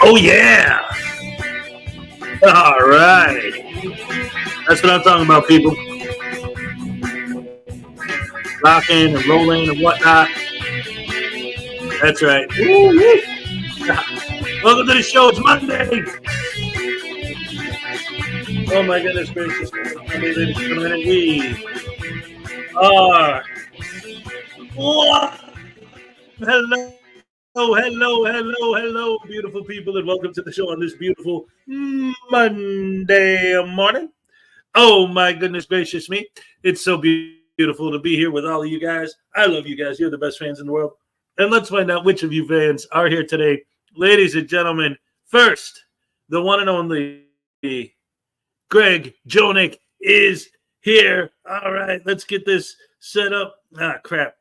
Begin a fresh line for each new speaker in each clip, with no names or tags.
Oh, yeah. All right. That's what I'm talking about, people. Rocking and rolling and whatnot. That's right. Woo-hoo. Welcome to the show. It's Monday. Oh, my goodness gracious. Ladies and gentlemen, we are. Hello. Hello, beautiful people, and welcome to the show on this beautiful Monday morning. Oh, my goodness gracious me. It's so beautiful to be here with all of you guys. I love you guys. You're the best fans in the world. And let's find out which of you fans are here today. Ladies and gentlemen, first, the one and only Greg Jonick is here. All right, let's get this set up. Ah, crap.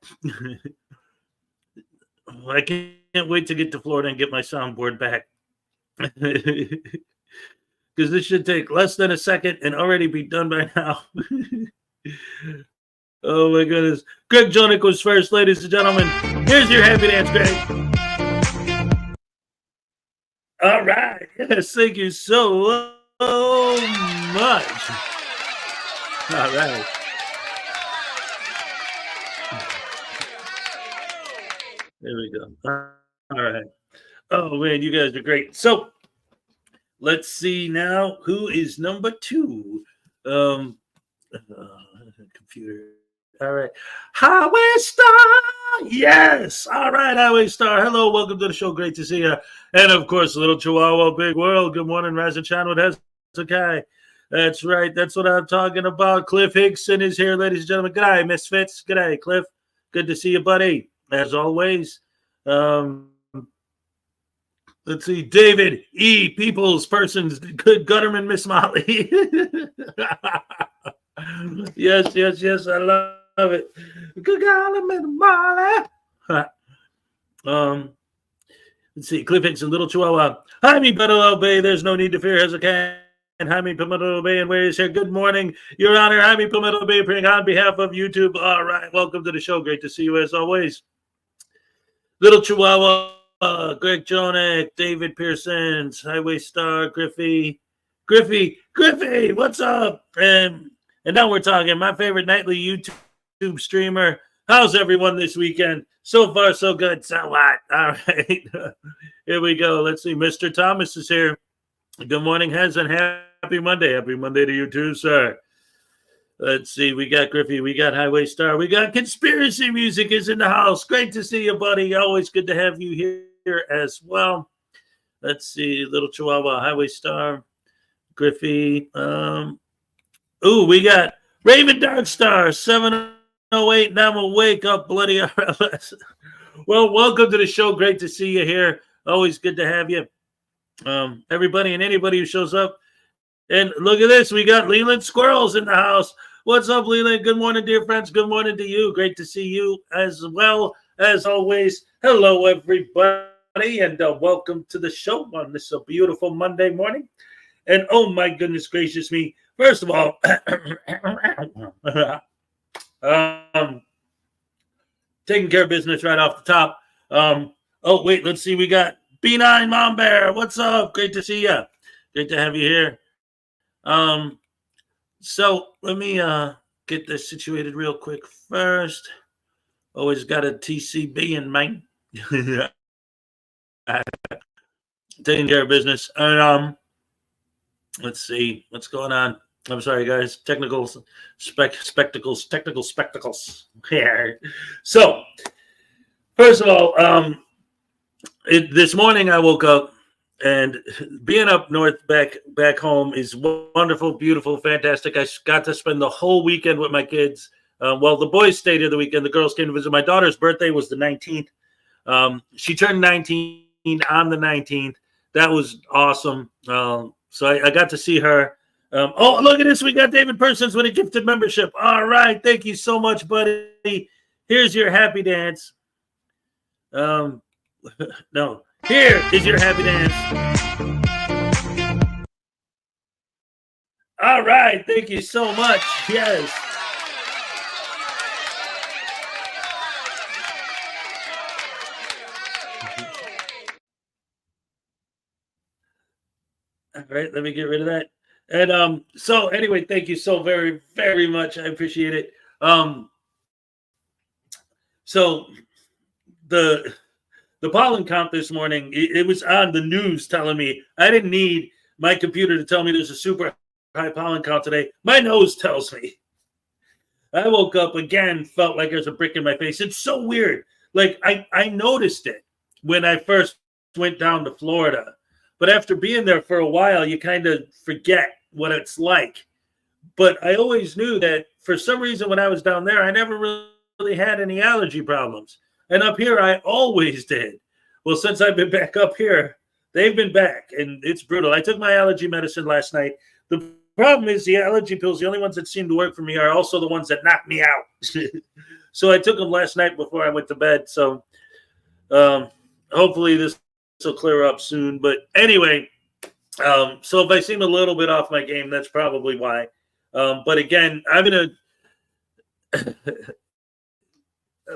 I can't wait to get to Florida and get my soundboard back. Because this should take less than a second and already be done by now. Oh, my goodness. Greg Jonick was first, ladies and gentlemen. Here's your happy dance, Greg. All right. Yes, thank you so much. All right. There we go. All right. Oh, man, you guys are great. So, let's see now who is number two. Computer. All right. Highway Star. Yes. All right, Highway Star. Hello. Welcome to the show. Great to see you. And of course, Little Chihuahua, Big World. Good morning, Rise and Shine with Hezokuai. That's right. That's what I'm talking about. Cliff Hickson is here, ladies and gentlemen. Good day, Misfits. Good day, Cliff. Good to see you, buddy. As always. Let's see. David E. Peoples, persons. Good Gutterman, Miss Molly. Yes. I love it. Good girl, Miss Molly. Let's see. Cliff Hickson, Little Chihuahua. Jaime Pimento Bay. There's no need to fear. Has a can. Jaime Pimento Bay and where is here. Good morning, Your Honor. Jaime Pimento Bay, appearing on behalf of YouTube. All right. Welcome to the show. Great to see you as always. Little Chihuahua. Greg Jonick, David Pearsons, Highway Star, Griffey, what's up? And now we're talking. My favorite nightly YouTube streamer. How's everyone this weekend? So far, so good. So what? All right. Here we go. Let's see. Mr. Thomas is here. Good morning, Hez, and happy Monday. Happy Monday to you too, sir. Let's see. We got Griffey. We got Highway Star. We got Conspiracy Music is in the house. Great to see you, buddy. Always good to have you here as well. Let's see. Little Chihuahua, Highway Star, Griffey. We got Raven Darkstar, 708. Now I'm awake up, bloody RLS. Well, welcome to the show. Great to see you here. Always good to have you. Everybody and anybody who shows up. And look at this. We got Leland Squirrels in the house. What's up, Leland? Good morning, dear friends. Good morning to you. Great to see you as well as always. Hello, everybody, and welcome to the show on this beautiful Monday morning. And oh, my goodness gracious me. First of all, taking care of business right off the top. Wait, let's see. We got B9 Mom Bear. What's up? Great to see you. Great to have you here. So let me get this situated real quick first. Always got a TCB in mind. Taking care of business. And let's see what's going on. I'm sorry, guys. Technical spectacles. Yeah. So first of all, this morning I woke up. And being up north back home is wonderful, beautiful, fantastic. I got to spend the whole weekend with my kids. The boys stayed here the weekend. The girls came to visit. My daughter's birthday was the 19th. She turned 19 on the 19th. That was awesome. So I got to see her. Look at this. We got David Persons with a gifted membership. All right. Thank you so much, buddy. Here's your happy dance. No. Here is your happy dance. All right. Thank you so much. Yes. All right. Let me get rid of that. And so anyway, thank you so very, very much. I appreciate it. So the pollen count this morning, it was on the news telling me. I didn't need my computer to tell me there's a super high pollen count today. My nose tells me. I woke up again, felt like there's a brick in my face. It's so weird. Like I noticed it when I first went down to Florida. But after being there for a while, you kind of forget what it's like. But I always knew that for some reason when I was down there, I never really had any allergy problems. And up here, I always did. Well, since I've been back up here, they've been back, and it's brutal. I took my allergy medicine last night. The problem is the allergy pills, the only ones that seem to work for me are also the ones that knock me out. So I took them last night before I went to bed. So hopefully this will clear up soon. But anyway, so if I seem a little bit off my game, that's probably why. But again, I'm going to...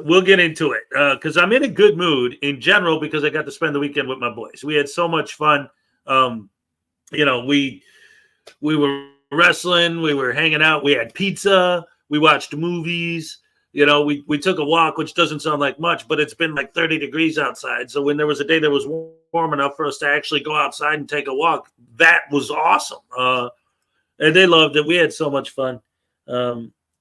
We'll get into it because I'm in a good mood in general because I got to spend the weekend with my boys. We had so much fun. We were wrestling, we were hanging out, we had pizza, we watched movies. We took a walk, which doesn't sound like much, but it's been like 30 degrees outside. So when there was a day that was warm enough for us to actually go outside and take a walk, that was awesome. And they loved it. We had so much fun.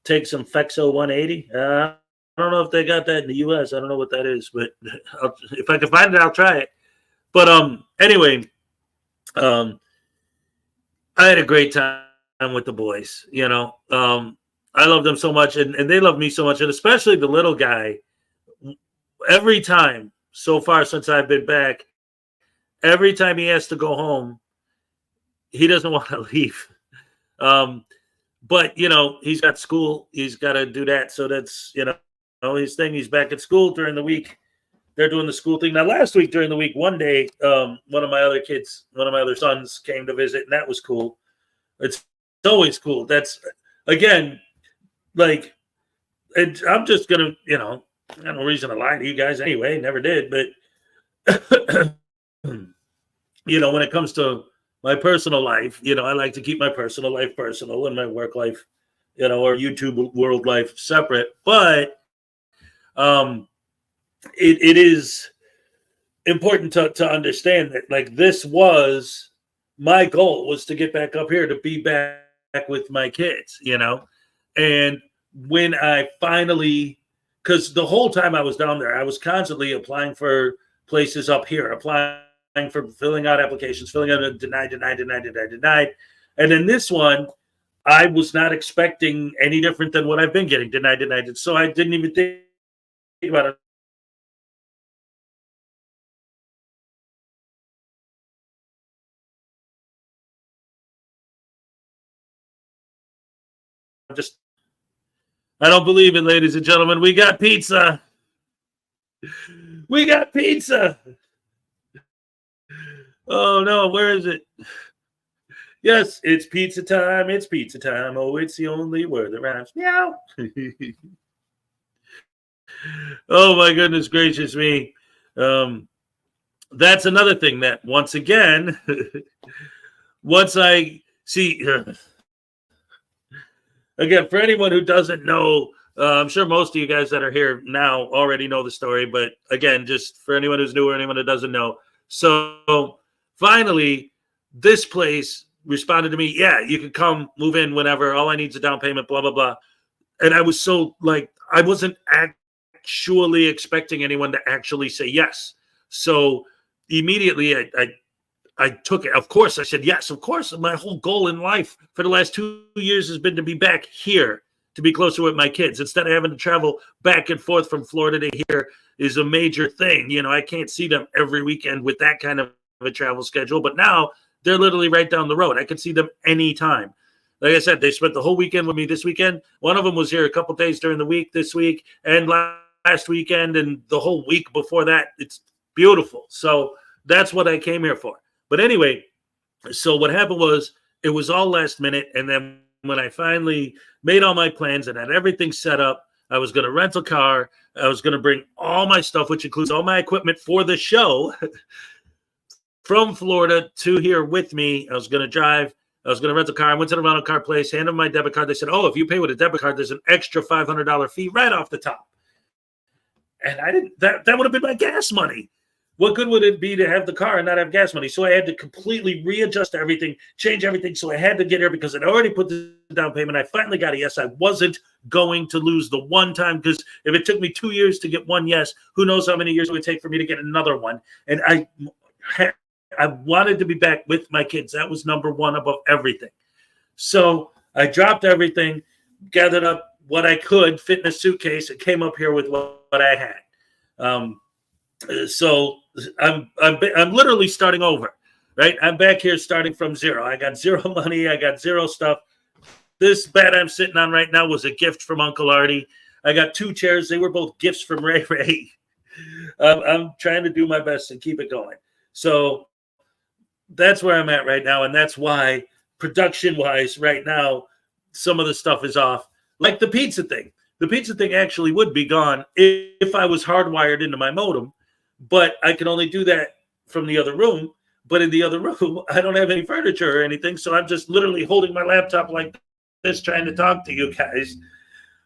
take some Fexo 180. I don't know if they got that in the U.S. I don't know what that is, but if I can find it, I'll try it. But anyway, I had a great time with the boys. I love them so much, and they love me so much, and especially the little guy. Every time so far since I've been back, every time he has to go home, he doesn't want to leave. But he's got school, he's got to do that. So that's his thing. He's back at school during the week. They're doing the school thing. Now, last week during the week, one day, one of my other sons came to visit, and that was cool. It's always cool. That's, again, like, I'm just going to, I have no reason to lie to you guys anyway. Never did. But, when it comes to my personal life, I like to keep my personal life personal and my work life, or YouTube world life separate. But it is important to understand that, like, this was my goal, was to get back up here, to be back with my kids, and when I finally, because the whole time I was down there, I was constantly applying for places up here, applying for filling out applications, filling out a denied. And then this one, I was not expecting any different than what I've been getting, denied. So I didn't even think about it. I don't believe it, ladies and gentlemen. We got pizza. We got pizza. Oh no, where is it? Yes, it's pizza time. It's pizza time. Oh, it's the only word that rhymes. Meow. Oh my goodness gracious me. That's another thing that, once again, once I see, again, for anyone who doesn't know, I'm sure most of you guys that are here now already know the story, but again, just for anyone who's new or anyone who doesn't know. So finally, this place responded to me, yeah, you can come move in whenever. All I need is a down payment, blah, blah, blah. And I was so, like, I wasn't actually expecting anyone to actually say yes. So immediately I took it. Of course, I said yes. Of course, my whole goal in life for the last 2 years has been to be back here, to be closer with my kids. Instead of having to travel back and forth from Florida to here is a major thing. I can't see them every weekend with that kind of a travel schedule. But now they're literally right down the road. I can see them anytime. Like I said, they spent the whole weekend with me this weekend. One of them was here a couple days during the week this week and last weekend, and the whole week before that. It's beautiful. So that's what I came here for. But anyway, so what happened was, it was all last minute. And then when I finally made all my plans and had everything set up, I was going to rent a car. I was going to bring all my stuff, which includes all my equipment for the show, from Florida to here with me. I was going to drive. I was going to rent a car. I went to the rental car place, handed them my debit card. They said, oh, if you pay with a debit card, there's an extra $500 fee right off the top. And I didn't, that would have been my gas money. What good would it be to have the car and not have gas money? So I had to completely readjust everything, change everything. So I had to get here because I'd already put the down payment. I finally got a yes. I wasn't going to lose the one time, because if it took me 2 years to get one yes, who knows how many years it would take for me to get another one. And I wanted to be back with my kids. That was number one above everything. So I dropped everything, gathered up what I could, fit in a suitcase, and came up here with what I had. So I'm literally starting over, right? I'm back here starting from zero. I got zero money. I got zero stuff. This bed I'm sitting on right now was a gift from Uncle Artie. I got 2 chairs. They were both gifts from Ray Ray. I'm trying to do my best and keep it going. So that's where I'm at right now. And that's why, production-wise, right now, some of the stuff is off. Like the pizza thing. The pizza thing actually would be gone if I was hardwired into my modem. But I can only do that from the other room. But in the other room, I don't have any furniture or anything. So I'm just literally holding my laptop like this, trying to talk to you guys.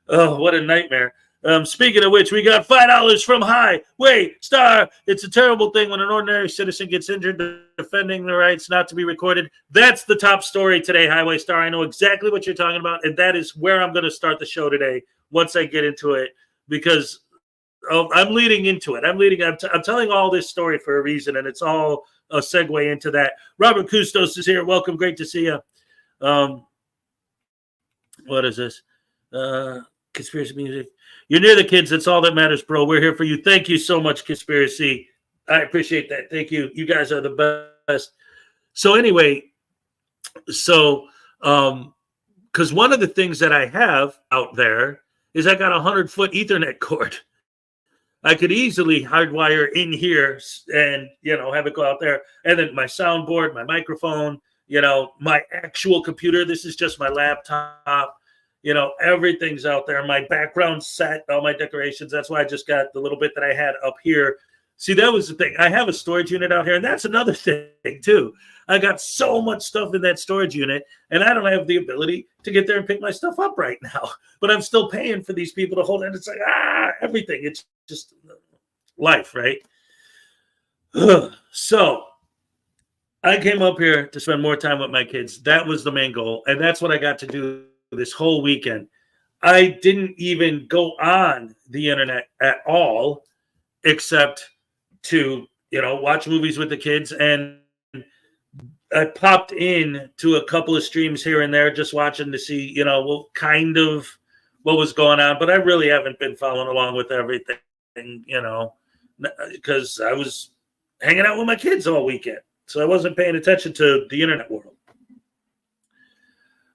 Oh, what a nightmare. Speaking of which, we got $5 from Highway Star. It's a terrible thing when an ordinary citizen gets injured defending the rights not to be recorded. That's the top story today, Highway Star. I know exactly what you're talking about, and that is where I'm going to start the show today once I get into it, because I'm leading into it. I'm telling all this story for a reason, and it's all a segue into that. Robert Custos is here. Welcome. Great to see you. What is this? Conspiracy music. You're near the kids. That's all that matters, bro. We're here for you. Thank you so much, Conspiracy. I appreciate that. Thank you. You guys are the best. So anyway, because one of the things that I have out there is I got a 100-foot Ethernet cord. I could easily hardwire in here and, have it go out there. And then my soundboard, my microphone, my actual computer. This is just my laptop. Everything's out there. My background set, all my decorations. That's why I just got the little bit that I had up here. See, that was the thing. I have a storage unit out here, and that's another thing, too. I got so much stuff in that storage unit, and I don't have the ability to get there and pick my stuff up right now. But I'm still paying for these people to hold it. It's like, everything. It's just life, right? So I came up here to spend more time with my kids. That was the main goal, and that's what I got to do this whole weekend. I didn't even go on the internet at all, except to, watch movies with the kids. And I popped in to a couple of streams here and there, just watching to see, kind of what was going on. But I really haven't been following along with everything, because I was hanging out with my kids all weekend. So I wasn't paying attention to the internet world.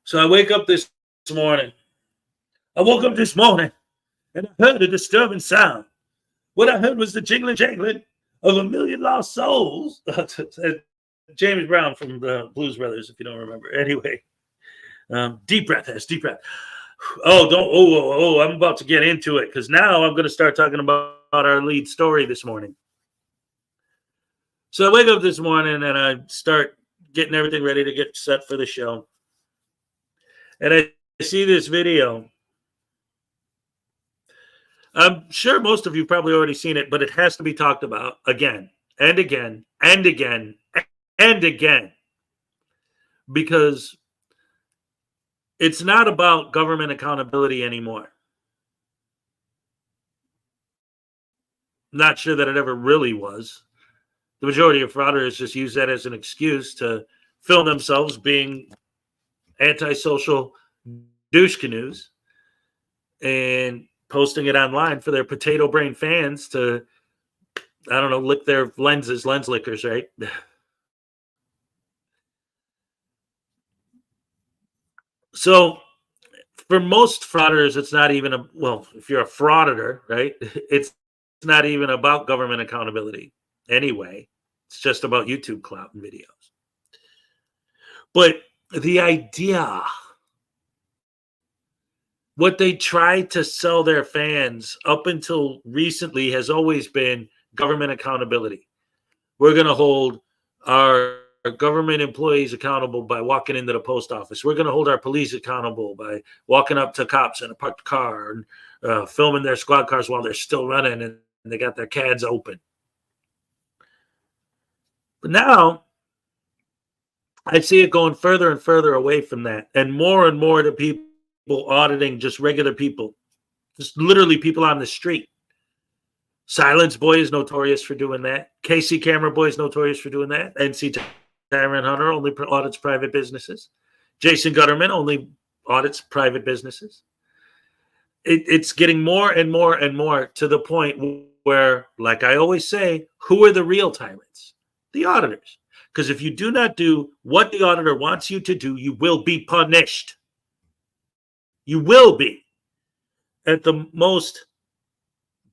So I wake up this morning. I woke up this morning and I heard a disturbing sound. What I heard was the jingling jangling of a million lost souls. James Brown from the Blues Brothers, if you don't remember. Anyway, deep breath, deep breath. I'm about to get into it, because now I'm going to start talking about our lead story this morning. So I wake up this morning and I start getting everything ready to get set for the show. And I see this video. I'm sure most of you probably already seen it, but it has to be talked about again and again and again and again, because it's not about government accountability anymore. Not sure that it ever really was. The majority of frauditors just use that as an excuse to film themselves being antisocial douche canoes and posting it online for their potato brain fans to, lick their lens lickers, right? So for most frauditors, it's not even if you're a frauditor, right? It's not even about government accountability anyway. It's just about YouTube clout and videos. But the idea, what they try to sell their fans up until recently has always been government accountability. We're going to hold our government employees accountable by walking into the post office. We're going to hold our police accountable by walking up to cops in a parked car and filming their squad cars while they're still running and they got their CADs open. But now I see it going further and further away from that, and more the people auditing just regular people, just literally people on the street. Silence Boy is notorious for doing that. KC Camera Boy is notorious for doing that. NC Tyrant Hunter only audits private businesses. Jason Gutterman only audits private businesses. It's getting more and more and more to the point where, like I always say, who are the real tyrants? The auditors. Because if you do not do what the auditor wants you to do, you will be punished. You will be. At the most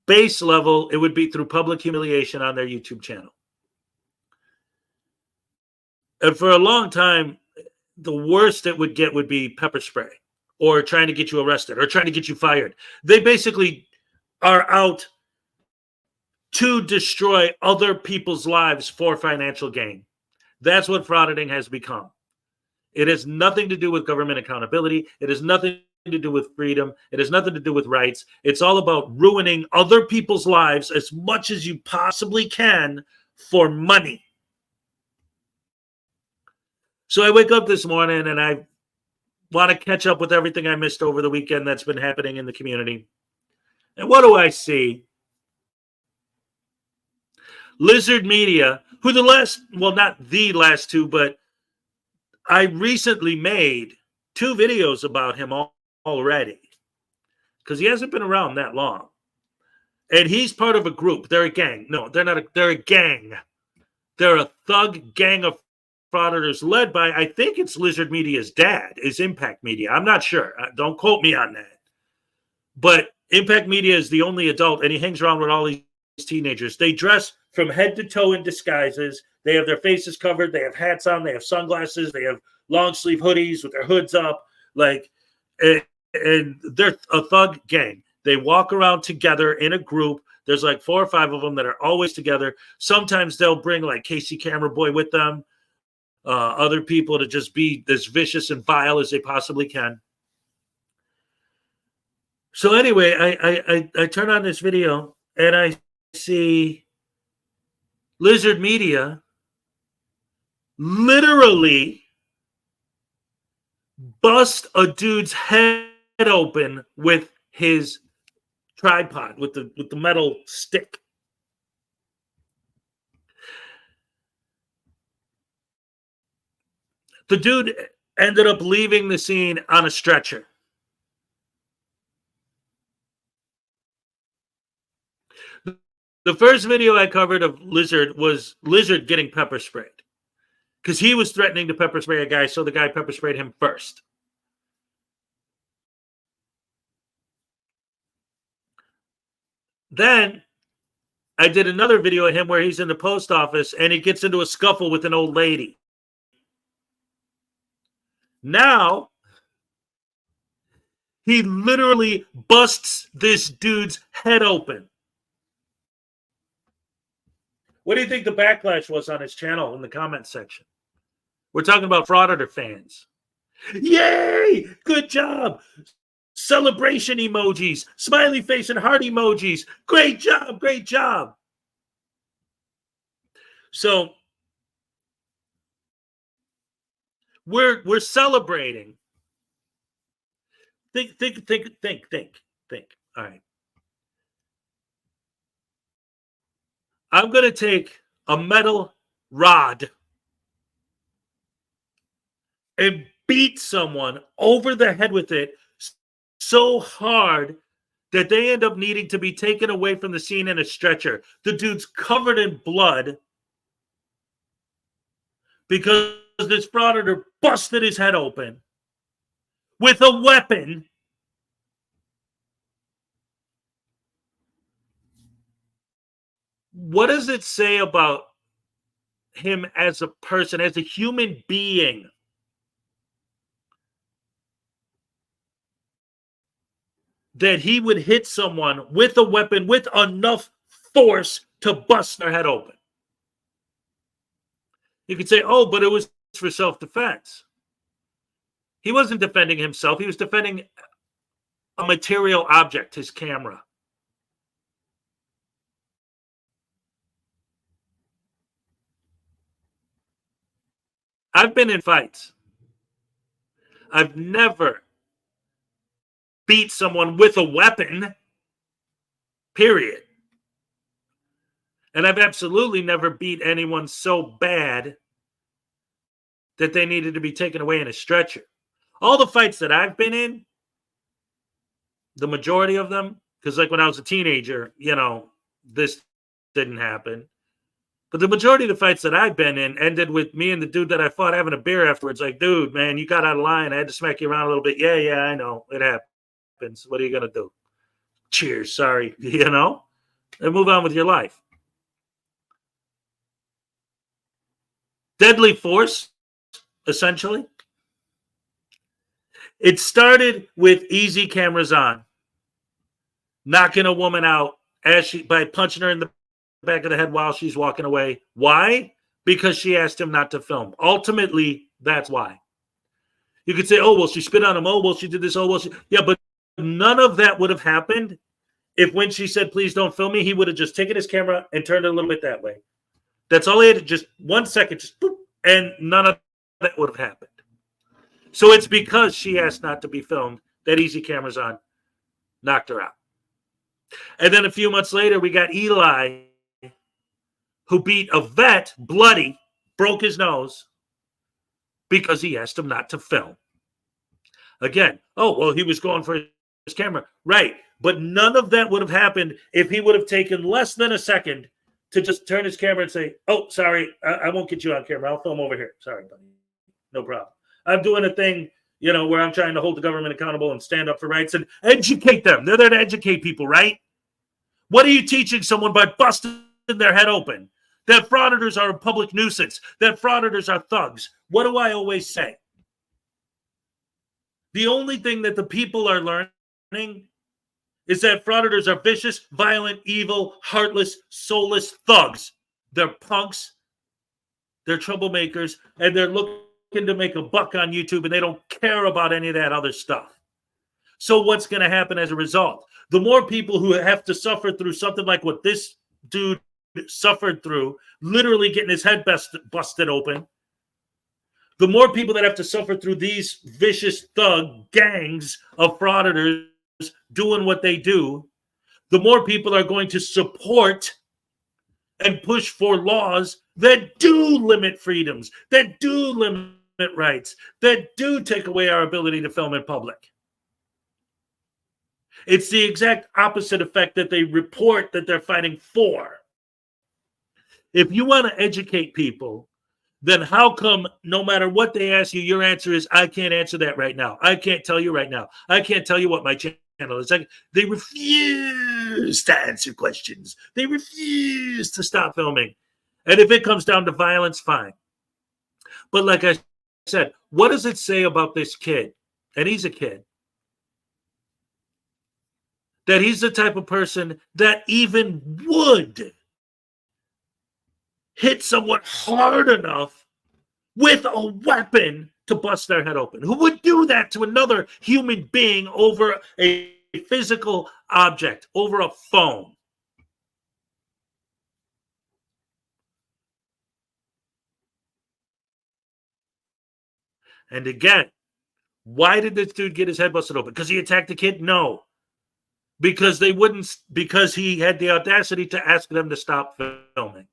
base level, it would be through public humiliation on their YouTube channel. And for a long time, the worst it would get would be pepper spray or trying to get you arrested or trying to get you fired. They basically are out to destroy other people's lives for financial gain. That's what frauditing has become. It has nothing to do with government accountability. It has nothing to do with freedom. It has nothing to do with rights. It's all about ruining other people's lives as much as you possibly can for money. So I wake up this morning and I want to catch up with everything I missed over the weekend that's been happening in the community. And what do I see? Lizard Media, who not the last two, but I recently made 2 videos about him already because he hasn't been around that long. And he's part of a group. They're a gang. No, they're not. They're a gang. They're a thug gang of frauditors led by, I think it's Lizard Media's dad, is Impact Media. I'm not sure. Don't quote me on that. But Impact Media is the only adult, and he hangs around with all these teenagers. They dress from head to toe in disguises. They have their faces covered. They have hats on. They have sunglasses. They have long sleeve hoodies with their hoods up. And they're a thug gang. They walk around together in a group. There's like 4 or 5 of them that are always together. Sometimes they'll bring like Casey Camera Boy with them, other people to just be as vicious and vile as they possibly can. So anyway, I turn on this video and I see Lizard Media literally bust a dude's head open with his tripod, with the metal stick. The dude ended up leaving the scene on a stretcher. The first video I covered of Lizard was Lizard getting pepper sprayed because he was threatening to pepper spray a guy, so the guy pepper sprayed him first. Then I did another video of him where he's in the post office and he gets into a scuffle with an old lady. Now, he literally busts this dude's head open. What do you think the backlash was on his channel in the comment section? We're talking about Frauditor fans. Yay! Good job! Celebration emojis, smiley face and heart emojis. Great job, great job. So we're celebrating. Think. All right. I'm going to take a metal rod and beat someone over the head with it so hard that they end up needing to be taken away from the scene in a stretcher. The dude's covered in blood because this frauditor busted his head open with a weapon. What does it say about him as a person, as a human being? That he would hit someone with a weapon with enough force to bust their head open. You could say, oh, but it was for self-defense. He wasn't defending himself. He was defending a material object, his camera. I've been in fights. I've never beat someone with a weapon, period. And I've absolutely never beat anyone so bad that they needed to be taken away in a stretcher. All the fights that I've been in, the majority of them, because like when I was a teenager, this didn't happen. But the majority of the fights that I've been in ended with me and the dude that I fought having a beer afterwards. Like, dude, man, you got out of line. I had to smack you around a little bit. Yeah, I know. It happens. What are you going to do? Cheers. Sorry. And move on with your life. Deadly force, essentially. It started with easy cameras on, knocking a woman out by punching her in the back of the head while she's walking away. Why? Because she asked him not to film. Ultimately, that's why. You could say, oh, well, she spit on him. Oh, well, she did this. Oh, well, yeah, but none of that would have happened if when she said, please don't film me, he would have just taken his camera and turned it a little bit that way. That's all he had to just 1 second, just boop, and none of that would have happened. So it's because she asked not to be filmed that Easy Cameras On knocked her out. And then a few months later, we got Eli, who beat a vet bloody, broke his nose because he asked him not to film. Again, oh, well, he was going for his camera. Right. But none of that would have happened if he would have taken less than a second to just turn his camera and say, oh, sorry, I won't get you on camera. I'll film over here. Sorry, buddy. No problem. I'm doing a thing, where I'm trying to hold the government accountable and stand up for rights and educate them. They're there to educate people, right? What are you teaching someone by busting their head open? That frauditors are a public nuisance. That frauditors are thugs. What do I always say? The only thing that the people are learning is that frauditors are vicious, violent, evil, heartless, soulless thugs. They're punks. They're troublemakers. And they're looking to make a buck on YouTube, and they don't care about any of that other stuff. So what's going to happen as a result? The more people who have to suffer through something like what this dude suffered through, literally getting his head busted open, the more people that have to suffer through these vicious thug gangs of frauditors doing what they do, the more people are going to support and push for laws that do limit freedoms, that do limit rights, that do take away our ability to film in public. It's the exact opposite effect that they report that they're fighting for. If you want to educate people, then how come no matter what they ask you, your answer is, I can't answer that right now. I can't tell you right now. I can't tell you what my channel is. They refuse to answer questions. They refuse to stop filming. And if it comes down to violence, fine. But like I said, what does it say about this kid? And he's a kid. That he's the type of person that even would hit someone hard enough with a weapon to bust their head open. Who would do that to another human being over a physical object, over a phone? And again, why did this dude get his head busted open? Because he attacked the kid? No. Because he had the audacity to ask them to stop filming.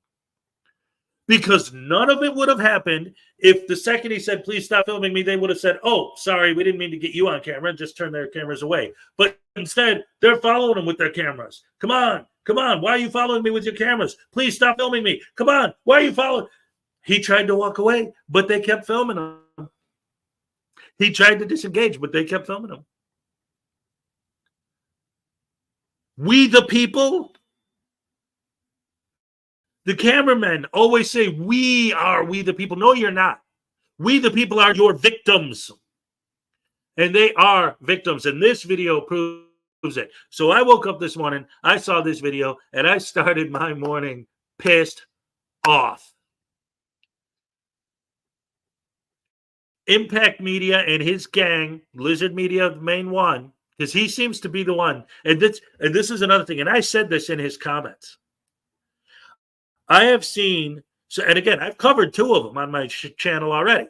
Because none of it would have happened if the second he said, please stop filming me, they would have said, oh, sorry, we didn't mean to get you on camera, and just turn their cameras away. But instead, they're following him with their cameras. Come on. Why are you following me with your cameras? Please stop filming me. Come on. Why are you following? He tried to walk away, but they kept filming him. He tried to disengage, but they kept filming him. We the people, the cameramen always say, we the people. No, you're not. We the people are your victims. And they are victims. And this video proves it. So I woke up this morning, I saw this video, and I started my morning pissed off. Impact Media and his gang, Lizard Media, the main one, because he seems to be the one. And this is another thing. And I said this in his comments. I have seen, and again, I've covered 2 of them on my channel already.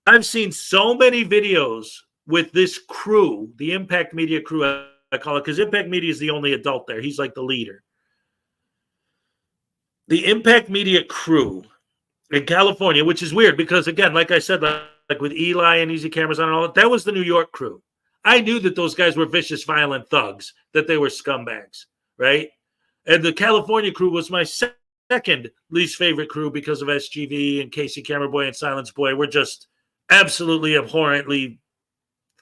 I've seen so many videos with this crew, the Impact Media crew, I call it, because Impact Media is the only adult there. He's like the leader. The Impact Media crew in California, which is weird because, again, like I said, like with Eli and Easy Cameras On and all that was the New York crew. I knew that those guys were vicious, violent thugs, that they were scumbags, right? And the California crew was my second least favorite crew because of SGV and Casey Cameraboy and Silence Boy. We're just absolutely abhorrently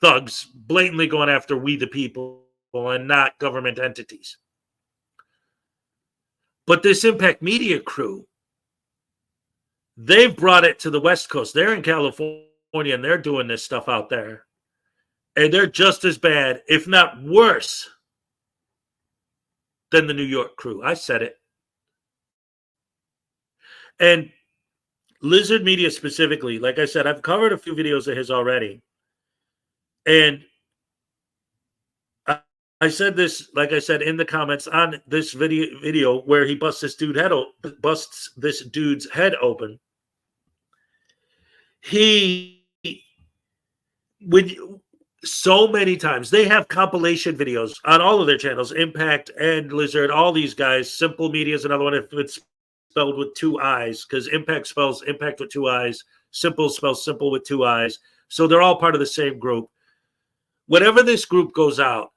thugs, blatantly going after we the people and not government entities. But this Impact Media crew, they've brought it to the West Coast. They're in California and they're doing this stuff out there. And they're just as bad, if not worse, than the New York crew. I said it. And Lizard Media specifically, like I said, I've covered a few videos of his already. And I said this, like I said in the comments on this video where he busts this dude's head open. He would so many times they have compilation videos on all of their channels, Impact and Lizard, all these guys. Simple Media is another one if it's spelled with 2 I's, because Impact spells Impact with 2 I's, Simple spells Simple with 2 I's. So they're all part of the same group. Whenever this group goes out,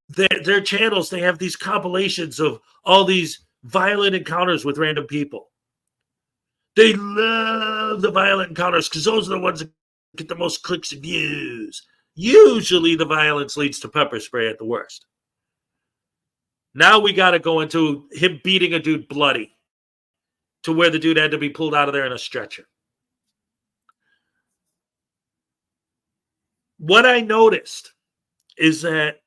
their channels, they have these compilations of all these violent encounters with random people. They love the violent encounters because those are the ones that get the most clicks and views. Usually the violence leads to pepper spray at the worst. Now we got to go into him beating a dude bloody to where the dude had to be pulled out of there in a stretcher. What I noticed is that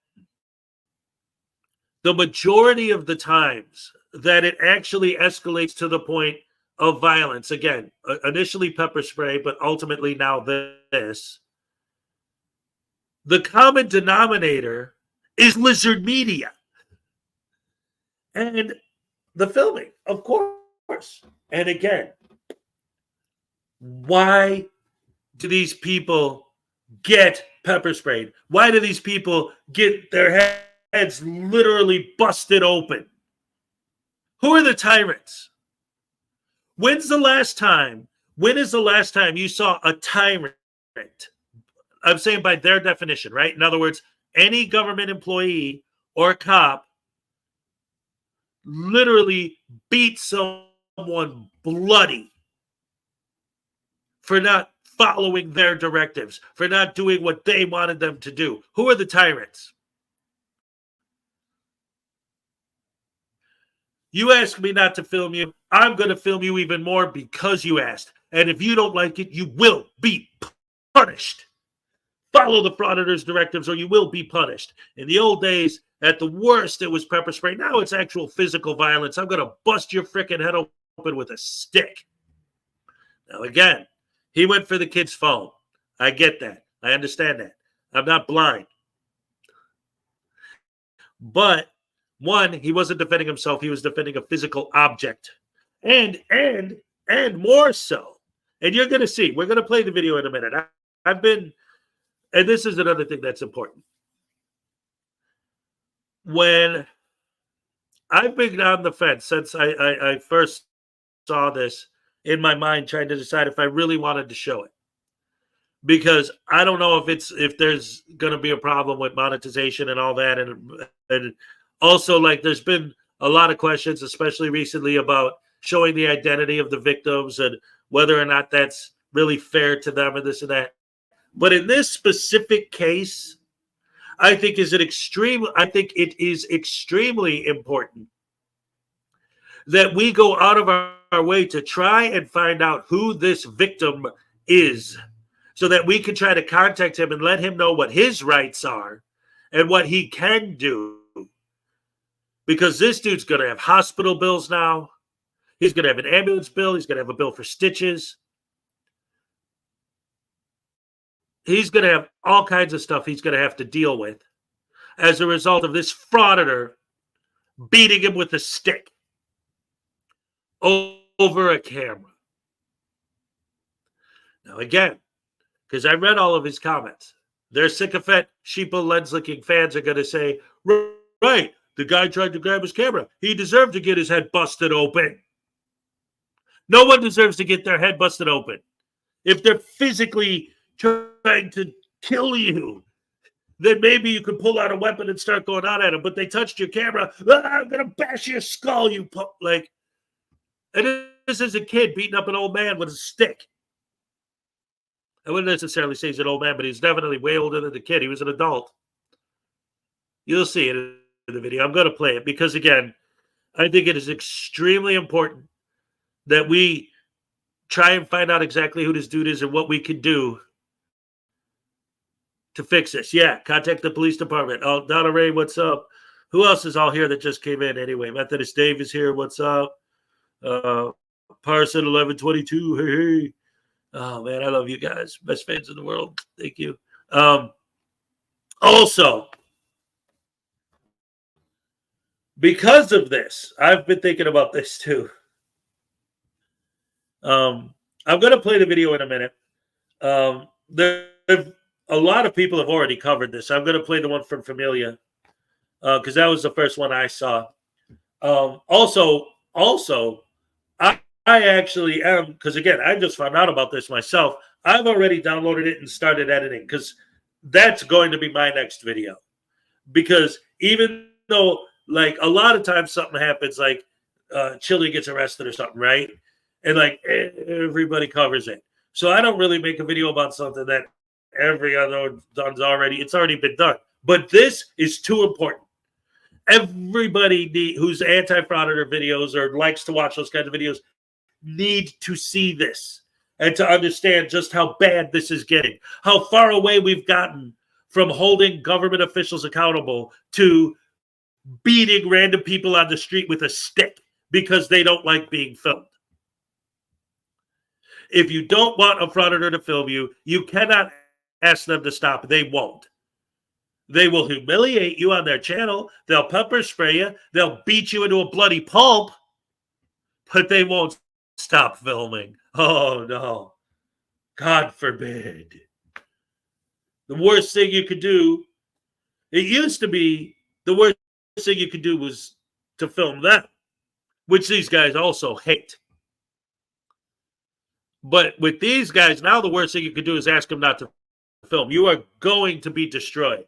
the majority of the times that it actually escalates to the point of violence, again, initially pepper spray, but ultimately now this, the common denominator is Lizard Media and the filming, of course. And again, why do these people get pepper sprayed? Why do these people get their heads literally busted open? Who are the tyrants? When is the last time you saw a tyrant? I'm saying by their definition, right? In other words, any government employee or cop literally beat someone bloody for not following their directives, for not doing what they wanted them to do. Who are the tyrants? You asked me not to film you. I'm going to film you even more because you asked. And if you don't like it, you will be punished. Follow the Frauditors directives or you will be punished. In the old days, at the worst, it was pepper spray. Now it's actual physical violence. I'm going to bust your freaking head open with a stick. Now, again, he went for the kid's phone. I get that. I understand that. I'm not blind. But one, he wasn't defending himself. He was defending a physical object. And more so. And you're going to see. We're going to play the video in a minute. I've been, and this is another thing that's important. When I've been on the fence since I first saw this in my mind, trying to decide if I really wanted to show it. Because I don't know if there's going to be a problem with monetization and all that. And also, like, there's been a lot of questions, especially recently, about showing the identity of the victims and whether or not that's really fair to them and this and that. But in this specific case, I think it is extremely important that we go out of our way to try and find out who this victim is, so that we can try to contact him and let him know what his rights are and what he can do. Because this dude's going to have hospital bills now. He's going to have an ambulance bill. He's going to have a bill for stitches. He's going to have all kinds of stuff he's going to have to deal with as a result of this frauditor beating him with a stick over a camera. Now, again, because I read all of his comments, their sycophant, sheeple, lens-licking fans are going to say, right, the guy tried to grab his camera. He deserved to get his head busted open. No one deserves to get their head busted open. If they're physically trying to kill you, then maybe you could pull out a weapon and start going out at them. But they touched your camera. I'm going to bash your skull, you like. And this is a kid beating up an old man with a stick. I wouldn't necessarily say he's an old man, but he's definitely way older than the kid. He was an adult. You'll see it in the video. I'm going to play it because, again, I think it is extremely important that we try and find out exactly who this dude is and what we can do to fix this. Yeah, contact the police department. Oh, Donna Ray, what's up? Who else is all here that just came in anyway? Methodist Dave is here. What's up? Parson 1122. Hey. Oh, man, I love you guys. Best fans in the world. Thank you. Also, because of this, I've been thinking about this too. I'm going to play the video in a minute. A lot of people have already covered this. I'm going to play the one from Familia because that was the first one I saw. Also, I actually am, because again, I just found out about this myself. I've already downloaded it and started editing because that's going to be my next video. Because even though, like, a lot of times something happens, like Chili gets arrested or something, right? And like everybody covers it. So I don't really make a video about something that every other done's it's already been done. But this is too important. Everybody who's anti-frauditor videos or likes to watch those kinds of videos need to see this and to understand just how bad this is getting, how far away we've gotten from holding government officials accountable to beating random people on the street with a stick because they don't like being filmed. If you don't want a frauditor to film you, you cannot ask them to stop. They won't. They will humiliate you on their channel. They'll pepper spray you. They'll beat you into a bloody pulp, but they won't stop filming. Oh, no. God forbid. The worst thing you could do, it used to be the worst thing you could do was to film them, which these guys also hate. But with these guys, now the worst thing you could do is ask them not to film. You are going to be destroyed.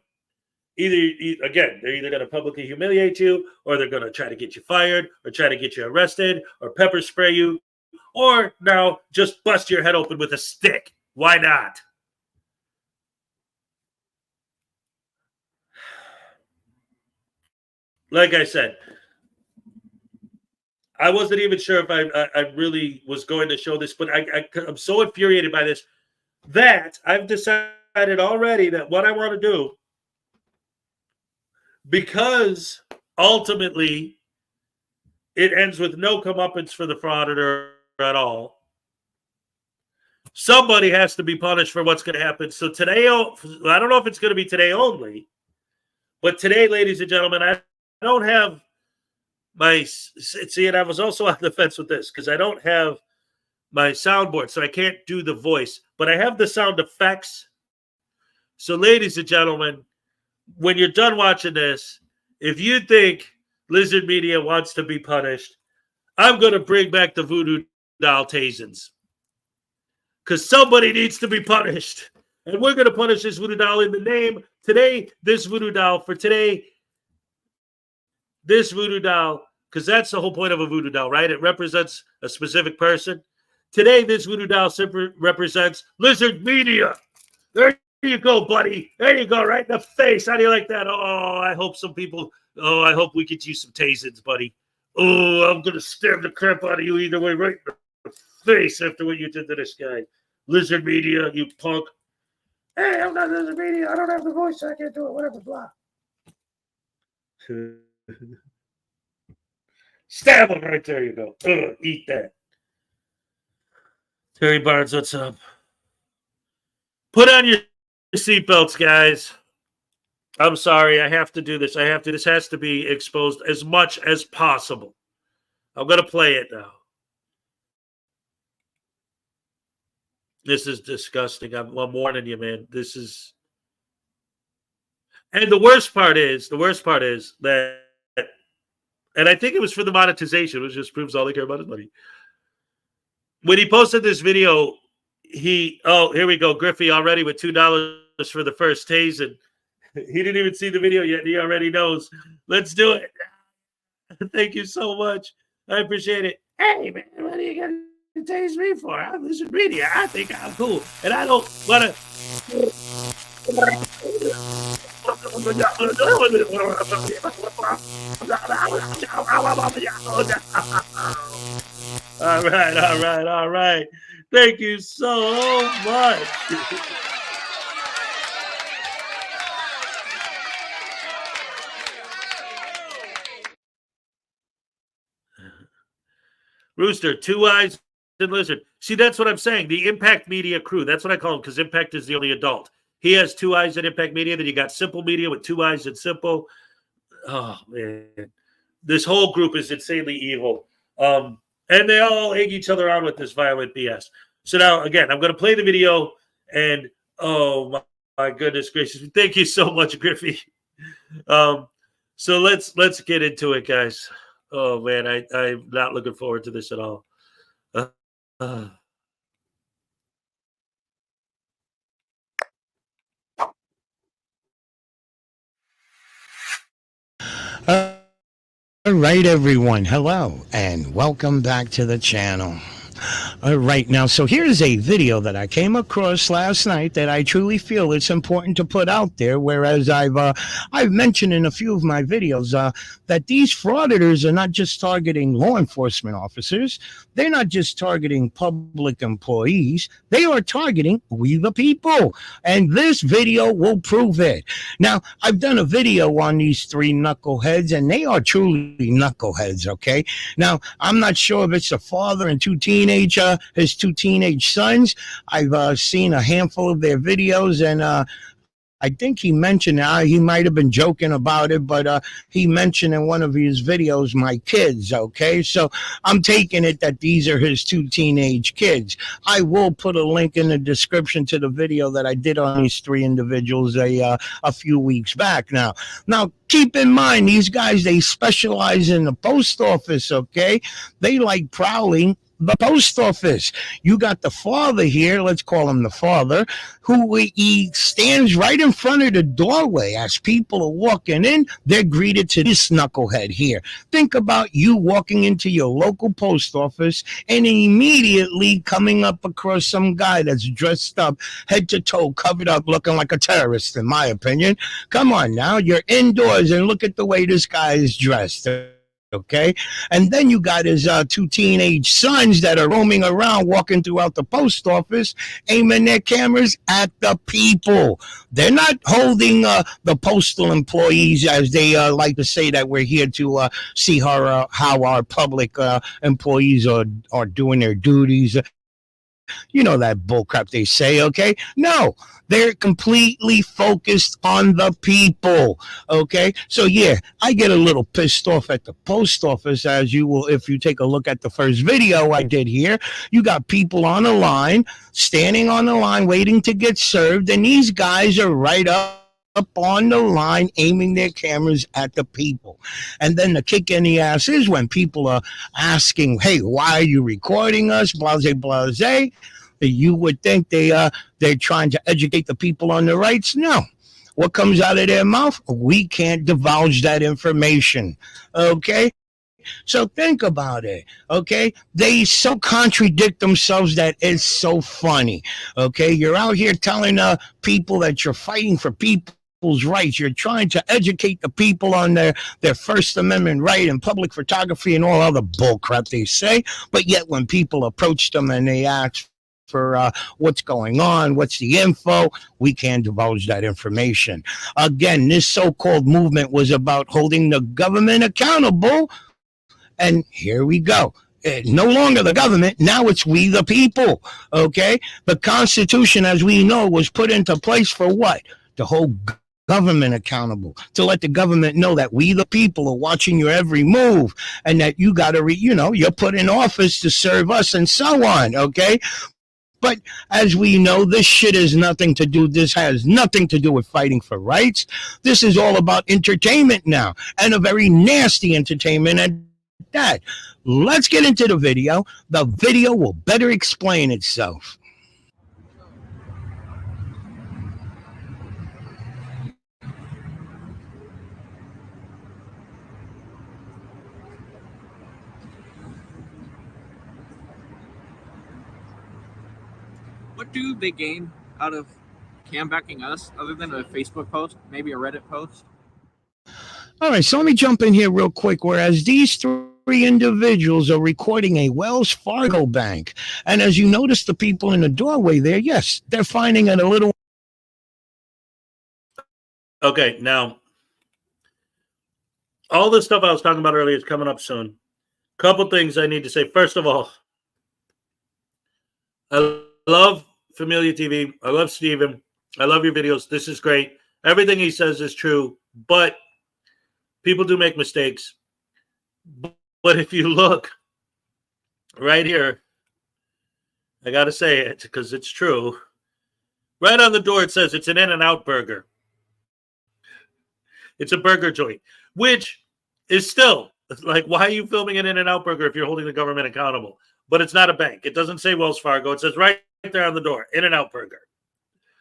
Again, they're either going to publicly humiliate you, or they're going to try to get you fired, or try to get you arrested, or pepper spray you, or now just bust your head open with a stick. Why not? Like I said, I wasn't even sure if I really was going to show this, but I'm so infuriated by this that I've decided already that what I want to do, because ultimately it ends with no comeuppance for the frauditor at all, somebody has to be punished for what's going to happen. So today, I don't know if it's going to be today only, but today, ladies and gentlemen, I don't have my, see, and I was also on the fence with this because I don't have my soundboard, so I can't do the voice, but I have the sound effects. So, ladies and gentlemen, when you're done watching this, if you think Lizard Media wants to be punished, I'm going to bring back the voodoo doll tasings. Because somebody needs to be punished. And we're going to punish this voodoo doll in the name. Today, this voodoo doll, for today, this voodoo doll, because that's the whole point of a voodoo doll, right? It represents a specific person. Today, this voodoo doll simply represents Lizard Media. There you go, buddy. There you go, right in the face. How do you like that? Oh, I hope some people, I hope we could use some tasings, buddy. Oh, I'm going to stab the crap out of you either way, right in the face after what you did to this guy. Lizard Media, you punk. Hey, I'm not Lizard Media. I don't have the voice, so I can't do it. Whatever, blah. Stab him right there. You go. Eat that. Terry Barnes, what's up? Put on your seatbelts, guys. I'm sorry. I have to do this. This has to be exposed as much as possible. I'm going to play it now. This is disgusting. I'm warning you, man. This is. And the worst part is that, and I think it was for the monetization, which just proves all they care about is money. When he posted this video, here we go, Griffey already with $2 for the first tase, and he didn't even see the video yet. He already knows. Let's do it. Thank you so much. I appreciate it. Hey, man, what are you going to tase me for? I'm Lizard Media. I think I'm cool, and I don't want to. All right. Thank you so much. Rooster, Two Eyes and Lizard. See, that's what I'm saying. The Impact Media crew. That's what I call them, because Impact is the only adult. He has 2 eyes at Impact Media. Then you got Simple Media with 2 eyes at Simple. Oh, man. This whole group is insanely evil. And they all egg each other on with this violent BS. So now, again, I'm going to play the video. And, oh, my goodness gracious. Thank you so much, Griffey. So let's get into it, guys. Oh, man, I'm not looking forward to this at all.
All right, everyone. Hello, and welcome back to the channel. All right, now, so here's a video that I came across last night that I truly feel it's important to put out there, whereas I've mentioned in a few of my videos that these frauditors are not just targeting law enforcement officers, they're not just targeting public employees, they are targeting we the people, and this video will prove it. Now, I've done a video on these 3 knuckleheads, and they are truly knuckleheads, okay? Now, I'm not sure if it's a father and his 2 teenage sons. I've seen a handful of their videos, and I think he mentioned, he might have been joking about it, but he mentioned in one of his videos, my kids, okay? So I'm taking it that these are his 2 teenage kids. I will put a link in the description to the video that I did on these 3 individuals a few weeks back now. Now, keep in mind, these guys, they specialize in the post office, okay? They like prowling the post office. You got the father here, let's call him the father, who he stands right in front of the doorway as people are walking in. They're greeted to this knucklehead here. Think about you walking into your local post office and immediately coming up across some guy that's dressed up, head to toe, covered up, looking like a terrorist, in my opinion. Come on now, you're indoors and look at the way this guy is dressed. Okay, and then you got his 2 teenage sons that are roaming around, walking throughout the post office, aiming their cameras at the people. They're not holding the postal employees, as they like to say, that we're here to see how our public employees are doing their duties. You know that bullcrap they say, okay? No, they're completely focused on the people, okay? So, yeah, I get a little pissed off at the post office, as you will if you take a look at the first video I did here. You got people on the line, standing on the line, waiting to get served, and these guys are right up on the line, aiming their cameras at the people. And then the kick in the ass is when people are asking, hey, why are you recording us? Blase, blase. You would think they're trying to educate the people on their rights. No. What comes out of their mouth? We can't divulge that information. Okay? So think about it, okay? They so contradict themselves that it's so funny, okay? You're out here telling people that you're fighting for people's rights. You're trying to educate the people on their First Amendment right and public photography and all other bullcrap they say, but yet when people approach them and they ask for what's going on, what's the info, we can't divulge that information. Again, this so-called movement was about holding the government accountable. And here we go. No longer the government, now it's we the people, okay? The Constitution, as we know, was put into place for what? To hold government accountable, to let the government know that we the people are watching your every move and that you got to, you're put in office to serve us and so on, okay? But as we know, this shit has nothing to do with fighting for rights. This is all about entertainment now, and a very nasty entertainment at that. Let's get into the video. The video will better explain itself.
What do they gain out of cam backing us other than a Facebook post, maybe a Reddit post?
All right, so let me jump in here real quick. Whereas these 3 individuals are recording a Wells Fargo bank, and as you notice the people in the doorway there, yes, they're finding it a little.
Okay, now, all the stuff I was talking about earlier is coming up soon. Couple things I need to say. First of all, I love Familia TV. I love Steven. I love your videos. This is great. Everything he says is true, but people do make mistakes. But if you look right here, I got to say it because it's true. Right on the door, it says it's an In-N-Out burger. It's a burger joint, which is still like, why are you filming an In-N-Out burger if you're holding the government accountable? But it's not a bank. It doesn't say Wells Fargo. It says right there on the door, In-N-Out burger.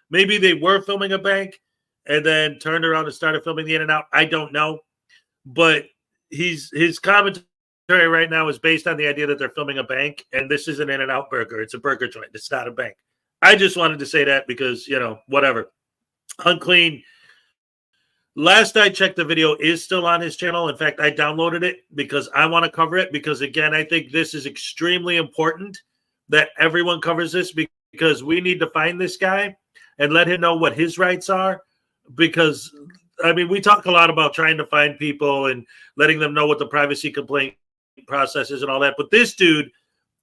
Maybe they were filming a bank and then turned around and started filming the In-N-Out. I don't know. But his commentary right now is based on the idea that they're filming a bank, and this is an In-N-Out burger. It's a burger joint. It's not a bank. I just wanted to say that because, whatever. Unclean. Last I checked, the video is still on his channel. In fact, I downloaded it because I want to cover it because, again, I think this is extremely important that everyone covers this because we need to find this guy and let him know what his rights are because, we talk a lot about trying to find people and letting them know what the privacy complaint process is and all that. But this dude,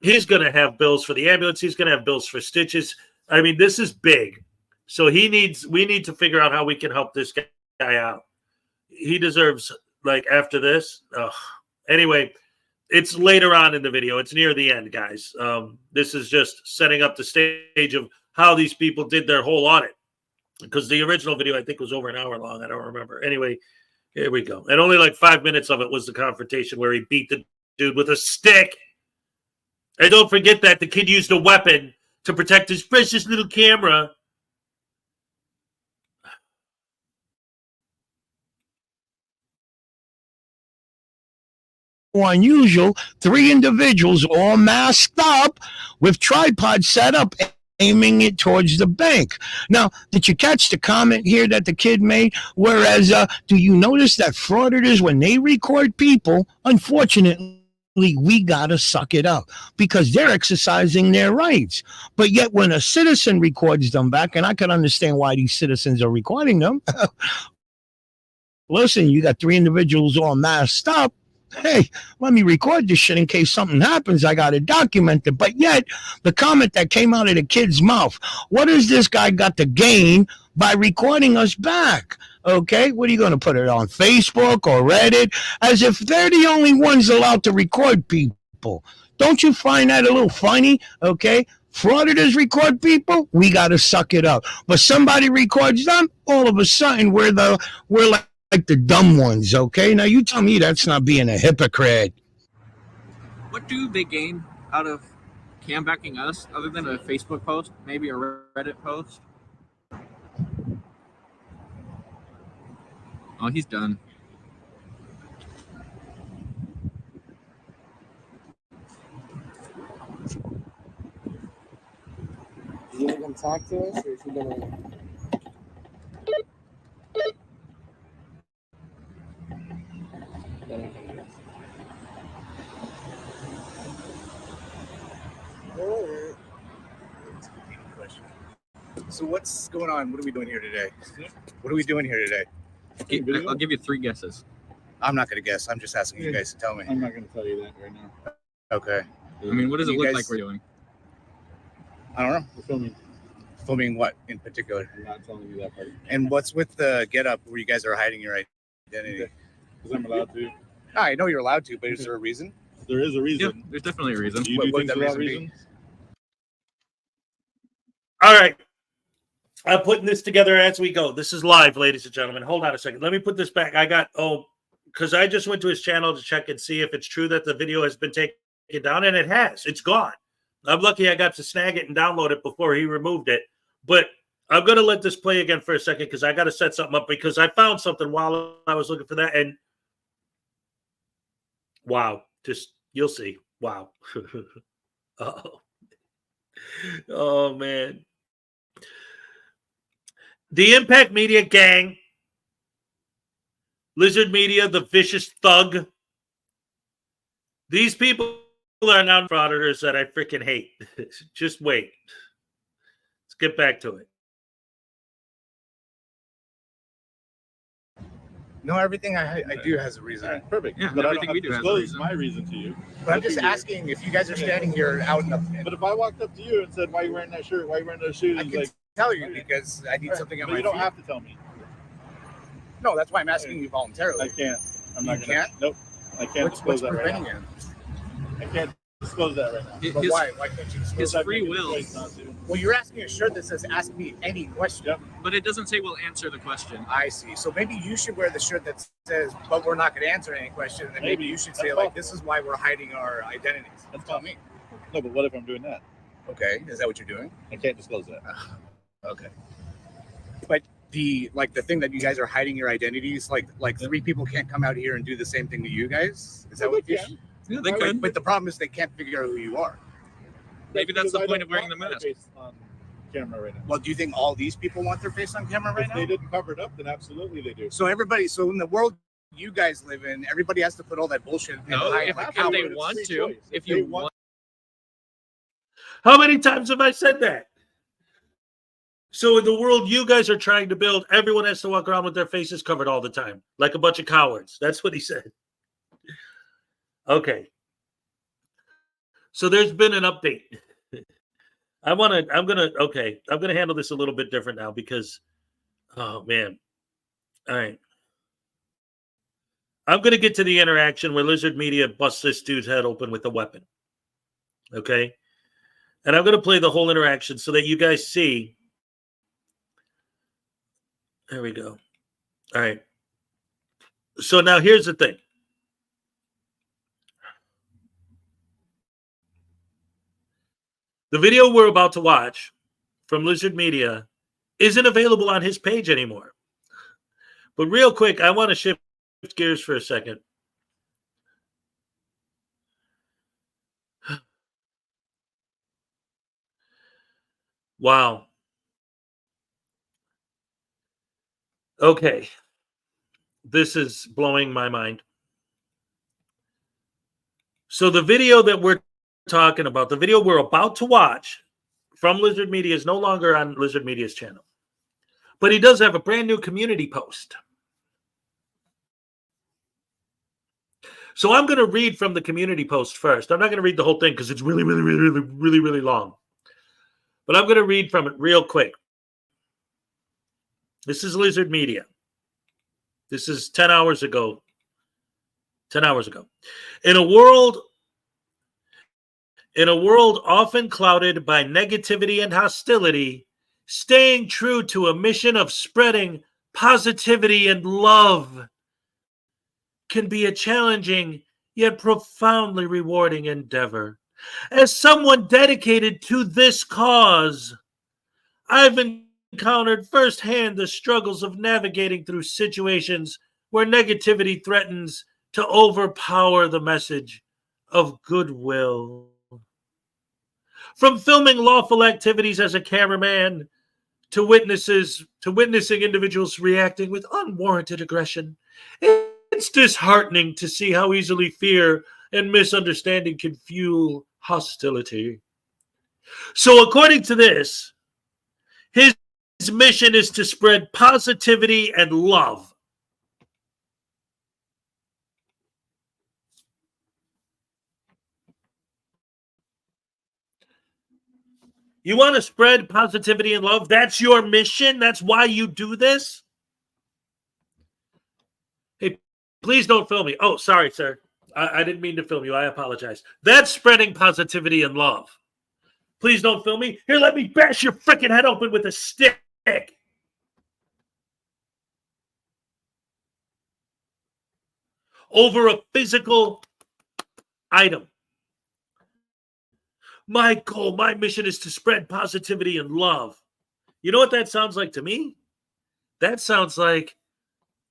he's going to have bills for the ambulance. He's going to have bills for stitches. This is big. So we need to figure out how we can help this guy out. He deserves, after this. Anyway, it's later on in the video. It's near the end, guys. This is just setting up the stage of how these people did their whole audit. Because the original video, I think, was over an hour long. I don't remember. Anyway, here we go. And only 5 minutes of it was the confrontation where he beat the dude with a stick. And don't forget that the kid used a weapon to protect his precious little camera.
Unusual, 3 individuals all masked up with tripods set up aiming it towards the bank. Now, did you catch the comment here that the kid made? Whereas, do you notice that frauditors, when they record people, unfortunately, we gotta suck it up because they're exercising their rights. But yet when a citizen records them back, and I can understand why these citizens are recording them. Listen, you got 3 individuals all masked up. Hey, let me record this shit in case something happens. I got to document it. But yet, the comment that came out of the kid's mouth, what has this guy got to gain by recording us back? Okay, what are you going to put it on Facebook or Reddit? As if they're the only ones allowed to record people. Don't you find that a little funny? Okay, frauditors record people, we got to suck it up. But somebody records them, all of a sudden we're like the dumb ones, okay? Now you tell me that's not being a hypocrite.
What do they gain out of cam backing us other than a Facebook post, maybe a Reddit post? Oh, he's done.
Is he gonna come talk to us, or is he gonna?
So what's going on? What are we doing here today? What are we doing here today?
I'll give you 3 guesses.
I'm not going to guess. I'm just asking you guys to tell me.
I'm not gonna tell you that right now.
Okay.
What does it
You
look
guys-
like we're doing?
I don't know.
We're filming.
Filming what in particular?
I'm not telling you that part.
And what's with the get up where you guys are hiding your identity?
Because I'm allowed to.
I know you're allowed to, but is there a reason?
There is a
Yeah,
reason.
there's definitely a reason.
Do you
What
do
would
things
that
for that
reason be?
reason?
All right. I'm putting this together as we go. This is live, ladies and gentlemen. Hold on a second. Let me put this back. Because I just went to his channel to check and see if it's true that the video has been taken down, and it has. It's gone. I'm lucky I got to snag it and download it before he removed it. But I'm going to let this play again for a second because I got to set something up because I found something while I was looking for that. And wow, you'll see. Wow. Oh, man. The Impact Media gang, Lizard Media, the vicious thug. These people are now frauditors that I freaking hate. Just wait. Let's get back to it.
No, everything I do has a reason.
Alright, perfect.
Yeah,
But I don't
everything
have
we
to
do has a
disclose
reason.
my reason to you.
But I'm just asking if you guys are standing here out in the.
But if I walked up to you and said, "Why are you wearing that shirt? Why are you wearing those shoes?"
I
It's
can
like,
tell you because I need something on
But
my
you don't
feed.
have to tell me.
No, that's why I'm asking you
I
voluntarily.
can't. I'm not
You
gonna.
can't?
Nope. I can't
What's
disclose that right
preventing
now.
you?
I can't disclose that right now.
But
His,
why? Why can't you disclose
his
that?
I've
free
made the
will.
choice not to.
Well, you're asking a shirt that says "Ask me any question."
Yep.
But it doesn't say we'll answer the question.
I see. So maybe you should wear the shirt that says, "But we're not going to answer any question." And then maybe
Maybe.
you should
That's
say, like,
possible.
"This is why we're hiding our identities."
That's
Tell me.
No, but what if I'm doing that?
Okay, is that what you're doing?
I can't disclose that.
Okay. But the thing that you guys are hiding your identities, like 3 people can't come out here and do the same thing to you guys. Is that
Well,
what
they
you?
can.
Yeah, they
But,
could.
but the problem is they can't figure out who you are.
Maybe that's
Because
the
I
point
don't
of wearing
want
the
my
mask.
face on camera right now.
Well, do you think all these people want their face on camera right
If
now?
they didn't cover it up, then absolutely they do.
So in the world you guys live in, everybody has to put all that bullshit and
No,
hide
if,
like
if
cowards.
they want
Free
to,
choice.
if
They
you
want-
want,
How many times have I said that? So in the world you guys are trying to build, everyone has to walk around with their faces covered all the time, like a bunch of cowards. That's what he said. Okay. So there's been an update. I'm gonna handle this a little bit different now because, oh man. All right. I'm gonna get to the interaction where Lizard Media busts this dude's head open with a weapon. Okay. And I'm gonna play the whole interaction so that you guys see. There we go. All right. So now here's the thing. The video we're about to watch from Lizard Media isn't available on his page anymore. But real quick, I want to shift gears for a second. Wow. Okay. This is blowing my mind. So the video that we're talking about, the video we're about to watch from Lizard Media is no longer on Lizard Media's channel. But he does have a brand new community post. So I'm going to read from the community post first. I'm not going to read the whole thing because it's really, really, really, really, really, really long. But I'm going to read from it real quick. This is Lizard Media. This is 10 hours ago. 10 hours ago. In a world often clouded by negativity and hostility, staying true to a mission of spreading positivity and love can be a challenging yet profoundly rewarding endeavor. As someone dedicated to this cause, I've encountered firsthand the struggles of navigating through situations where negativity threatens to overpower the message of goodwill. From filming lawful activities as a cameraman to witnessing individuals reacting with unwarranted aggression, it's disheartening to see how easily fear and misunderstanding can fuel hostility. So according to this, his mission is to spread positivity and love. You want to spread positivity and love? That's your mission? That's why you do this? Hey, please don't film me. Oh, sorry, sir. I didn't mean to film you. I apologize. That's spreading positivity and love. Please don't film me. Here, let me bash your freaking head open with a stick. Over a physical item. My goal, my mission is to spread positivity and love. You know what that sounds like to me? That sounds like,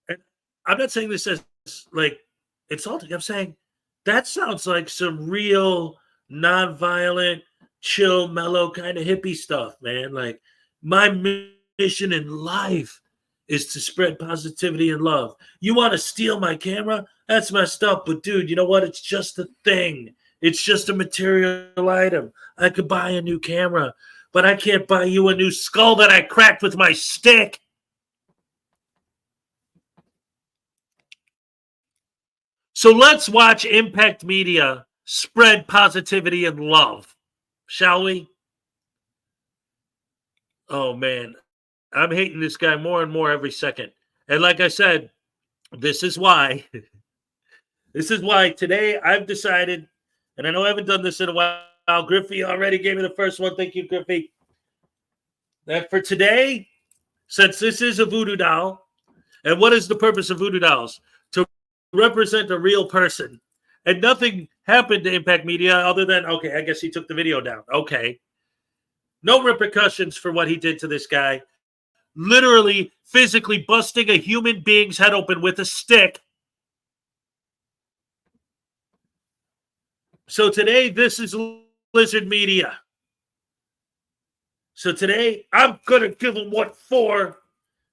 and I'm not saying this as like insulting. I'm saying that sounds like some real nonviolent, chill, mellow kind of hippie stuff, man. Like my mission in life is to spread positivity and love. You want to steal my camera? That's messed up. But dude, you know what? It's just a thing. It's just a material item. I could buy a new camera, but I can't buy you a new skull that I cracked with my stick. So let's watch Impact Media spread positivity and love, shall we? Oh man, I'm hating this guy more and more every second. And like I said, this is why. This is why today I've decided, and I know I haven't done this in a while. Griffey already gave me the first one. Thank you, Griffey. That for today, since this is a voodoo doll, and what is the purpose of voodoo dolls? To represent a real person. And nothing happened to Impact Media other than, okay, I guess he took the video down. Okay. No repercussions for what he did to this guy. Literally, physically busting a human being's head open with a stick. So today, this is Lizard Media. So today, I'm going to give him what for.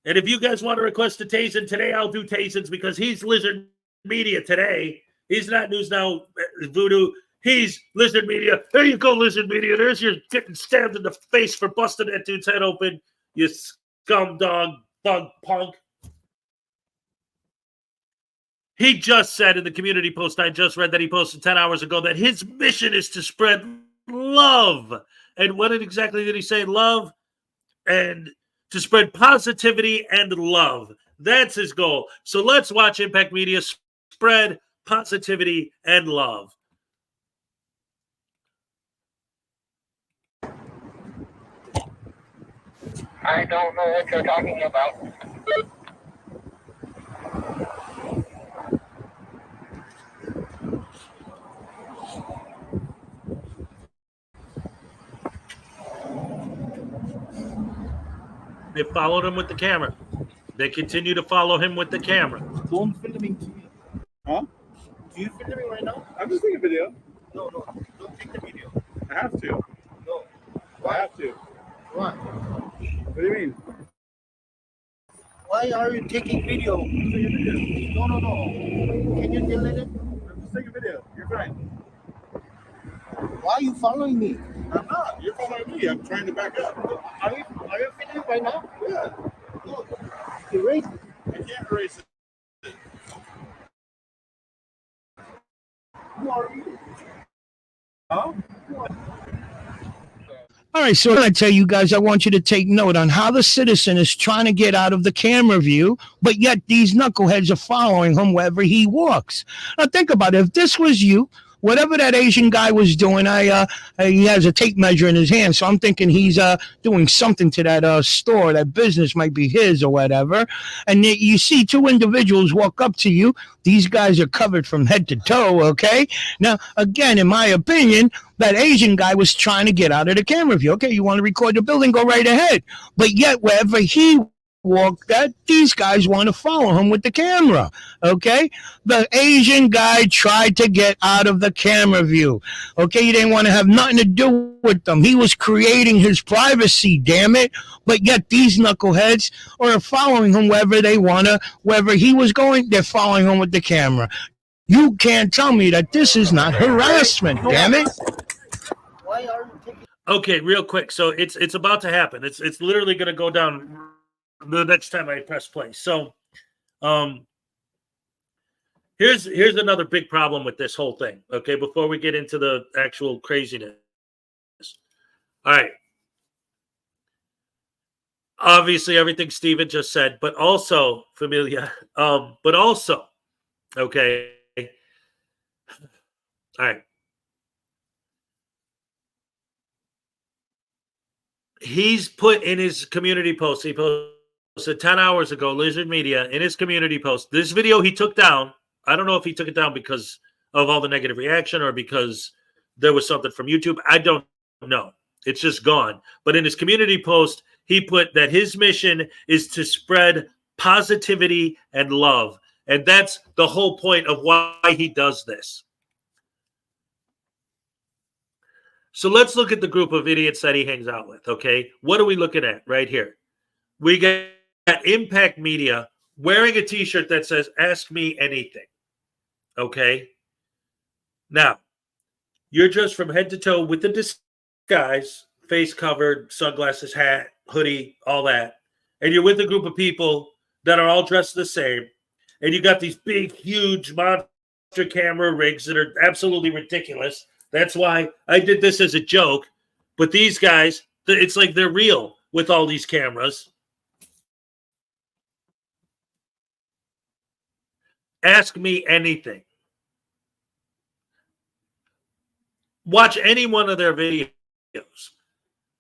And if you guys want to request a Tazen, today I'll do Tazens because he's Lizard Media today. He's not News Now Voodoo. He's Lizard Media. There you go, Lizard Media. There's your getting stabbed in the face for busting that dude's head open, you scum dog, thug punk. He just said in the community post I just read that he posted 10 hours ago that his mission is to spread love. And what exactly did he say? Love and to spread positivity and love. That's his goal. So let's watch Impact Media spread positivity and love.
I don't know what you're talking about.
They followed him with the camera. They continue to follow him with the camera.
Don't filming to me. Huh?
Do you filming right now?
I'm just taking a video.
No, don't take the video.
I have to.
No.
I have to.
Why?
What do you mean?
Why are you taking video? No. Can you delete it?
I'm just taking a video. You're fine.
Why are you following me?
I'm not. You're following me. I'm trying to back up.
Are you filming right now?
Yeah.
No. Erase it.
I can't erase it.
Who are you?
Huh?
All right, so I tell you guys, I want you to take note on how the citizen is trying to get out of the camera view, but yet these knuckleheads are following him wherever he walks. Now think about it. If this was you, whatever that Asian guy was doing, he has a tape measure in his hand, so I'm thinking he's doing something to that store. That business might be his or whatever. And you see two individuals walk up to you. These guys are covered from head to toe, okay? Now, again, in my opinion, that Asian guy was trying to get out of the camera view. Okay, you want to record the building, go right ahead. But yet, wherever he walked that, these guys want to follow him with the camera, okay? The Asian guy tried to get out of the camera view, okay? He didn't want to have nothing to do with them. He was creating his privacy, damn it. But yet these knuckleheads are following him wherever they want to, wherever he was going, they're following him with the camera. You can't tell me that this is not harassment, damn it.
Why are you taking?
Okay, real quick. So it's about to happen. It's literally going to go down the next time I press play. So here's another big problem with this whole thing. Okay, before we get into the actual craziness. All right. Obviously, everything Steven just said, but also, Familia, but also, okay. All right. He's put in his community post, he posted 10 hours ago, Lizard Media, in his community post. This video he took down. I don't know if he took it down because of all the negative reaction or because there was something from YouTube. I don't know. It's just gone. But in his community post, he put that his mission is to spread positivity and love. And that's the whole point of why he does this. So let's look at the group of idiots that he hangs out with, okay? What are we looking at right here? We got Impact Media wearing a T-shirt that says, "Ask me anything," okay? Now, you're just from head to toe with the disguise, face covered, sunglasses, hat, hoodie, all that. And you're with a group of people that are all dressed the same. And you got these big, huge monster camera rigs that are absolutely ridiculous. That's why I did this as a joke. But these guys, it's like they're real. with all these cameras. Ask me anything. Watch any one of their videos.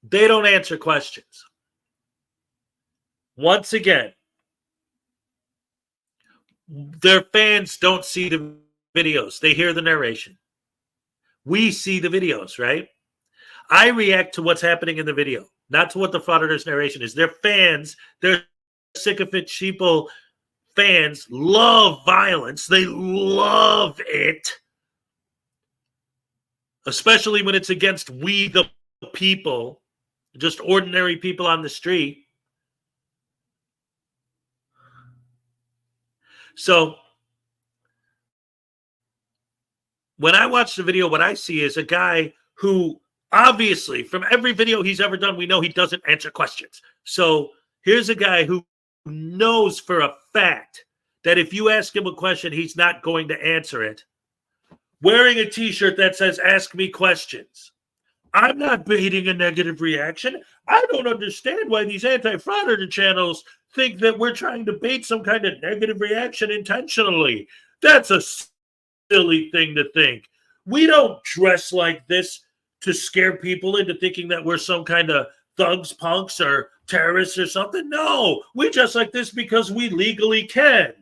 They don't answer questions. Once again, their fans don't see the videos. They hear the narration. We see the videos, right? I react to what's happening in the video, not to what the Frauditors narration is. Their fans, their sycophant sheeple fans love violence. They love it. Especially when it's against we the people, just ordinary people on the street. So when I watch the video, what I see is a guy who obviously from every video he's ever done, we know he doesn't answer questions. So here's a guy who knows for a fact that if you ask him a question, he's not going to answer it. Wearing a t-shirt that says, "Ask me questions." I'm not baiting a negative reaction. I don't understand why these anti-frauditor channels think that we're trying to bait some kind of negative reaction intentionally. That's a silly thing to think. We don't dress like this to scare people into thinking that we're some kind of thugs, punks, or terrorists or something. No, we dress like this because we legally can.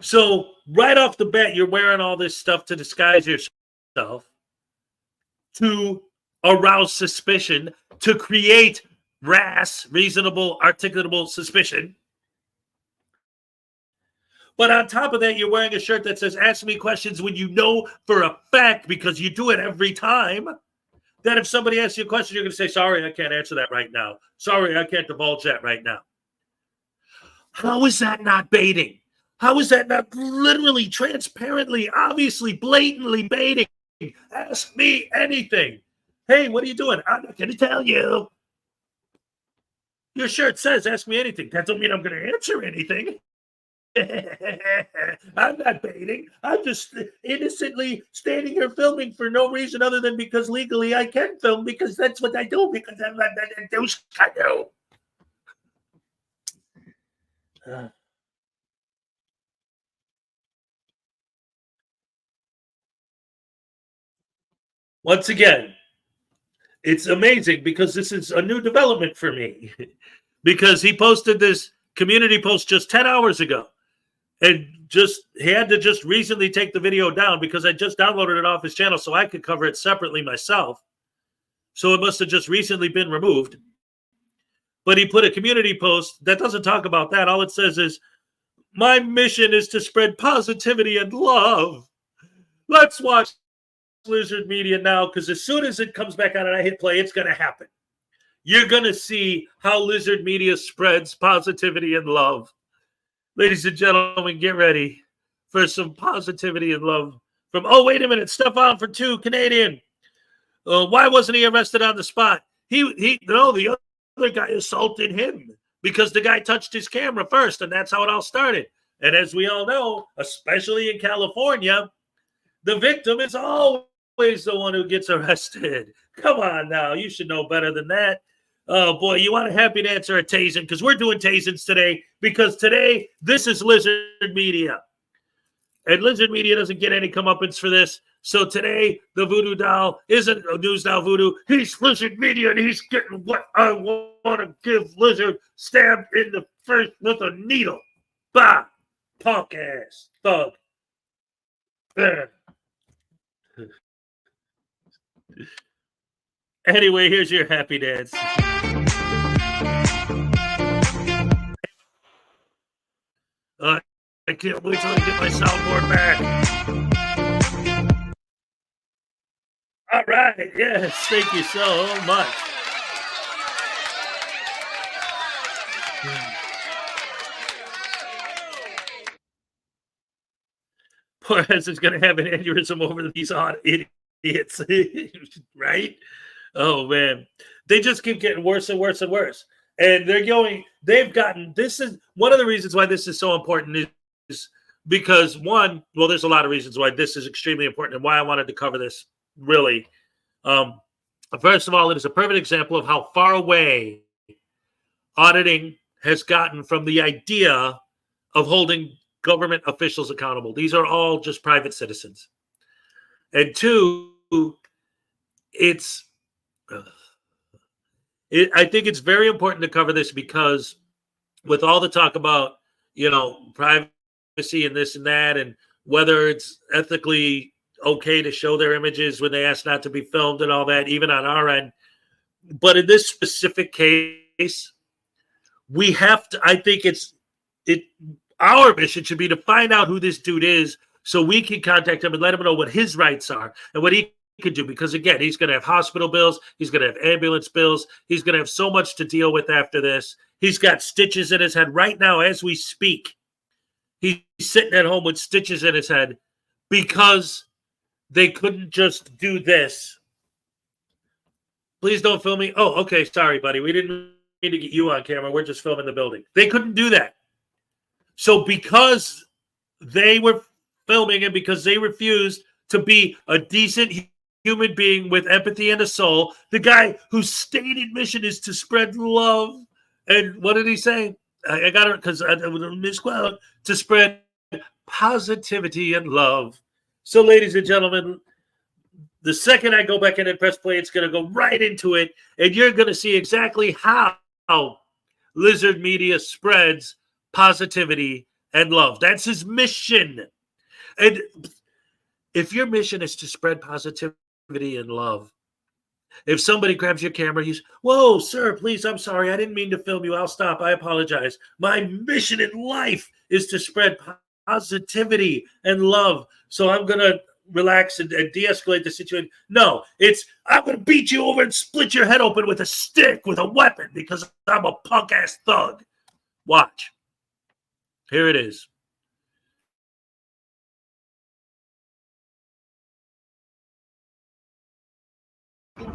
So right off the bat, you're wearing all this stuff to disguise yourself, to arouse suspicion, to create reasonable, articulable suspicion. But on top of that, you're wearing a shirt that says, "Ask me questions," when you know for a fact, because you do it every time, that if somebody asks you a question, you're going to say, "Sorry, I can't answer that right now. Sorry, I can't divulge that right now." How is that not baiting? How is that not literally, transparently, obviously, blatantly baiting? Ask me anything. Hey, what are you doing? I'm not going to tell you. Your shirt says, "Ask me anything." That don't mean I'm going to answer anything. I'm not baiting. I'm just innocently standing here filming for no reason other than because legally I can film, because that's what I do, because I'm not a douche canoe. Once again, it's amazing because this is a new development for me. Because he posted this community post just 10 hours ago. And he had to just recently take the video down because I just downloaded it off his channel so I could cover it separately myself. So it must have just recently been removed. But he put a community post that doesn't talk about that. All it says is, "My mission is to spread positivity and love." Let's watch Lizard Media now, because as soon as it comes back on and I hit play, it's going to happen. You're going to see how Lizard Media spreads positivity and love. Ladies and gentlemen, get ready for some positivity and love from, oh, wait a minute, Stefan for 2, Canadian. Why wasn't he arrested on the spot? No, the other guy assaulted him because the guy touched his camera first, and that's how it all started. And as we all know, especially in California, the victim is always the one who gets arrested. Come on now, you should know better than that. Oh boy, you want a happy answer at tasing, because we're doing tasings today, because today this is Lizard Media. And Lizard Media doesn't get any comeuppance for this. So today, the Voodoo Doll isn't a News Doll Voodoo. He's Lizard Media, and he's getting what I want to give Lizard, stabbed in the face with a needle. Bah! Punk ass thug. Anyway, here's your happy dance. I can't wait till I get my soundboard back. All right. Yes. Thank you so much. Poor Hez is going to have an aneurysm over these odd idiots. Right? Oh, man. They just keep getting worse and worse and worse. And this is one of the reasons why this is so important is because there's a lot of reasons why this is extremely important and why I wanted to cover this really. First of all, it is a perfect example of how far away auditing has gotten from the idea of holding government officials accountable. These are all just private citizens. And two, I think it's very important to cover this because with all the talk about, privacy and this and that, and whether it's ethically okay to show their images when they ask not to be filmed and all that, even on our end. But in this specific case, we have to, I think our mission should be to find out who this dude is so we can contact him and let him know what his rights are and what he could do. Because again, he's going to have hospital bills. He's going to have ambulance bills. He's going to have so much to deal with after this. He's got stitches in his head right now as we speak. He's sitting at home with stitches in his head because they couldn't just do this. Please don't film me. Oh, okay. Sorry, buddy. We didn't mean to get you on camera. We're just filming the building. They couldn't do that. So because they were filming and because they refused to be a decent human being with empathy and a soul, the guy whose stated mission is to spread love. And what did he say? I got it because I misquote, to spread positivity and love. So, ladies and gentlemen, the second I go back in and press play, it's going to go right into it. And you're going to see exactly how Lizard Media spreads positivity and love. That's his mission. And if your mission is to spread positivity and love, if somebody grabs your camera, he's, whoa, sir, please, I'm sorry. I didn't mean to film you. I'll stop. I apologize. My mission in life is to spread positivity and love. So I'm going to relax and de-escalate the situation. No, it's, I'm going to beat you over and split your head open with a stick, with a weapon, because I'm a punk-ass thug. Watch. Here it is.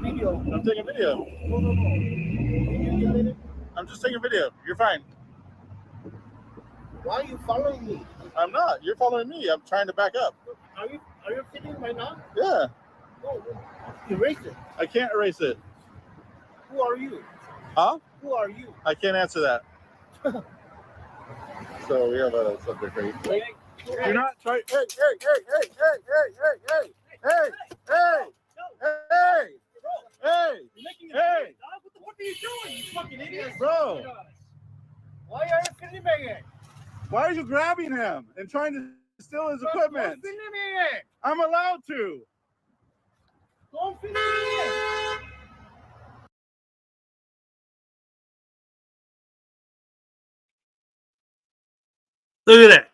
Video.
I'm taking video.
No. Can you delete it?
I'm just taking video. You're fine.
Why are you following me?
I'm not. You're following me. I'm trying to back up.
Are you filming right now?
Yeah.
No. Erase it.
I can't erase it.
Who are you?
Huh?
Who are you?
I can't answer that. So we have a subject right here. You're not trying. Hey.
What are you doing, you fucking idiot?
Bro,
Why are you filming it?
why are you grabbing him and trying to steal his equipment?
Don't film it.
I'm allowed to.
Don't film it.
Look at that.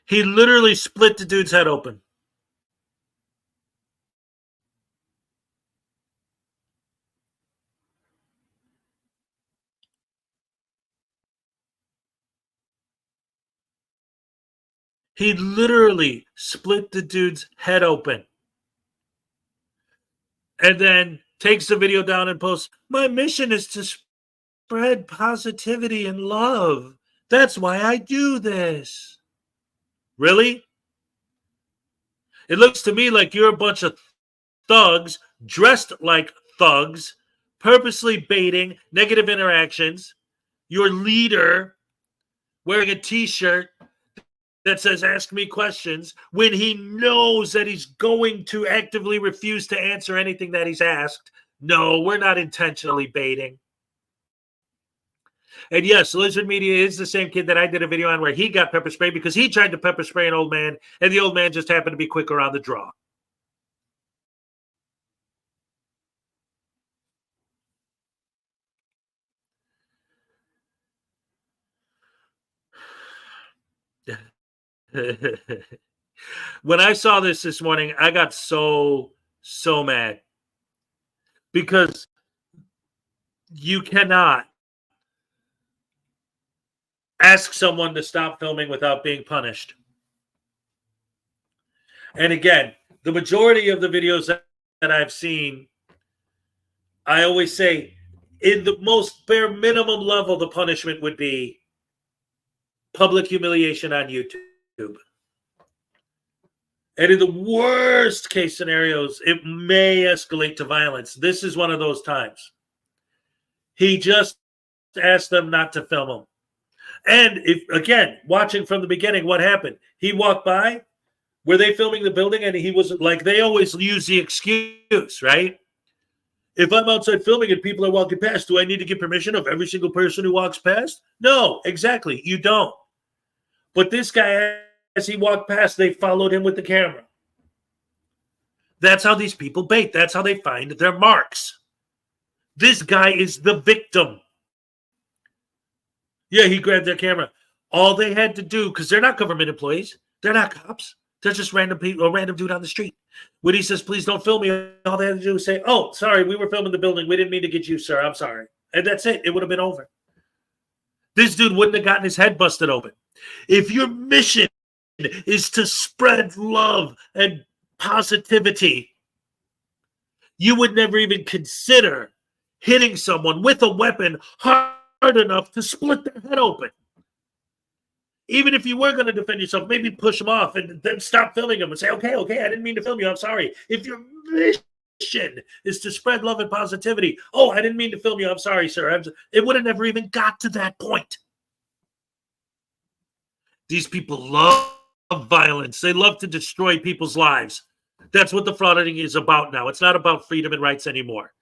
He literally split the dude's head open. He literally split the dude's head open. And then takes the video down and posts, my mission is to spread positivity and love. That's why I do this. Really? It looks to me like you're a bunch of thugs dressed like thugs, purposely baiting negative interactions. Your leader wearing a t-shirt that says, ask me questions, when he knows that he's going to actively refuse to answer anything that he's asked. No, we're not intentionally baiting. And yes, Lizard Media is the same kid that I did a video on where he got pepper spray because he tried to pepper spray an old man, and the old man just happened to be quicker on the draw. When I saw this morning, I got so mad because you cannot ask someone to stop filming without being punished. And again, the majority of the videos that I've seen, I always say, in the most bare minimum level, the punishment would be public humiliation on YouTube. And in the worst case scenarios, it may escalate to violence. This is one of those times. He just asked them not to film him. And if, again, watching from the beginning, what happened? He walked by. Were they filming the building? And he was like, they always use the excuse, right? If I'm outside filming and people are walking past, do I need to get permission of every single person who walks past? No, exactly. You don't. But this guy, as he walked past, they followed him with the camera. That's how these people bait. That's how they find their marks. This guy is the victim. Yeah, he grabbed their camera. All they had to do, because they're not government employees, they're not cops. They're just random people, a random dude on the street. When he says, please don't film me, all they had to do was say, oh, sorry, we were filming the building. We didn't mean to get you, sir. I'm sorry. And that's it. It would have been over. This dude wouldn't have gotten his head busted open. If your mission is to spread love and positivity, you would never even consider hitting someone with a weapon hard enough to split their head open. Even if you were going to defend yourself, maybe push them off and then stop filming them and say, okay, I didn't mean to film you. I'm sorry. If your mission is to spread love and positivity, oh, I didn't mean to film you. I'm sorry, sir. It would have never even got to that point. These people love violence. They love to destroy people's lives. That's what the frauditing is about now. It's not about freedom and rights anymore.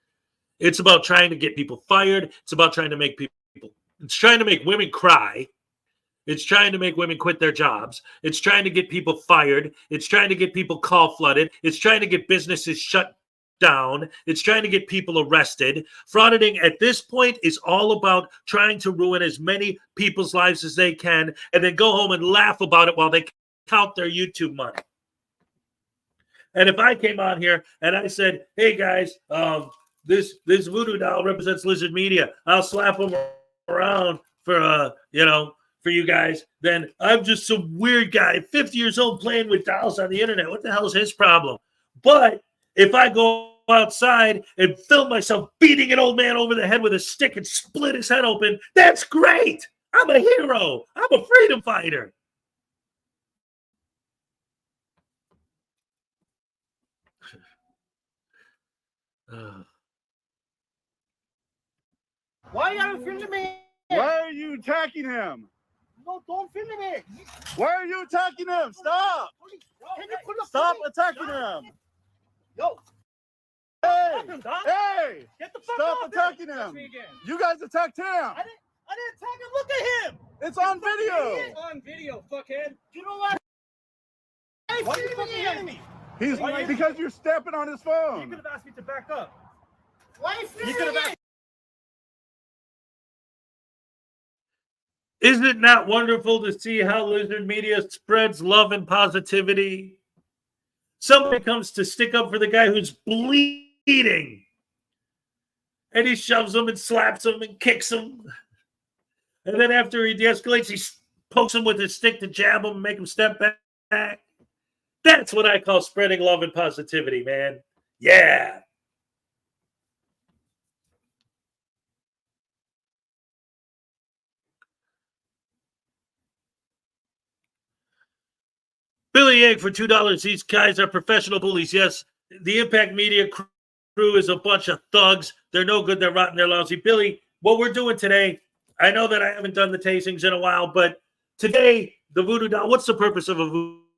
It's about trying to get people fired. It's about trying to make it's trying to make women cry. It's trying to make women quit their jobs. It's trying to get people fired. It's trying to get people call flooded. It's trying to get businesses shut down. It's trying to get people arrested. Frauditing at this point is all about trying to ruin as many people's lives as they can and then go home and laugh about it while they count their YouTube money. And if I came on here and I said, hey guys, this voodoo doll represents Lizard Media, I'll slap them around for for you guys, then I'm just some weird guy, 50 years old, playing with dolls on the internet. What the hell is his problem? But if I go outside and film myself beating an old man over the head with a stick and split his head open, that's great. I'm a hero. I'm a freedom fighter.
Why are you filming me?
Why are you attacking him?
No, don't film me.
Why are you attacking him? Stop!
Can you pull up?
Stop attacking him!
Yo,
Hey!
him, dog.
Hey!
Get the fuck
Stop
off
attacking
him.
him! You guys attacked him!
I didn't attack him. Look at him.
It's on video!
It's on video, fuckhead. You know what? Why are you fucking hitting me?
He's because you're stepping on his
You
phone.
could have asked me to back up.
Why are you
You could have
filming
asked.
it?
Isn't it not wonderful to see how Lizard Media spreads love and positivity? Somebody comes to stick up for the guy who's bleeding, and he shoves him and slaps him and kicks him. And then after he de-escalates, he pokes him with his stick to jab him and make him step back. That's what I call spreading love and positivity, man. Yeah. Billy Egg for $2. These guys are professional bullies. Yes, the Impact Media crew is a bunch of thugs. They're no good. They're rotten. They're lousy. Billy, what we're doing today, I know that I haven't done the tastings in a while, but today, the voodoo doll, what's the purpose of a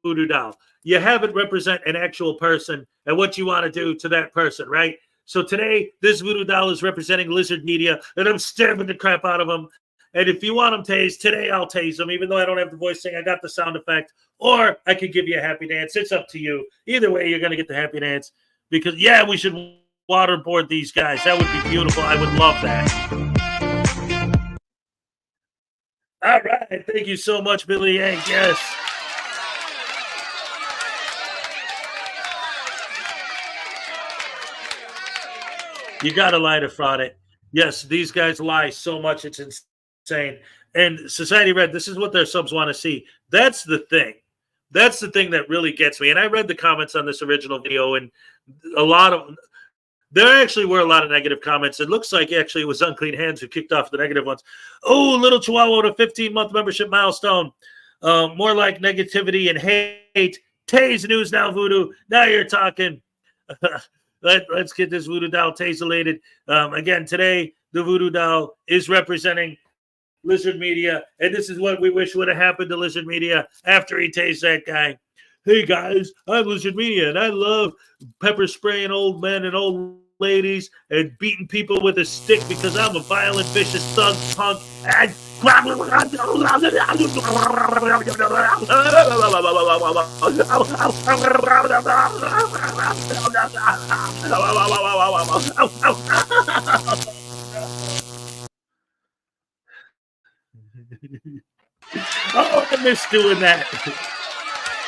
voodoo doll? You have it represent an actual person and what you want to do to that person, right? So today, this voodoo doll is representing Lizard Media, and I'm stabbing the crap out of them. And if you want them tased, today I'll tase them, even though I don't have the voice thing. I got the sound effect. Or I could give you a happy dance. It's up to you. Either way, you're going to get the happy dance. Because, yeah, we should waterboard these guys. That would be beautiful. I would love that. All right. Thank you so much, Billy Yank. Yes. You got to lie to fraud it. Yes, these guys lie so much. It's insane. And Society Red, this is what their subs want to see. That's the thing. That's the thing that really gets me. And I read the comments on this original video, and there actually were a lot of negative comments. It looks like actually it was Unclean Hands who kicked off the negative ones. Oh, little Chihuahua with a 15-month membership milestone. More like negativity and hate Tase news now, Voodoo. Now you're talking. Let's get this Voodoo doll taselated. Again, today, the Voodoo doll is representing Lizard Media, and this is what we wish would have happened to Lizard Media after he tased that guy. Hey guys, I'm Lizard Media, and I love pepper spraying old men and old ladies and beating people with a stick because I'm a violent, vicious thug punk. And oh, I miss doing that.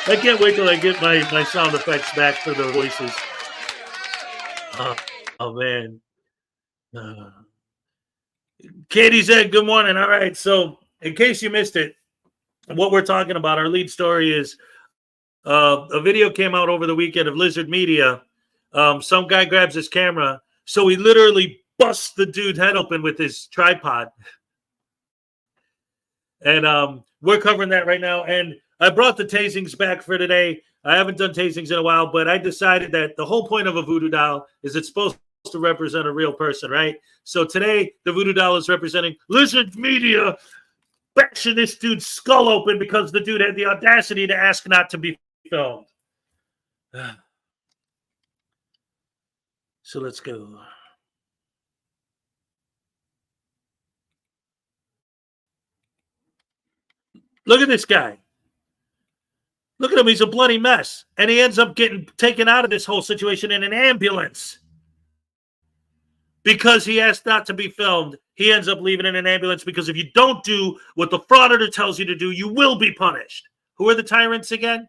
I can't wait till I get my sound effects back for the voices. Oh man. Katie said, good morning. All right. So in case you missed it, what we're talking about, our lead story is a video came out over the weekend of Lizard Media. Some guy grabs his camera. So he literally busts the dude's head open with his tripod. And we're covering that right now. And I brought the tasings back for today. I haven't done tasings in a while, but I decided that the whole point of a voodoo doll is it's supposed to represent a real person, right? So today, the voodoo doll is representing Lizard Media bashing this dude's skull open because the dude had the audacity to ask not to be filmed. So let's go. Look at this guy. Look at him. He's a bloody mess. And he ends up getting taken out of this whole situation in an ambulance. Because he asked not to be filmed, he ends up leaving in an ambulance because if you don't do what the frauditor tells you to do, you will be punished. Who are the tyrants again?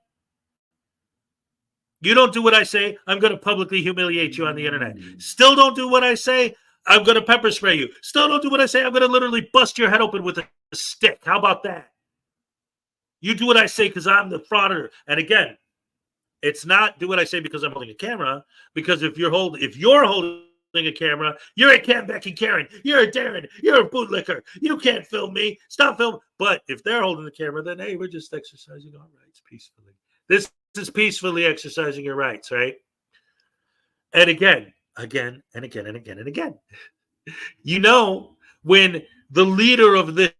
You don't do what I say, I'm going to publicly humiliate you on the internet. Still don't do what I say, I'm going to pepper spray you. Still don't do what I say, I'm going to literally bust your head open with a stick. How about that? You do what I say because I'm the frauditor. And again, it's not do what I say because I'm holding a camera. Because if you're holding a camera, you're a Cam, Becky, Karen. You're a Darren. You're a bootlicker. You can't film me. Stop filming. But if they're holding the camera, then hey, we're just exercising our rights peacefully. This is peacefully exercising your rights, right? And again. You know, when the leader of this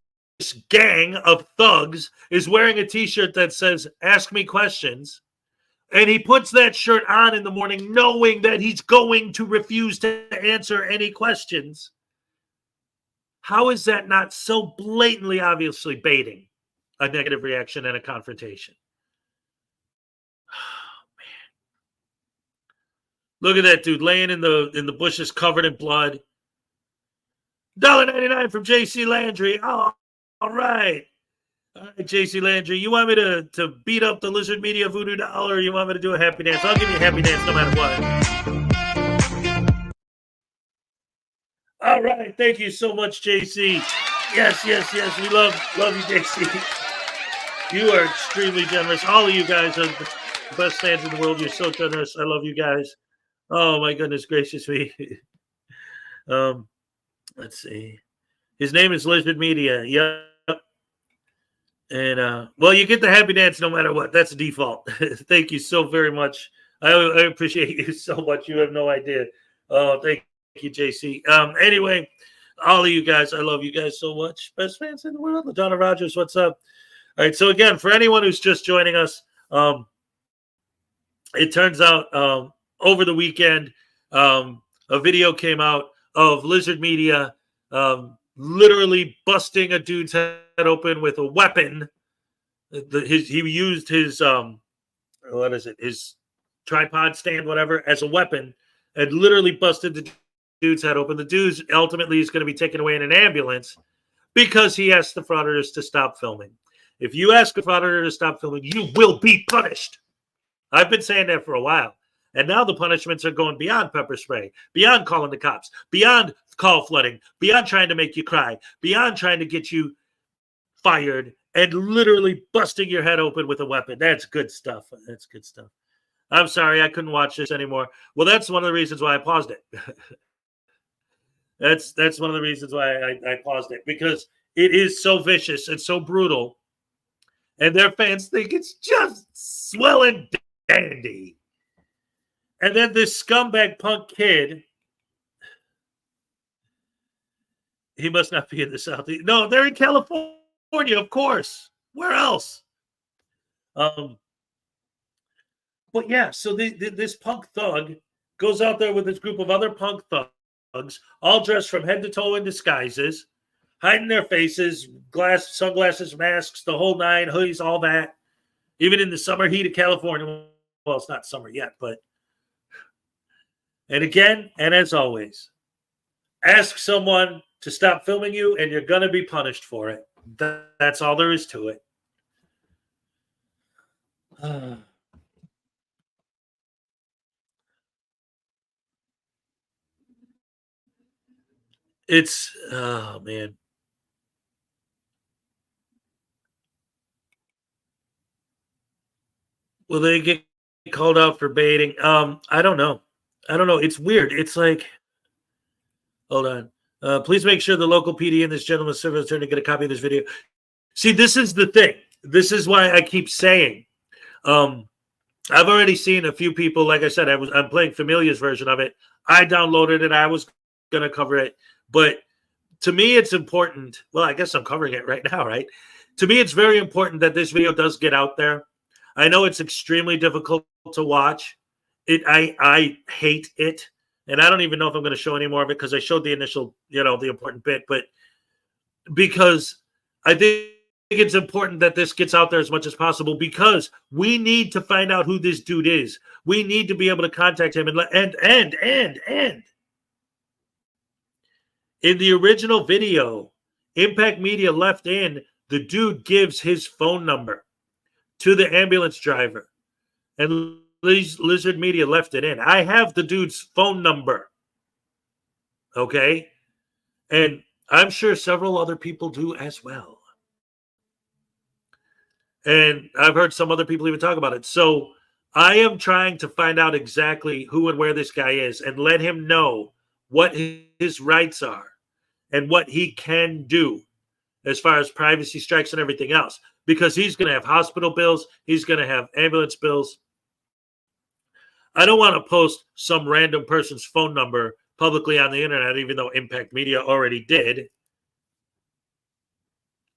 gang of thugs is wearing a t-shirt that says, ask me questions, and he puts that shirt on in the morning knowing that he's going to refuse to answer any questions, how is that not so blatantly, obviously baiting a negative reaction and a confrontation? Oh, man. Look at that dude laying in the bushes covered in blood. $1.99 from JC Landry. Oh, all right. All right, JC Landry, you want me to beat up the Lizard Media voodoo doll, or you want me to do a happy dance? I'll give you a happy dance no matter what. All right, thank you so much, JC. Yes. We love you, JC. You are extremely generous. All of you guys are the best fans in the world. You're so generous. I love you guys. Oh my goodness gracious me. Let's see. His name is Lizard Media. Yep. And, well, you get the happy dance no matter what. That's a default. Thank you so very much. I appreciate you so much. You have no idea. Oh, thank you, JC. Anyway, all of you guys, I love you guys so much. Best fans in the world. LaDonna Rogers, what's up? All right, so again, for anyone who's just joining us, it turns out over the weekend, a video came out of Lizard Media literally busting a dude's head open with a weapon. He used his his tripod stand, whatever, as a weapon, and literally busted the dude's head open. The dude ultimately is going to be taken away in an ambulance because he asked the frauditors to stop filming. If you ask a frauditor to stop filming, you will be punished. I've been saying that for a while. And now the punishments are going beyond pepper spray, beyond calling the cops, beyond call flooding, beyond trying to make you cry, beyond trying to get you fired, and literally busting your head open with a weapon. That's good stuff. That's good stuff. I'm sorry, I couldn't watch this anymore. Well, that's one of the reasons why I paused it. That's one of the reasons why I paused it, because it is so vicious and so brutal. and their fans think it's just swell and dandy. And then this scumbag punk kid, he must not be in the Southeast. No, they're in California, of course. Where else? But yeah, so this punk thug goes out there with this group of other punk thugs, all dressed from head to toe in disguises, hiding their faces, sunglasses, masks, the whole nine, hoodies, all that. Even in the summer heat of California. Well, it's not summer yet, but. And again, and as always, ask someone to stop filming you, and you're going to be punished for it. That's all there is to it. It's, oh, man. Will they get called out for baiting? I don't know. It's weird. It's like, hold on. Please make sure the local PD and this gentleman's service attorney get a copy of this video. See, this is the thing. This is why I keep saying, I've already seen a few people. Like I said, I'm playing Familia's version of it. I downloaded it. I was going to cover it. But to me, it's important. Well, I guess I'm covering it right now, right? To me, it's very important that this video does get out there. I know it's extremely difficult to watch. I hate it. And I don't even know if I'm going to show any more of it because I showed the initial, the important bit. But because I think it's important that this gets out there as much as possible, because we need to find out who this dude is. We need to be able to contact him and in the original video, Impact Media left in the dude gives his phone number to the ambulance driver, and Lizard Media left it in. I have the dude's phone number. Okay? And I'm sure several other people do as well. And I've heard some other people even talk about it. So I am trying to find out exactly who and where this guy is and let him know what his rights are and what he can do as far as privacy strikes and everything else. Because he's going to have hospital bills. He's going to have ambulance bills. I don't want to post some random person's phone number publicly on the internet, even though Impact Media already did.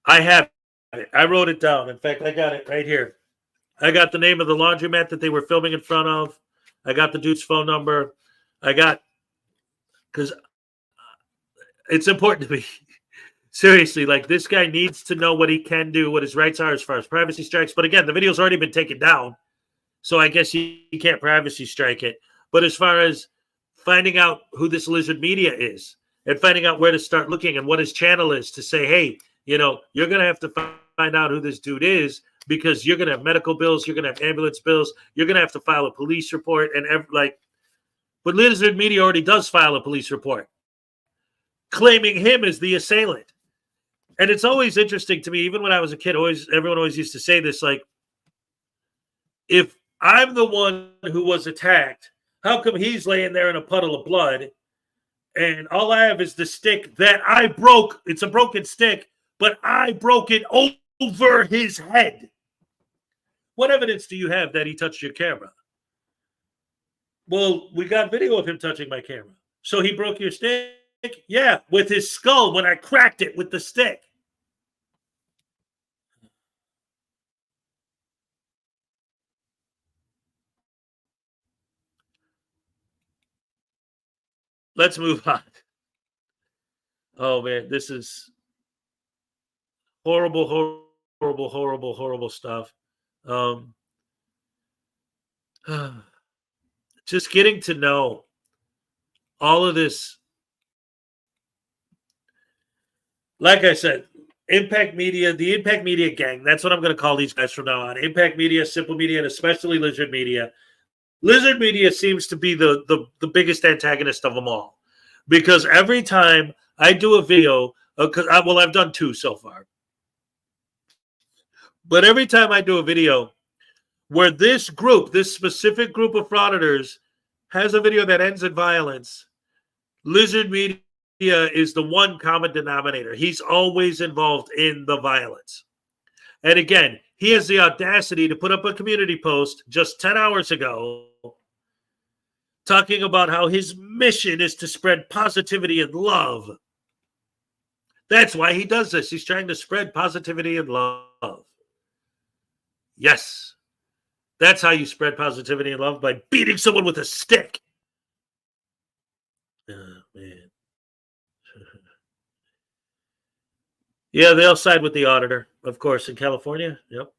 I have it. I wrote it down. In fact, I got it right here. I got the name of the laundromat that they were filming in front of. I got the dude's phone number. Because it's important to me. Seriously, like, this guy needs to know what he can do, what his rights are as far as privacy strikes. But again, the video's already been taken down, so I guess he can't privacy strike it. But as far as finding out who this Lizard Media is and finding out where to start looking and what his channel is to say, hey, you're going to have to find out who this dude is, because you're going to have medical bills, you're going to have ambulance bills, you're going to have to file a police report. But Lizard Media already does file a police report claiming him as the assailant. And it's always interesting to me, even when I was a kid, everyone always used to say this, like, if I'm the one who was attacked, how come he's laying there in a puddle of blood and all I have is the stick that I broke? It's a broken stick, but I broke it over his head. What evidence do you have that he touched your camera? Well, we got video of him touching my camera. So he broke your stick? Yeah, with his skull when I cracked it with the stick. Let's move on. Oh, man, this is horrible, horrible, horrible, horrible stuff. Just getting to know all of this. Like I said, Impact Media, the Impact Media gang, that's what I'm going to call these guys from now on. Impact Media, Simple Media, and especially Lizard Media. Lizard Media seems to be the biggest antagonist of them all. Because every time I do a video, I've done 2 so far. But every time I do a video where this specific group of frauditors has a video that ends in violence, Lizard Media is the one common denominator. He's always involved in the violence. And again, he has the audacity to put up a community post just 10 hours ago talking about how his mission is to spread positivity and love. That's why he does this. He's trying to spread positivity and love. Yes. That's how you spread positivity and love, by beating someone with a stick. Oh, man. Yeah, they'll side with the auditor, of course, in California. Yep.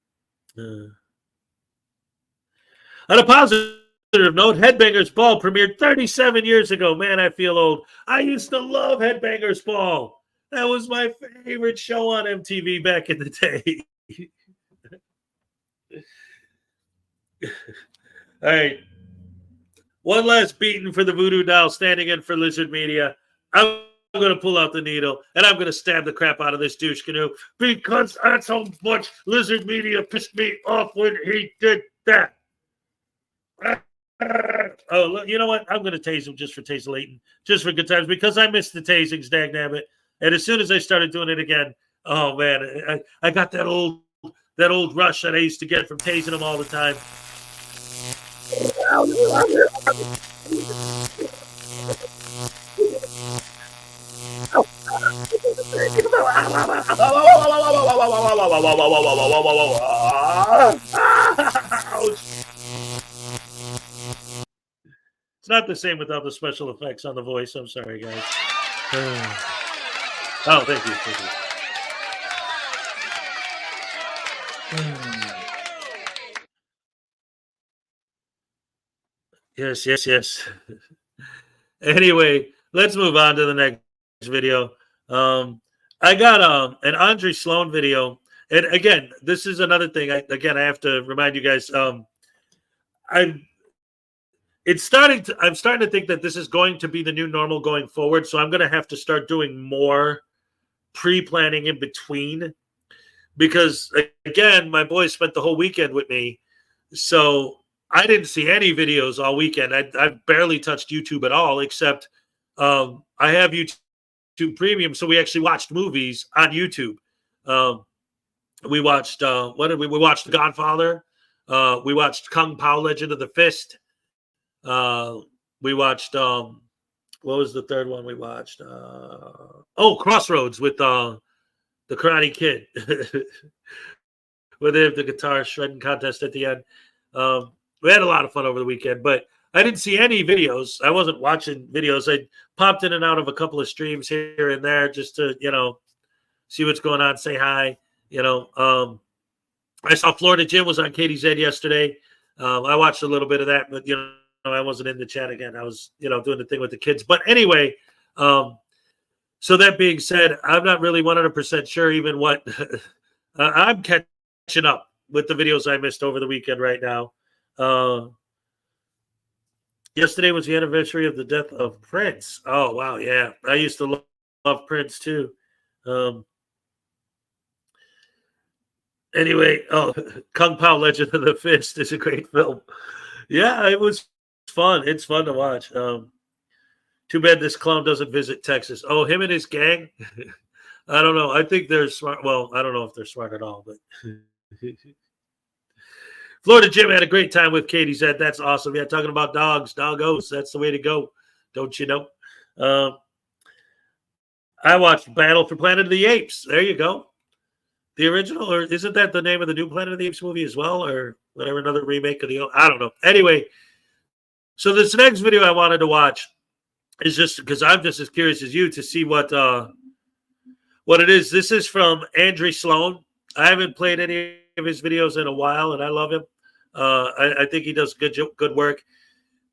On a positive note, Headbangers Ball premiered 37 years ago. Man, I feel old. I used to love Headbangers Ball. That was my favorite show on MTV back in the day. All right. One last beating for the voodoo doll standing in for Lizard Media. I'm going to pull out the needle and I'm going to stab the crap out of this douche canoe, because that's how much Lizard Media pissed me off when he did that. Oh, you know what? I'm going to tase him just for taselating, just for good times, because I missed the tasings, dagnabbit. And as soon as I started doing it again, oh man, I got that old rush that I used to get from tasing them all the time. It's not the same without the special effects on the voice. I'm sorry, guys. Oh, thank you. Yes. Anyway, let's move on to the next video. I got an Andre Sloan video, and again, this is another thing. I have to remind you guys. I'm starting to think that this is going to be the new normal going forward. So I'm going to have to start doing more pre-planning in between, because again, my boys spent the whole weekend with me, so I didn't see any videos all weekend. I've barely touched YouTube at all, except I have YouTube Premium, so we actually watched movies on YouTube. We watched we watched The Godfather. We watched Kung Pao: Legend of the Fist. We watched what was the third one we watched? Crossroads with the Karate Kid, where they have the guitar shredding contest at the end. We had a lot of fun over the weekend, but I didn't see any videos. I wasn't watching videos. I popped in and out of a couple of streams here and there just to, see what's going on, say hi. I saw Florida Jim was on KDZ yesterday. I watched a little bit of that, but, I wasn't in the chat again. I was, doing the thing with the kids. But anyway, so that being said, I'm not really 100% sure even what I'm catching up with the videos I missed over the weekend right now. Yesterday was the anniversary of the death of Prince. Oh, wow. Yeah. I used to love Prince too. Anyway, Kung Pao: Legend of the Fist is a great film. Yeah, it was fun. It's fun to watch. Too bad this clown doesn't visit Texas. Oh, him and his gang? I don't know. I think they're smart. Well, I don't know if they're smart at all, but Florida Jim had a great time with KDZ. That's awesome. Yeah, talking about doggos. That's the way to go. Don't you know? I watched Battle for Planet of the Apes. There you go. The original, or isn't that the name of the new Planet of the Apes movie as well, or whatever, another remake of the? I don't know. Anyway, so this next video I wanted to watch is just because I'm just as curious as you to see what it is. This is from Andre Sloan. I haven't played any of his videos in a while, and I love him. I think he does good work.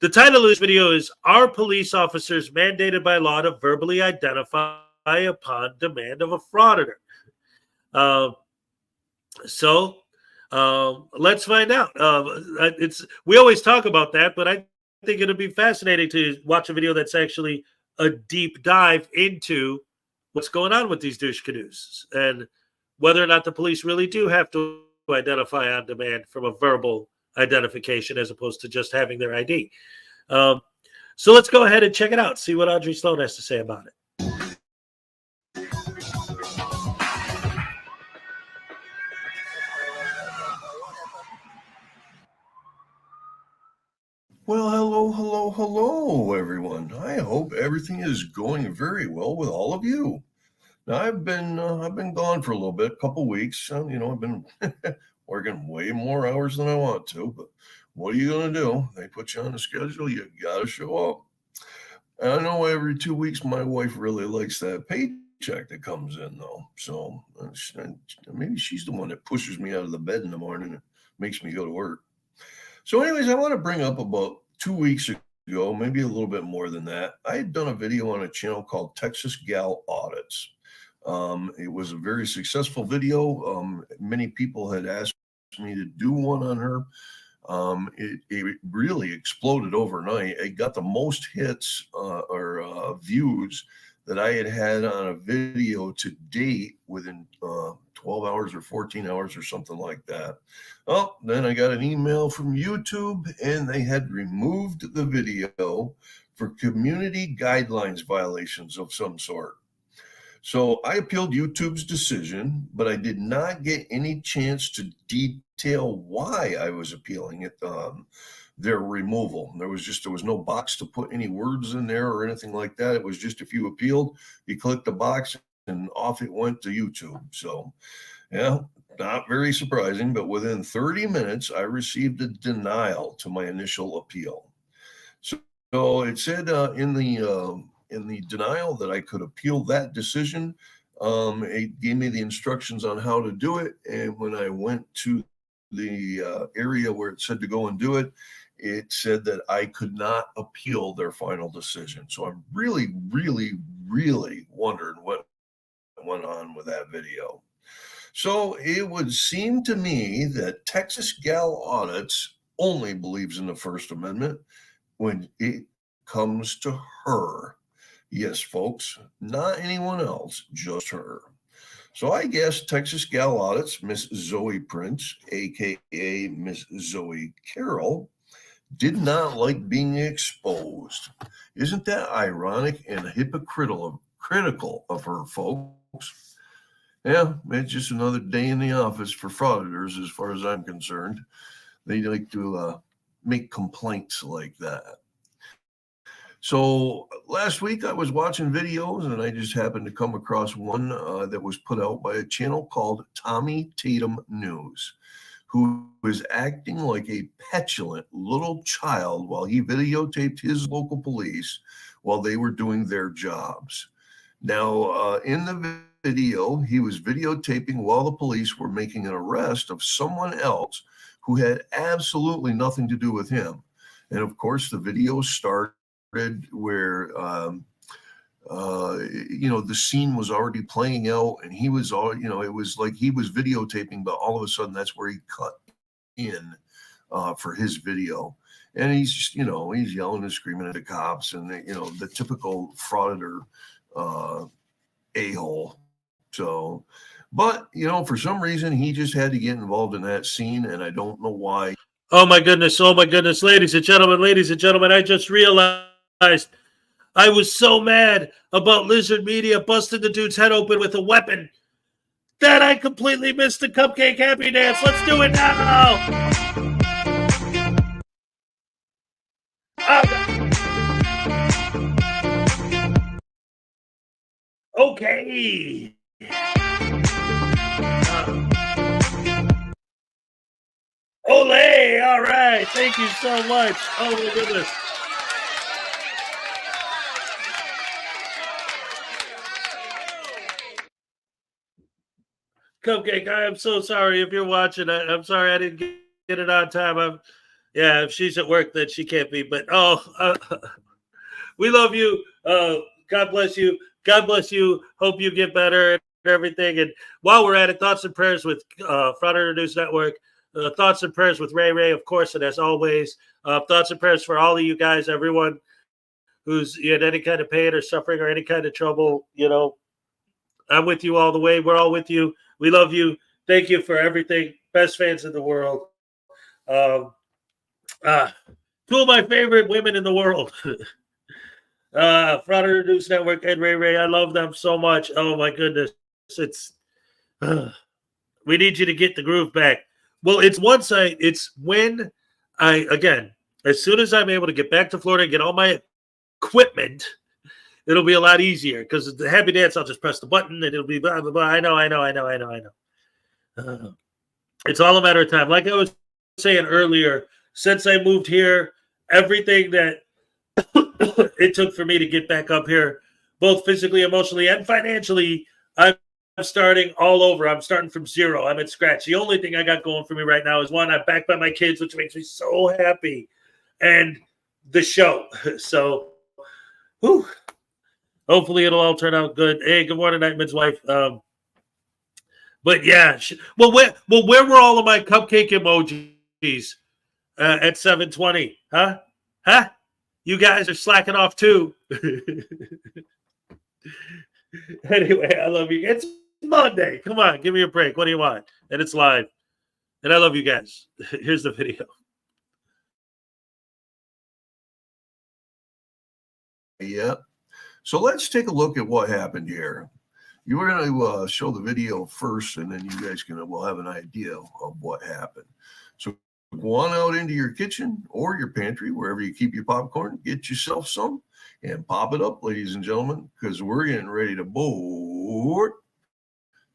The title of this video is, "Are police officers mandated by law to verbally identify upon demand of a frauditor?" So let's find out. We always talk about that, but I think it'll be fascinating to watch a video that's actually a deep dive into what's going on with these douche canoes and whether or not the police really do have to identify on demand from a verbal identification as opposed to just having their ID. So let's go ahead and check it out, see what Andre Sloan has to say about it.
Hello, everyone. I hope everything is going very well with all of you. Now, I've been gone for a little bit, a couple weeks. I've been working way more hours than I want to, but what are you going to do? They put you on a schedule. You got to show up. And I know every 2 weeks, my wife really likes that paycheck that comes in, though. So maybe she's the one that pushes me out of the bed in the morning and makes me go to work. So anyways, I want to bring up about 2 weeks ago, maybe a little bit more than that. I had done a video on a channel called Texas Gal Audits. It was a very successful video. Many people had asked me to do one on her. It really exploded overnight. It got the most hits or views that I had on a video to date within 12 hours or 14 hours or something like that. Well, then I got an email from YouTube and they had removed the video for community guidelines violations of some sort. So I appealed YouTube's decision, but I did not get any chance to detail why I was appealing it, their removal. There was no box to put any words in there or anything like that. It was just if you appealed, you clicked the box and off it went to YouTube. So, yeah, not very surprising, but within 30 minutes, I received a denial to my initial appeal. So it said in the denial that I could appeal that decision. It gave me the instructions on how to do it. And when I went to the area where it said to go and do it, it said that I could not appeal their final decision. So I'm really, really, really wondering what went on with that video. So it would seem to me that Texas Gal Audits only believes in the First Amendment when it comes to her. Yes, folks, not anyone else, just her. So I guess Texas Gal Audits, Miss Zoe Prince, aka Miss Zoe Carroll, did not like being exposed. Isn't that ironic and hypocritical of her, folks? Yeah, it's just another day in the office for frauditors, as far as I'm concerned. They like to make complaints like that. So last week I was watching videos and I just happened to come across one that was put out by a channel called Tommy Tatum News, who was acting like a petulant little child while he videotaped his local police while they were doing their jobs. Now, in the video, he was videotaping while the police were making an arrest of someone else who had absolutely nothing to do with him. And of course, the video started where the scene was already playing out and he was all, it was like he was videotaping, but all of a sudden that's where he cut in for his video. And he's just, he's yelling and screaming at the cops and the typical frauditor a-hole. So, but for some reason he just had to get involved in that scene and I don't know why.
Oh my goodness, ladies and gentlemen, I just realized I was so mad about Lizard Media busting the dude's head open with a weapon that I completely missed the Cupcake Happy Dance. Let's do it now. Okay. Ole, all right. Thank you so much. Oh my goodness. Cupcake, I am so sorry if you're watching. I'm sorry I didn't get it on time. If she's at work, then she can't be. But we love you. God bless you. God bless you. Hope you get better and everything. And while we're at it, thoughts and prayers with Frauditor News Network. Thoughts and prayers with Ray, of course, and as always, thoughts and prayers for all of you guys, everyone who's in any kind of pain or suffering or any kind of trouble. I'm with you all the way. We're all with you. We love you. Thank you for everything. Best fans in the world. Two of my favorite women in the world. Frauditor News Network and Ray. I love them so much. Oh my goodness. We need you to get the groove back. Well, it's one site. It's when As soon as I'm able to get back to Florida and get all my equipment, it'll be a lot easier because the happy dance, I'll just press the button and it'll be blah, blah, blah. I know. It's all a matter of time. Like I was saying earlier, since I moved here, everything that it took for me to get back up here, both physically, emotionally, and financially, I'm starting all over. I'm starting from zero. I'm at scratch. The only thing I got going for me right now is one, I'm back by my kids, which makes me so happy, and the show. So, whew, hopefully it'll all turn out good. Hey, good morning, Nightman's wife. But yeah, where were all of my cupcake emojis at 7:20? Huh? You guys are slacking off too. Anyway, I love you. It's Monday. Come on, give me a break. What do you want? And it's live. And I love you guys. Here's the video.
Yeah. So let's take a look at what happened here. You were going to show the video first, and then you guys will have an idea of what happened. So go on out into your kitchen or your pantry, wherever you keep your popcorn, get yourself some and pop it up, ladies and gentlemen, because we're getting ready to board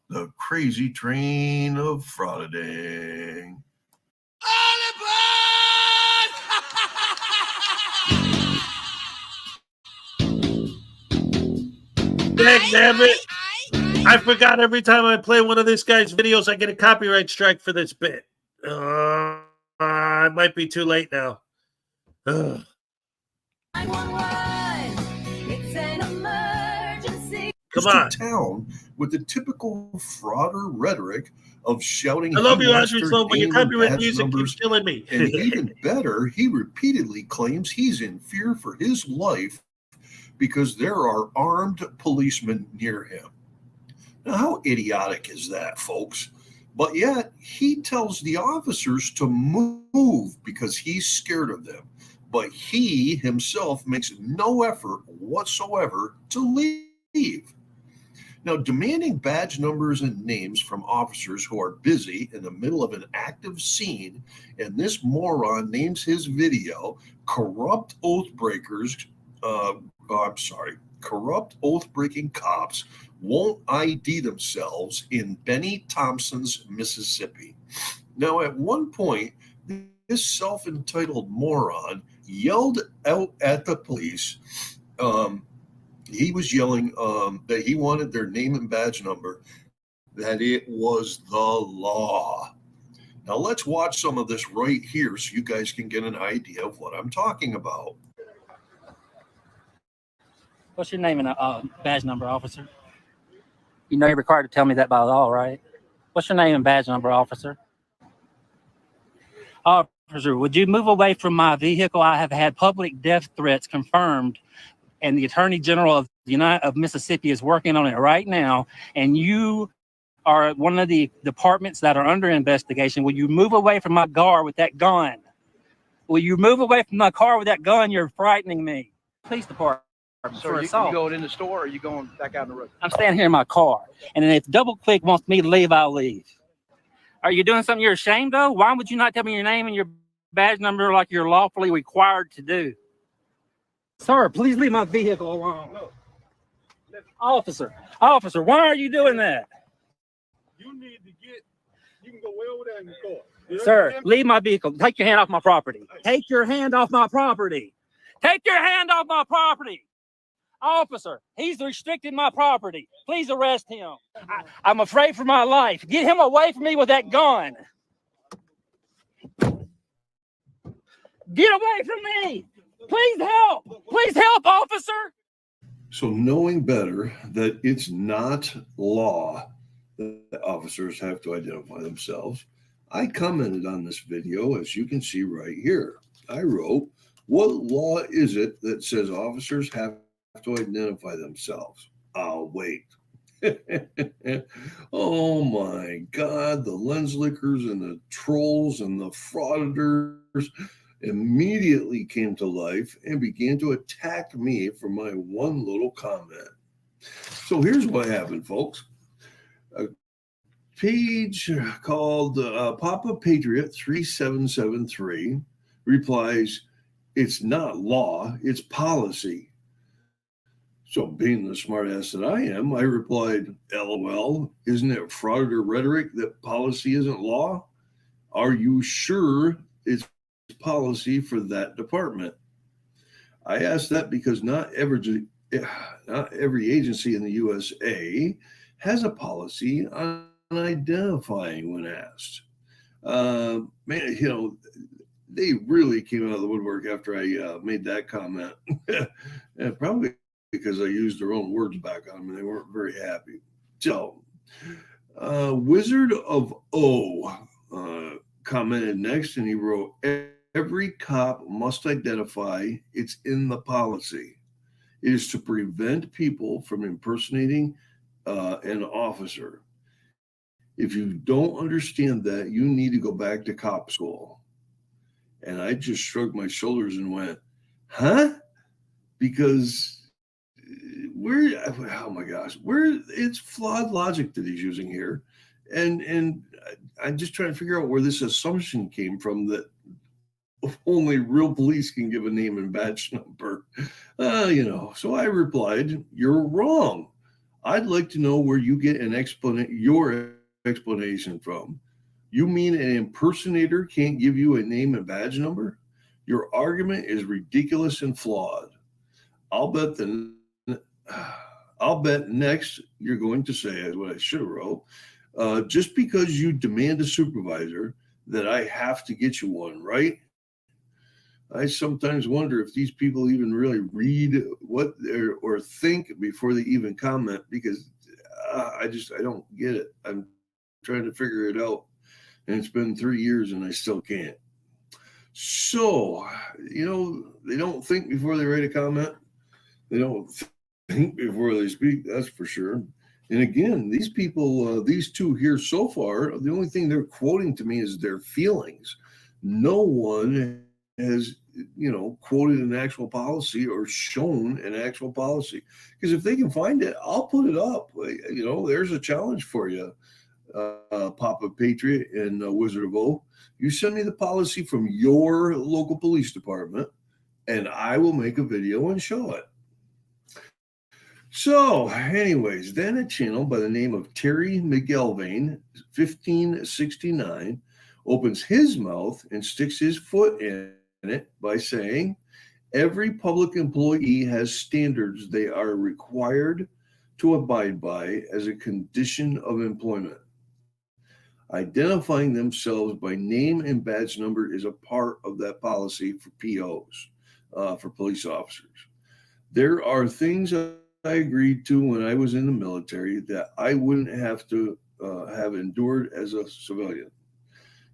the crazy train of frauditing.
Dang, damn it. I forgot every time I play one of this guy's videos, I get a copyright strike for this bit. It might be too late now. Come on.
Town with the typical frauder rhetoric of shouting.
I love you, Audrey Sloan, but your copyright music keeps killing me.
And even better, he repeatedly claims he's in fear for his life because there are armed policemen near him. Now, how idiotic is that, folks? But yet, he tells the officers to move because he's scared of them. But he himself makes no effort whatsoever to leave. Now, demanding badge numbers and names from officers who are busy in the middle of an active scene, and this moron names his video corrupt oath-breaking cops won't ID themselves in Benny Thompson's Mississippi. Now, at one point, this self-entitled moron yelled out at the police. He was yelling that he wanted their name and badge number, that it was the law. Now, let's watch some of this right here so you guys can get an idea of what I'm talking about.
What's your name and badge number, officer? You know you're required to tell me that by law, right? What's your name and badge number, officer? Officer, would you move away from my vehicle? I have had public death threats confirmed, and the Attorney General of Mississippi is working on it right now, and you are one of the departments that are under investigation. Will you move away from my car with that gun? Will you move away from my car with that gun? You're frightening me. Police department.
So you going in the store or are you going back out in the road?
I'm standing here in my car, and then if Double Quick wants me to leave, I'll leave. Are you doing something you're ashamed of? Why would you not tell me your name and your badge number like you're lawfully required to do? Sir, please leave my vehicle alone.
No.
Officer, why are you doing that?
You need to you can go way over there in the car.
Sir, leave my vehicle. Take your hand off my property. Take your hand off my property. Take your hand off my property. Officer, he's restricted my property. Please arrest him. I'm afraid for my life. Get him away from me with that gun. Get away from me. Please help. Please help, officer.
So knowing better that it's not law that officers have to identify themselves, I commented on this video, as you can see right here. I wrote, what law is it that says officers have to identify themselves? I'll wait. Oh my God, the lens lickers and the trolls and the frauditors immediately came to life and began to attack me for my one little comment. So here's what happened, folks. A page called Papa Patriot 3773 replies, It's not law, it's policy. So being the smartass that I am, I replied, LOL, isn't it frauditor rhetoric that policy isn't law? Are you sure it's policy for that department? I asked that because not every agency in the USA has a policy on identifying when asked. Man, they really came out of the woodwork after I made that comment. And probably because I used their own words back on them and they weren't very happy. So, Wizard of O commented next and he wrote, every cop must identify it's in the policy. It is to prevent people from impersonating an officer. If you don't understand that, you need to go back to cop school. And I just shrugged my shoulders and went, huh? Because oh my gosh, it's flawed logic that he's using here. And I'm just trying to figure out where this assumption came from that only real police can give a name and badge number. So I replied, you're wrong. I'd like to know where you get your explanation from. You mean an impersonator can't give you a name and badge number? Your argument is ridiculous and flawed. I'll bet next you're going to say, is what I should have wrote, just because you demand a supervisor that I have to get you one, right? I sometimes wonder if these people even really read or think before they even comment, because I don't get it. I'm trying to figure it out. And it's been 3 years and I still can't. So, they don't think before they write a comment. They don't think before they speak, that's for sure. And again, these people, these two here so far, the only thing they're quoting to me is their feelings. No one has, quoted an actual policy or shown an actual policy. Because if they can find it, I'll put it up. There's a challenge for you, Papa Patriot and Wizard of O. You send me the policy from your local police department, and I will make a video and show it. So, anyways, then a channel by the name of Terry McElvain, 1569, opens his mouth and sticks his foot in it by saying, every public employee has standards they are required to abide by as a condition of employment. Identifying themselves by name and badge number is a part of that policy for POs, for police officers. There are things I agreed to when I was in the military that I wouldn't have to have endured as a civilian.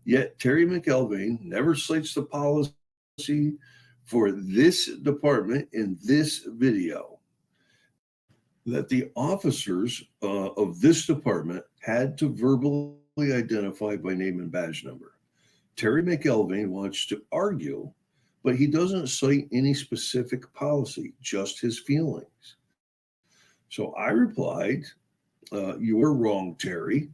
Yet Terry McElvain never cites the policy for this department in this video. That the officers of this department had to verbally identify by name and badge number. Terry McElvain wants to argue, but he doesn't cite any specific policy, just his feelings. So I replied, you are wrong, Terry.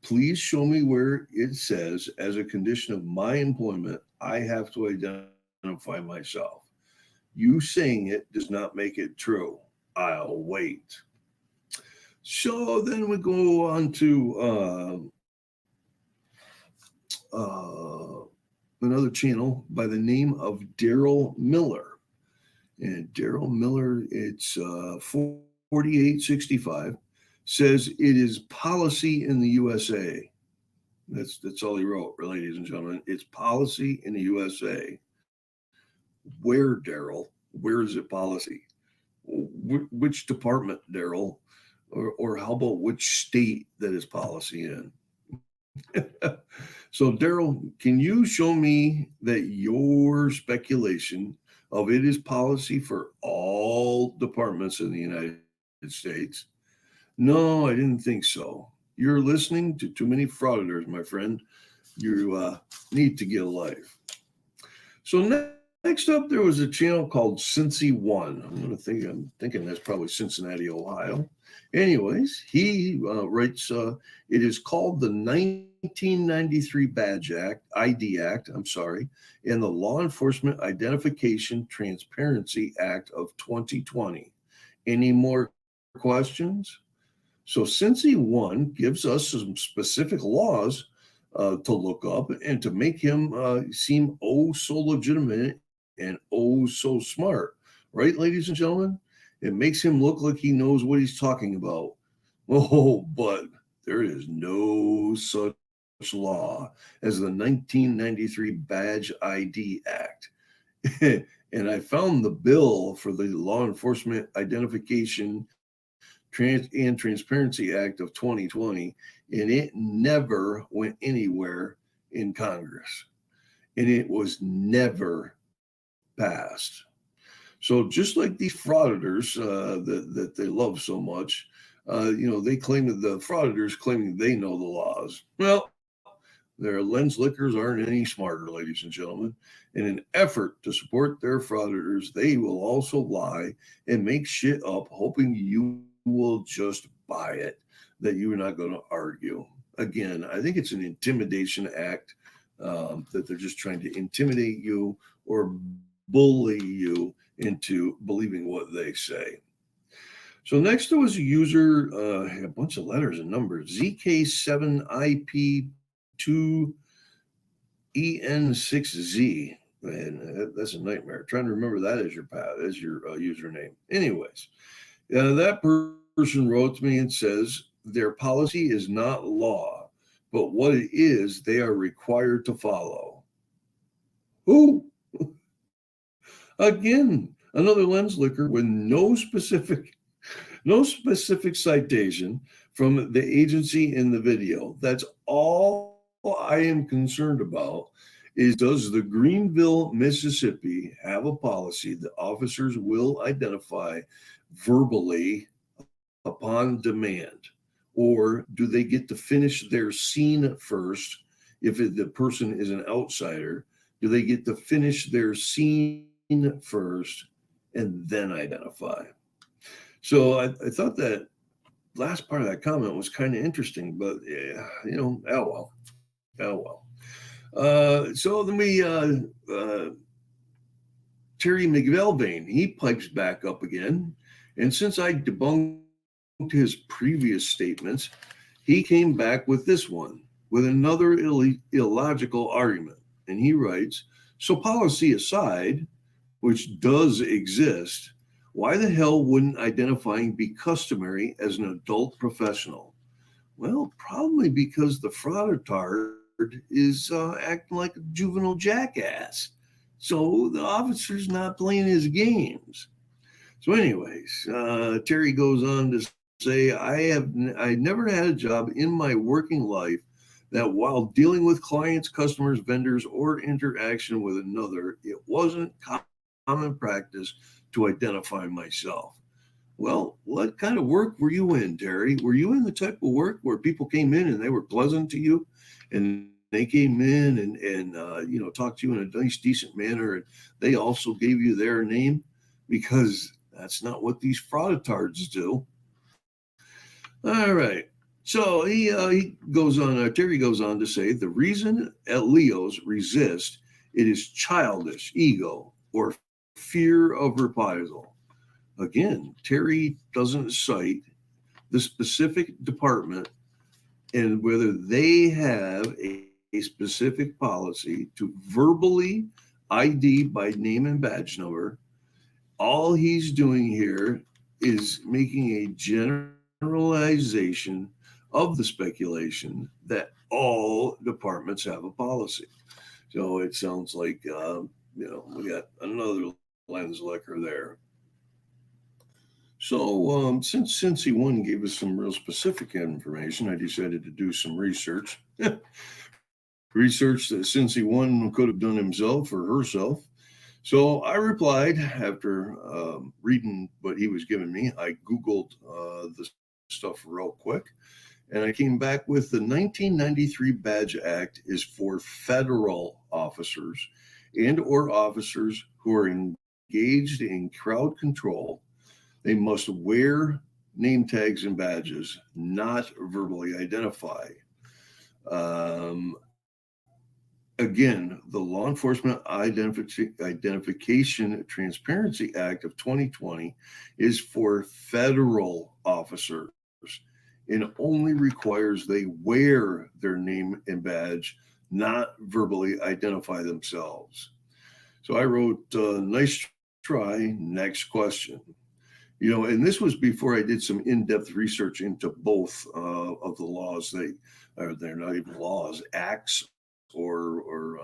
Please show me where it says, as a condition of my employment, I have to identify myself. You saying it does not make it true. I'll wait. So then we go on to another channel by the name of Daryl Miller. And Daryl Miller, it's 4865, says it is policy in the USA. That's all he wrote, ladies and gentlemen. It's policy in the USA. Where, Daryl? Where is it policy? Which department, Daryl? Or how about which state that is policy in? So, Daryl, can you show me that your speculation of it is policy for all departments in the United States? No, I didn't think so. You're listening to too many frauditors, my friend. You need to get a life. So next up, there was a channel called Cincy One. I'm thinking that's probably Cincinnati, Ohio. Anyways, he writes, it is called the 1993 Badge Act, ID Act, I'm sorry, and the Law Enforcement Identification Transparency Act of 2020. Any more questions? So Cincy 1 gives us some specific laws to look up and to make him seem oh so legitimate and oh so smart. Right, ladies and gentlemen? It makes him look like he knows what he's talking about. Oh, but there is no such law as the 1993 Badge ID Act. And I found the bill for the Law Enforcement Identification and Transparency Act of 2020, and it never went anywhere in Congress. And it was never passed. So just like these frauditors that they love so much, they claim that the frauditors claiming they know the laws. Well, their lens lickers aren't any smarter, ladies and gentlemen. In an effort to support their frauditors, they will also lie and make shit up, hoping you will just buy it, that you're not going to argue. Again, I think it's an intimidation act, that they're just trying to intimidate you or bully you into believing what they say. So next there was a user, a bunch of letters and numbers, ZK7IP2EN6Z. Man, that's a nightmare. Trying to remember that as your username. Anyways, that person wrote to me and says their policy is not law, but what it is, they are required to follow. Who? Again, another lens licker with no specific citation from the agency in the video. That's all I am concerned about is, does the Greenville, Mississippi have a policy that officers will identify verbally upon demand? Or do they get to finish their scene first? If the person is an outsider, do they get to finish their scene first and then identify? So I thought that last part of that comment was kind of interesting, but yeah, oh well. So then Terry McVelvain, he pipes back up again. And since I debunked his previous statements, he came back with this one, with another illogical argument. And he writes, so policy aside, which does exist, why the hell wouldn't identifying be customary as an adult professional? Well, probably because the Frauditor is acting like a juvenile jackass. So the officer's not playing his games. So anyways, Terry goes on to say, I never had a job in my working life that while dealing with clients, customers, vendors, or interaction with another, it wasn't common practice to identify myself. Well, what kind of work were you in, Terry? Were you in the type of work where people came in and they were pleasant to you, and they came in and talked to you in a nice, decent manner, and they also gave you their name? Because that's not what these frauditors do. All right. So he goes on. Terry goes on to say the reason Leos resist it is childish ego or fear of reprisal. Again, Terry doesn't cite the specific department and whether they have a specific policy to verbally ID by name and badge number. All he's doing here is making a generalization of the speculation that all departments have a policy. So it sounds like, we got another lens licker there. So since Cincy 1 gave us some real specific information, I decided to do some research. Research that Cincy 1 could have done himself or herself. So I replied after reading what he was giving me. I Googled the stuff real quick, and I came back with the 1993 Badge Act is for federal officers and or officers who are engaged in crowd control. They must wear name tags and badges, not verbally identify. Again, the Law Enforcement Identification Transparency Act of 2020 is for federal officers and only requires they wear their name and badge, not verbally identify themselves. So I wrote, nice try, next question. And this was before I did some in-depth research into both of the laws. They're not even laws, acts or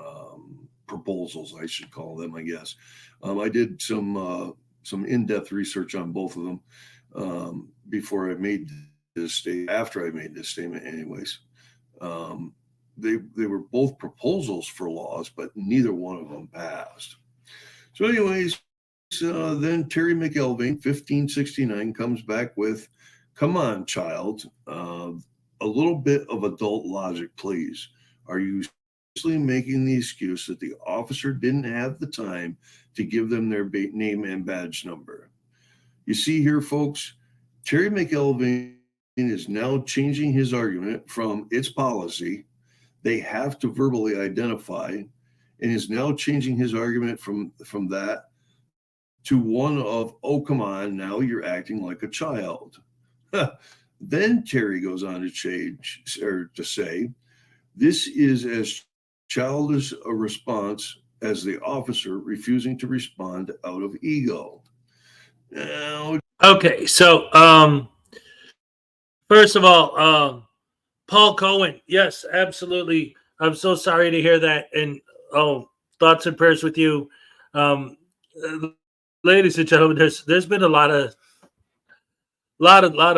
proposals, I should call them, I guess. I did some in-depth research on both of them before I made this statement. After I made this statement, anyways, they were both proposals for laws, but neither one of them passed. So, anyways, then Terry McElvain, 1569, comes back with, "Come on, child, a little bit of adult logic, please. Are you making the excuse that the officer didn't have the time to give them their name and badge number?" You see here, folks, Terry McElvain is now changing his argument from "it's policy, they have to verbally identify," and is now changing his argument from that to one of, "oh, come on, now you're acting like a child." Then Terry goes on to say, "This is as childish a response as the officer refusing to respond out of ego." Now,
Okay, so first of all, Paul Cohen, yes, absolutely. I'm so sorry to hear that, and thoughts and prayers with you, ladies and gentlemen. There's been a lot of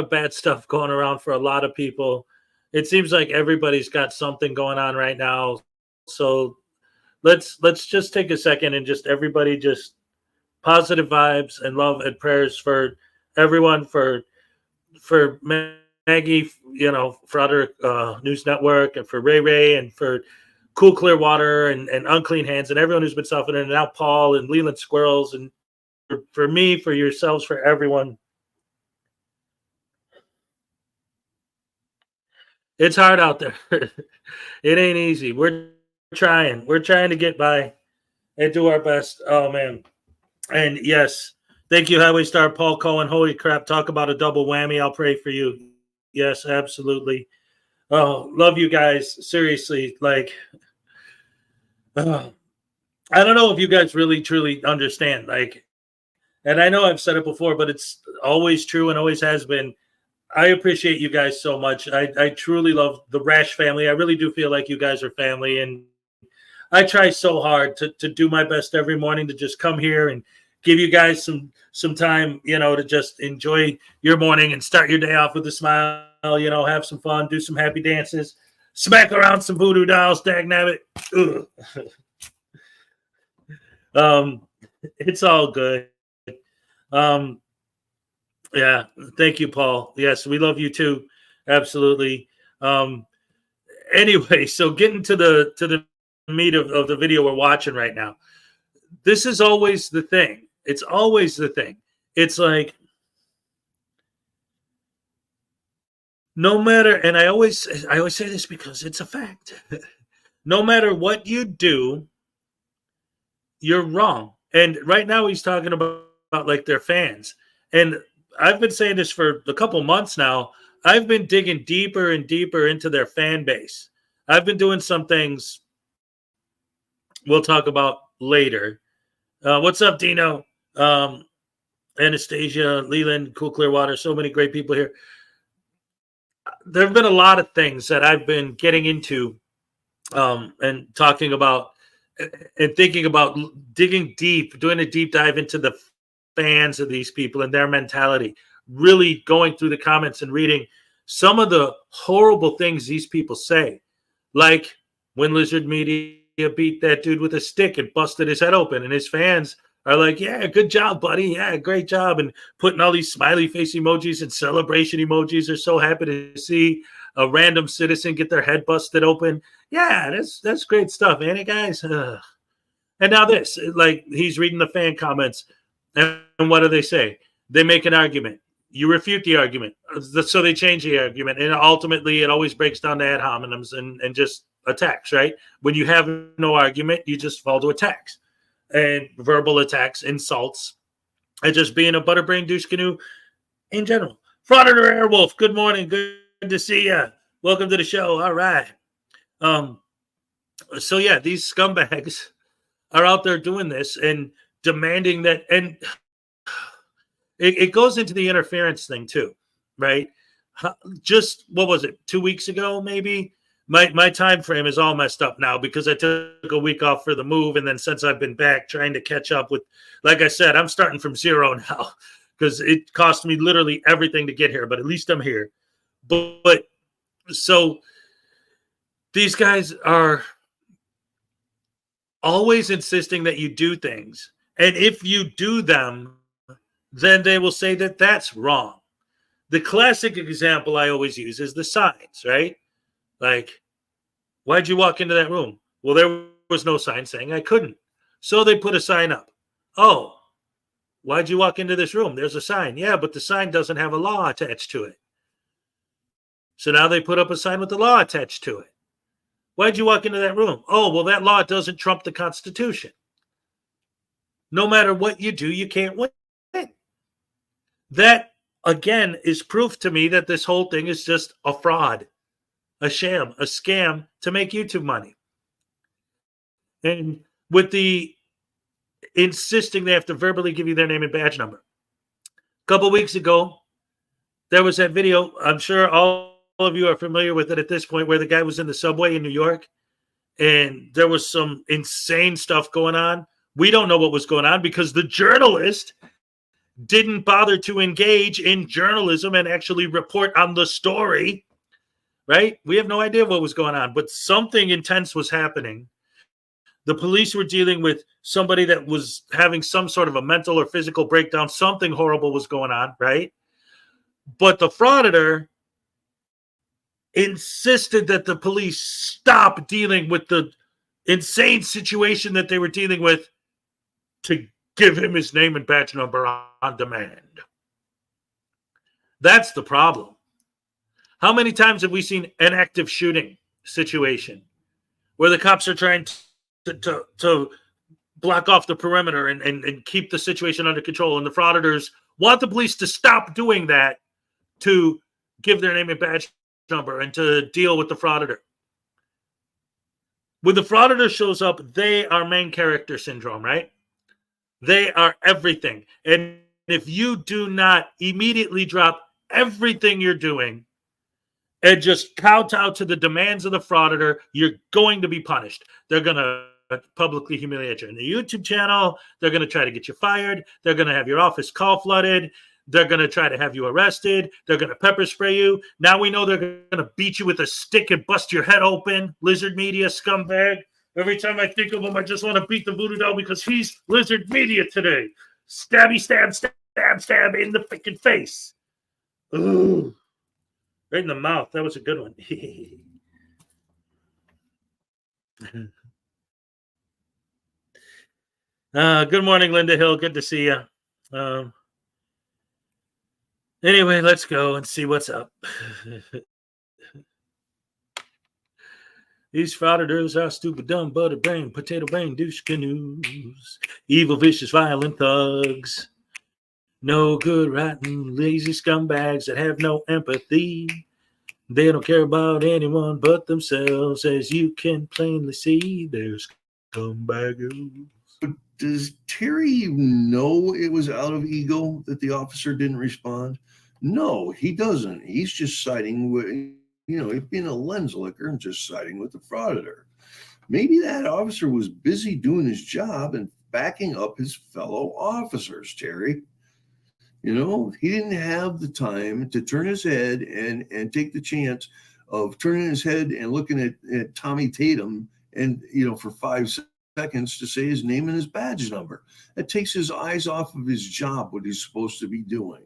bad stuff going around for a lot of people. It seems like everybody's got something going on right now. So let's just take a second and just everybody just positive vibes and love and prayers for everyone, for Maggie, Frauditor News Network, and for Ray, and for Cool Clearwater and Unclean Hands and everyone who's been suffering, and now Paul and Leland Squirrels, and for me, for yourselves, for everyone. It's hard out there. It ain't easy. We're trying to get by and do our best. Oh man. And yes, thank you, Highway Star Paul Cohen. Holy crap, talk about a double whammy. I'll pray for you. Yes, absolutely. Oh, love you guys. Seriously, like, I don't know if you guys really truly understand. Like, and I know I've said it before, but it's always true and always has been. I appreciate you guys so much. I truly love the Rash family. I really do feel like you guys are family, and I try so hard to do my best every morning to just come here and give you guys some time, to just enjoy your morning and start your day off with a smile, have some fun, do some happy dances, smack around some voodoo dolls, dagnabbit. It's all good. Yeah, thank you, Paul. Yes, we love you too. Absolutely. Anyway, so getting to the meat of the video we're watching right now. This is always the thing. It's always the thing. It's like, no matter, and I always say this because it's a fact. No matter what you do, you're wrong. And right now he's talking about like their fans. And I've been saying this for a couple months now. I've been digging deeper and deeper into their fan base. I've been doing some things we'll talk about later. What's up, Dino? Anastasia, Leland, Cool Clearwater, so many great people here. There have been a lot of things that I've been getting into and talking about and thinking about, digging deep, doing a deep dive into the fans of these people and their mentality, really going through the comments and reading some of the horrible things these people say, like when Lizard Media beat that dude with a stick and busted his head open, and his fans are like, "Yeah, good job, buddy. Yeah, great job," and putting all these smiley face emojis and celebration emojis. They're so happy to see a random citizen get their head busted open. Yeah, that's great stuff, ain't it, guys? And now this, like, he's reading the fan comments, and what do they say? They make an argument. you refute the argument. So they change the argument, and ultimately it always breaks down to ad hominems and just attacks, right? When you have no argument, you just fall to attacks and verbal attacks, insults, and just being a butterbrain douche canoe in general. Frauditor Airwolf, good morning. Good to see you. Welcome to the show. All right. So yeah, these scumbags are out there doing this and demanding that, and it goes into the interference thing too, right? Just what was it, 2 weeks ago, maybe? My time frame is all messed up now because I took a week off for the move, and then since I've been back trying to catch up with, like I said, I'm starting from zero now because it cost me literally everything to get here, but at least I'm here. But so these guys are always insisting that you do things, and if you do them, then they will say that that's wrong. The classic example I always use is the signs, right? Like, why'd you walk into that room? Well, there was no sign saying I couldn't. So they put a sign up. Oh, why'd you walk into this room? There's a sign. Yeah, but the sign doesn't have a law attached to it. So now they put up a sign with the law attached to it. Why'd you walk into that room? Oh, well, that law doesn't trump the Constitution. No matter what you do, you can't win. That, again, is proof to me that this whole thing is just a fraud, a sham, a scam to make YouTube money. And with the insisting they have to verbally give you their name and badge number. A couple weeks ago, there was that video. I'm sure all of you are familiar with it at this point, where the guy was in the subway in New York, and there was some insane stuff going on. We don't know what was going on because the journalist didn't bother to engage in journalism and actually report on the story, right? We have no idea what was going on, but something intense was happening. The police were dealing with somebody that was having some sort of a mental or physical breakdown. Something horrible was going on, right? But the frauditor insisted that the police stop dealing with the insane situation that they were dealing with to give him his name and badge number on demand. That's the problem. How many times have we seen an active shooting situation where the cops are trying to block off the perimeter and keep the situation under control, and the frauditors want the police to stop doing that to give their name and badge number and to deal with the frauditor? When the frauditor shows up, they are main character syndrome, right? They are everything. And if you do not immediately drop everything you're doing and just kowtow to the demands of the frauditor, you're going to be punished. They're going to publicly humiliate you in the YouTube channel. They're going to try to get you fired. They're going to have your office call flooded. They're going to try to have you arrested. They're going to pepper spray you. Now we know they're going to beat you with a stick and bust your head open. Lizard Media scumbag. Every time I think of him, I just want to beat the voodoo doll because he's Lizard Media today. Stabby, stab, stab, stab in the freaking face. Ooh. Right in the mouth. That was a good one. Good morning, Linda Hill. Good to see you. Anyway, let's go and see what's up. These frauditors are stupid, dumb, butterbrain, potato brain, douche canoes, evil, vicious, violent thugs, no good, rotten, lazy scumbags that have no empathy. They don't care about anyone but themselves, as you can plainly see. They're scumbaggers.
But does Terry know it was out of ego that the officer didn't respond? No, he doesn't. He's just siding with, being a lens licker and just siding with the frauditor. Maybe that officer was busy doing his job and backing up his fellow officers, Terry. He didn't have the time to turn his head and take the chance of turning his head and looking at Tommy Tatum and, for 5 seconds to say his name and his badge number. That takes his eyes off of his job, what he's supposed to be doing.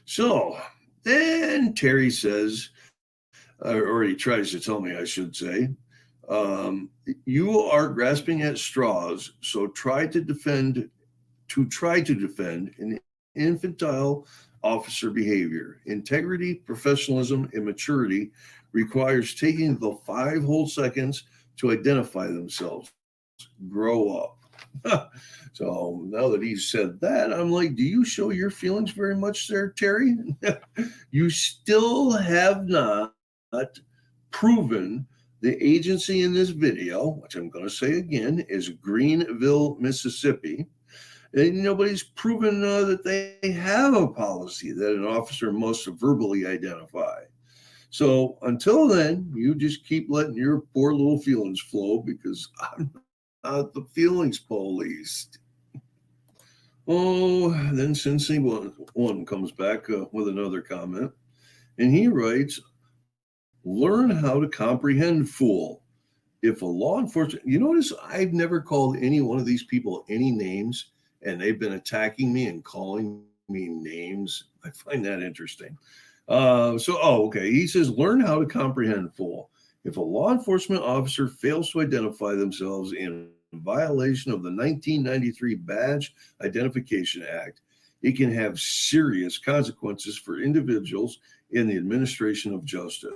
So then Terry says, or he tries to tell me, I should say, you are grasping at straws, so try to defend an infantile officer behavior. Integrity, professionalism, and maturity requires taking the 5 whole seconds to identify themselves. Grow up. So now that he said that, I'm like, do you show your feelings very much there, Terry? You still have not proven the agency in this video, which I'm going to say again, is Greenville, Mississippi. And nobody's proven that they have a policy that an officer must verbally identify. So until then, you just keep letting your poor little feelings flow, because I'm not the feelings police. Oh, then Sensei one comes back with another comment, and he writes, learn how to comprehend, fool. If a law enforcement, you notice I've never called any one of these people any names, and they've been attacking me and calling me names. I find that interesting. Okay. He says, learn how to comprehend, fool. If a law enforcement officer fails to identify themselves in violation of the 1993 Badge Identification Act, it can have serious consequences for individuals in the administration of justice.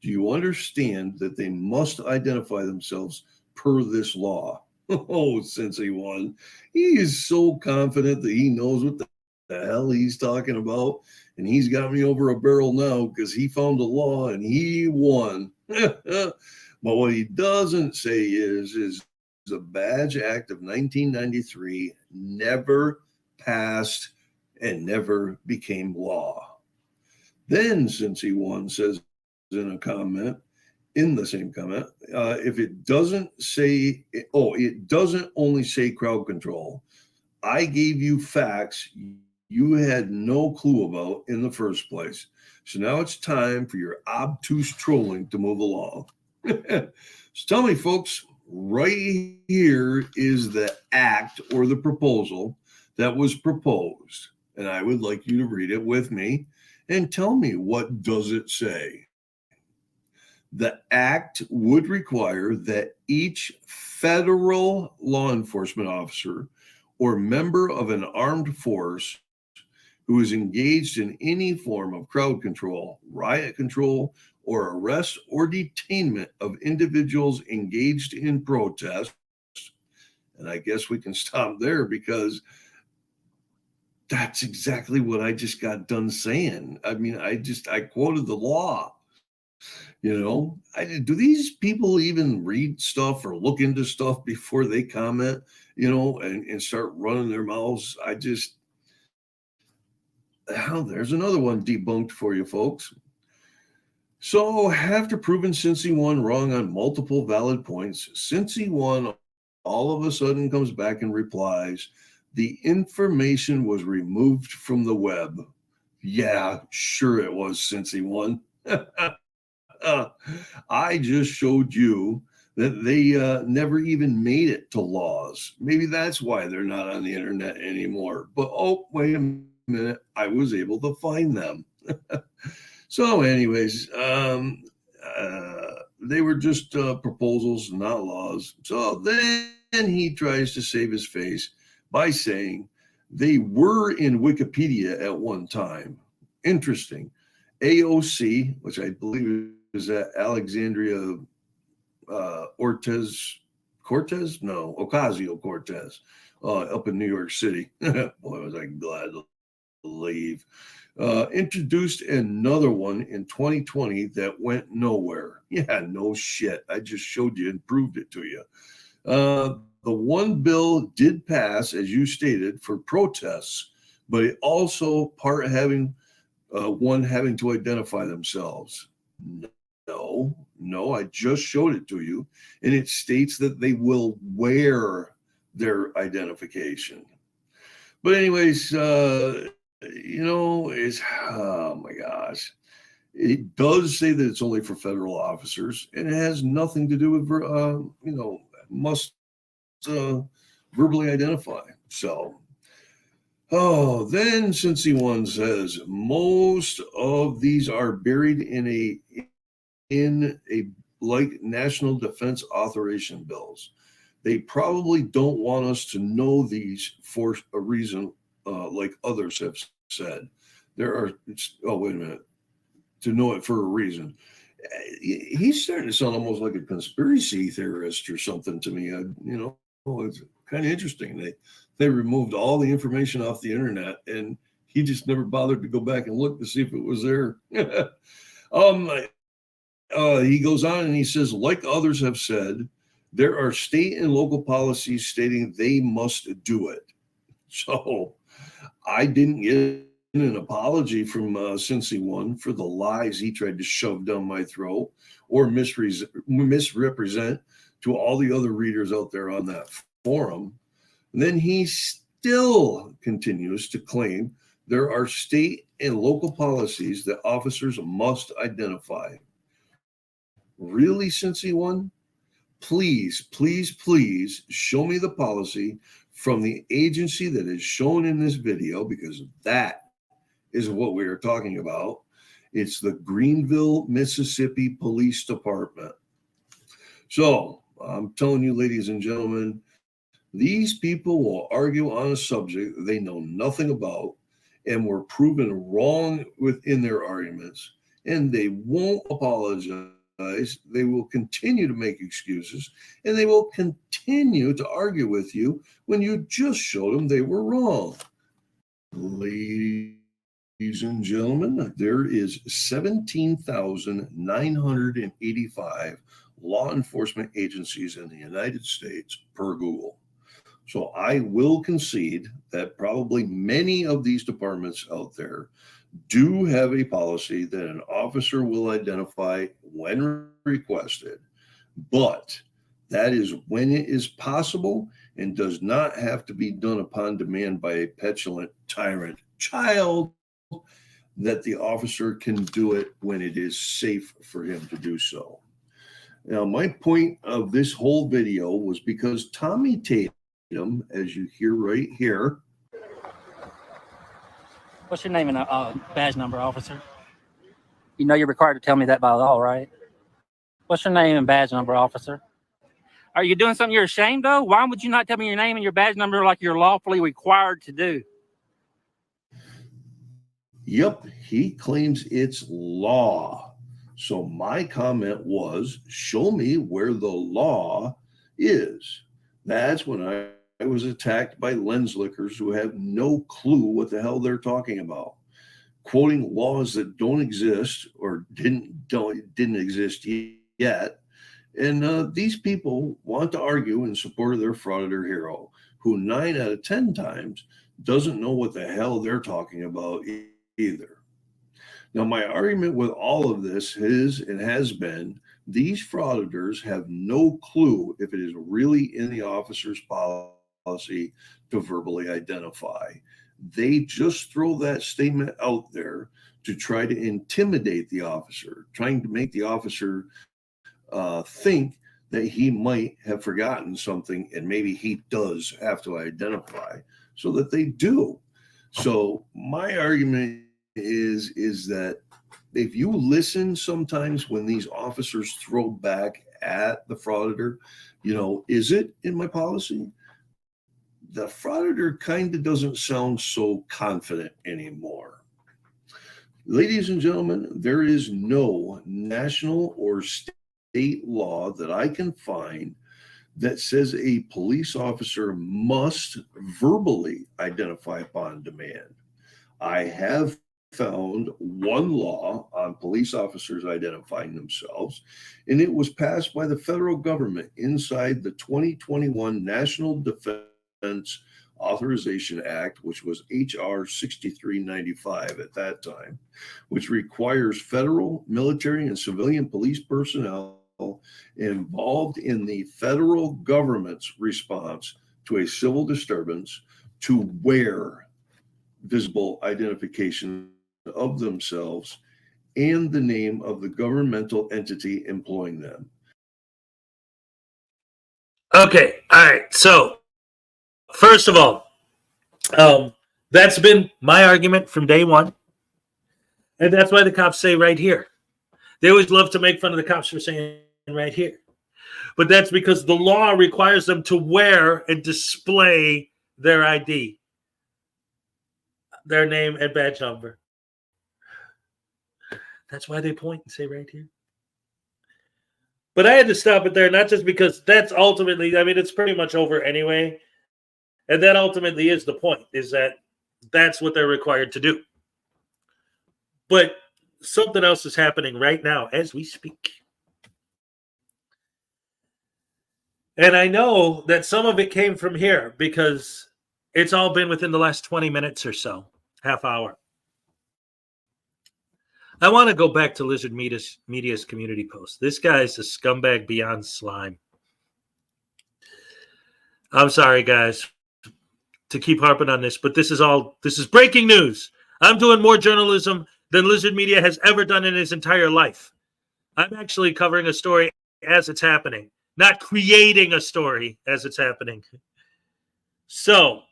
Do you understand that they must identify themselves per this law? Oh, Sensei one, he is so confident that he knows what the hell he's talking about, and he's got me over a barrel now because he found a law and he won. But what he doesn't say is the Badge Act of 1993 never passed and never became law. Then Sensei one says in a comment, in the same comment, if it doesn't say, it doesn't only say crowd control. I gave you facts you had no clue about in the first place. So now it's time for your obtuse trolling to move along. So tell me, folks, right here is the act or the proposal that was proposed. And I would like you to read it with me and tell me, what does it say? The act would require that each federal law enforcement officer or member of an armed force who is engaged in any form of crowd control, riot control, or arrest or detainment of individuals engaged in protest. And I guess we can stop there, because that's exactly what I just got done saying. I mean, I quoted the law. You know, do these people even read stuff or look into stuff before they comment, and start running their mouths? There's another one debunked for you, folks. So after proving Sensei one wrong on multiple valid points, Sensei one all of a sudden comes back and replies, the information was removed from the web. Yeah, sure it was, Sensei one. I just showed you that they never even made it to laws. Maybe that's why they're not on the internet anymore. But wait a minute, I was able to find them. So anyways, they were just proposals, not laws. So then he tries to save his face by saying they were in Wikipedia at one time. Interesting. AOC, which I believe is that Alexandria Ocasio-Cortez, up in New York City. Boy, was I glad to leave. Introduced another one in 2020 that went nowhere. Yeah, no shit. I just showed you and proved it to you. The one bill did pass, as you stated, for protests, but it also having to identify themselves. No, I just showed it to you, and it states that they will wear their identification. But anyways, it's, oh my gosh, it does say that it's only for federal officers, and it has nothing to do with, must verbally identify. So, then Sensei one says most of these are buried in a like national defense authorization bills. They probably don't want us to know these for a reason, like others have said. There are, oh, wait a minute, to know it for a reason. He's starting to sound almost like a conspiracy theorist or something to me. It's kind of interesting. They removed all the information off the internet, and he just never bothered to go back and look to see if it was there. He goes on and he says, like others have said, there are state and local policies stating they must do it. So I didn't get an apology from Cincy One for the lies he tried to shove down my throat or misrepresent to all the other readers out there on that forum. And then he still continues to claim there are state and local policies that officers must identify. Really, Cincy One? Please, please, please show me the policy from the agency that is shown in this video, because that is what we are talking about. It's the Greenville, Mississippi Police Department. So I'm telling you, ladies and gentlemen, these people will argue on a subject they know nothing about and were proven wrong within their arguments, and they won't apologize. They will continue to make excuses, and they will continue to argue with you when you just showed them they were wrong. Ladies and gentlemen, there is 17,985 law enforcement agencies in the United States per Google. So I will concede that probably many of these departments out there do have a policy that an officer will identify when requested, but that is when it is possible and does not have to be done upon demand by a petulant tyrant child, that the officer can do it when it is safe for him to do so. Now, my point of this whole video was because Tommy Tatum, as you hear right here.
What's your name and badge number, officer? You know you're required to tell me that by law, right? What's your name and badge number, officer? Are you doing something you're ashamed of? Why would you not tell me your name and your badge number like you're lawfully required to do?
Yep, he claims it's law. So my comment was, show me where the law is. That's when I was attacked by lens lickers who have no clue what the hell they're talking about, quoting laws that don't exist or didn't exist yet. And these people want to argue in support of their frauditor hero, who 9 out of 10 times doesn't know what the hell they're talking about either. Now, my argument with all of this is and has been, these frauditors have no clue if it is really in the officer's policy to verbally identify. They just throw that statement out there to try to intimidate the officer, trying to make the officer think that he might have forgotten something, and maybe he does have to identify, so that they do. So my argument is that if you listen sometimes when these officers throw back at the frauditor, is it in my policy? The frauditor kind of doesn't sound so confident anymore. Ladies and gentlemen, there is no national or state law that I can find that says a police officer must verbally identify upon demand. I have found one law on police officers identifying themselves, and it was passed by the federal government inside the 2021 National Defense Authorization Act, which was HR 6395 at that time, which requires federal, military, and civilian police personnel involved in the federal government's response to a civil disturbance to wear visible identification of themselves and the name of the governmental entity employing them.
Okay, all right. So, first of all, that's been my argument from day one. And that's why the cops say right here. They always love to make fun of the cops for saying right here. But that's because the law requires them to wear and display their ID. their name and badge number. That's why they point and say right here. But I had to stop it there, not just because that's ultimately, I mean, it's pretty much over anyway. And that ultimately is the point, is that that's what they're required to do. But something else is happening right now as we speak. And I know that some of it came from here because it's all been within the last 20 minutes or so, half hour. I want to go back to Lizard Media's community post. This guy's a scumbag beyond slime. I'm sorry, guys, to keep harping on this, but this is breaking news. I'm doing more journalism than Lizard Media has ever done in his entire life. I'm actually covering a story as it's happening, not creating a story as it's happening. So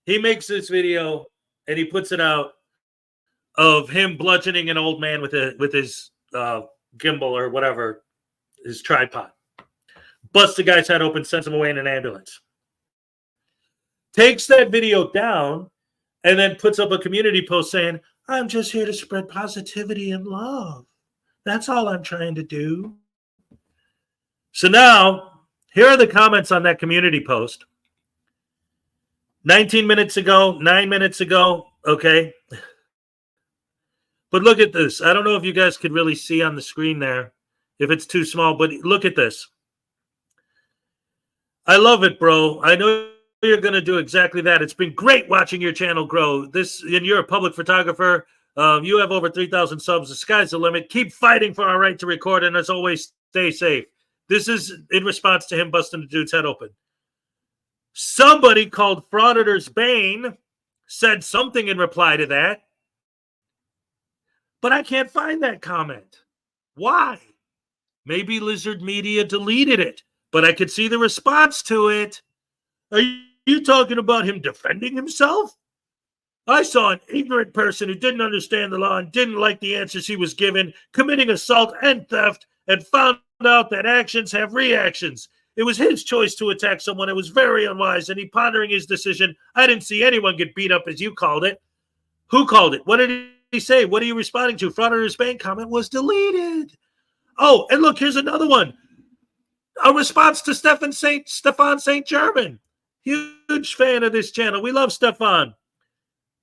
he makes this video and he puts it out of him bludgeoning an old man with his gimbal or whatever, his tripod. Busts the guy's head open, sends him away in an ambulance. Takes that video down and then puts up a community post saying, I'm just here to spread positivity and love. That's all I'm trying to do. So now, here are the comments on that community post. 19 minutes ago, 9 minutes ago, okay. But look at this. I don't know if you guys could really see on the screen there, if it's too small, but look at this. I love it, bro. I know you're going to do exactly that. It's been great watching your channel grow. And you're a public photographer. You have over 3,000 subs. The sky's the limit. Keep fighting for our right to record, and as always, stay safe. This is in response to him busting the dude's head open. Somebody called Frauditors Bane said something in reply to that. But I can't find that comment. Why? Maybe Lizard Media deleted it, but I could see the response to it. Are you talking about him defending himself? I saw an ignorant person who didn't understand the law and didn't like the answers he was given, committing assault and theft, and found out that actions have reactions. It was his choice to attack someone. It was very unwise, and he pondering his decision. I didn't see anyone get beat up as you called it. Who called it? What did he say? What are you responding to? Frauditors Bank comment was deleted. Oh, and look, here's another one. A response to Stefan St. German. Huge fan of this channel. We love Stefan.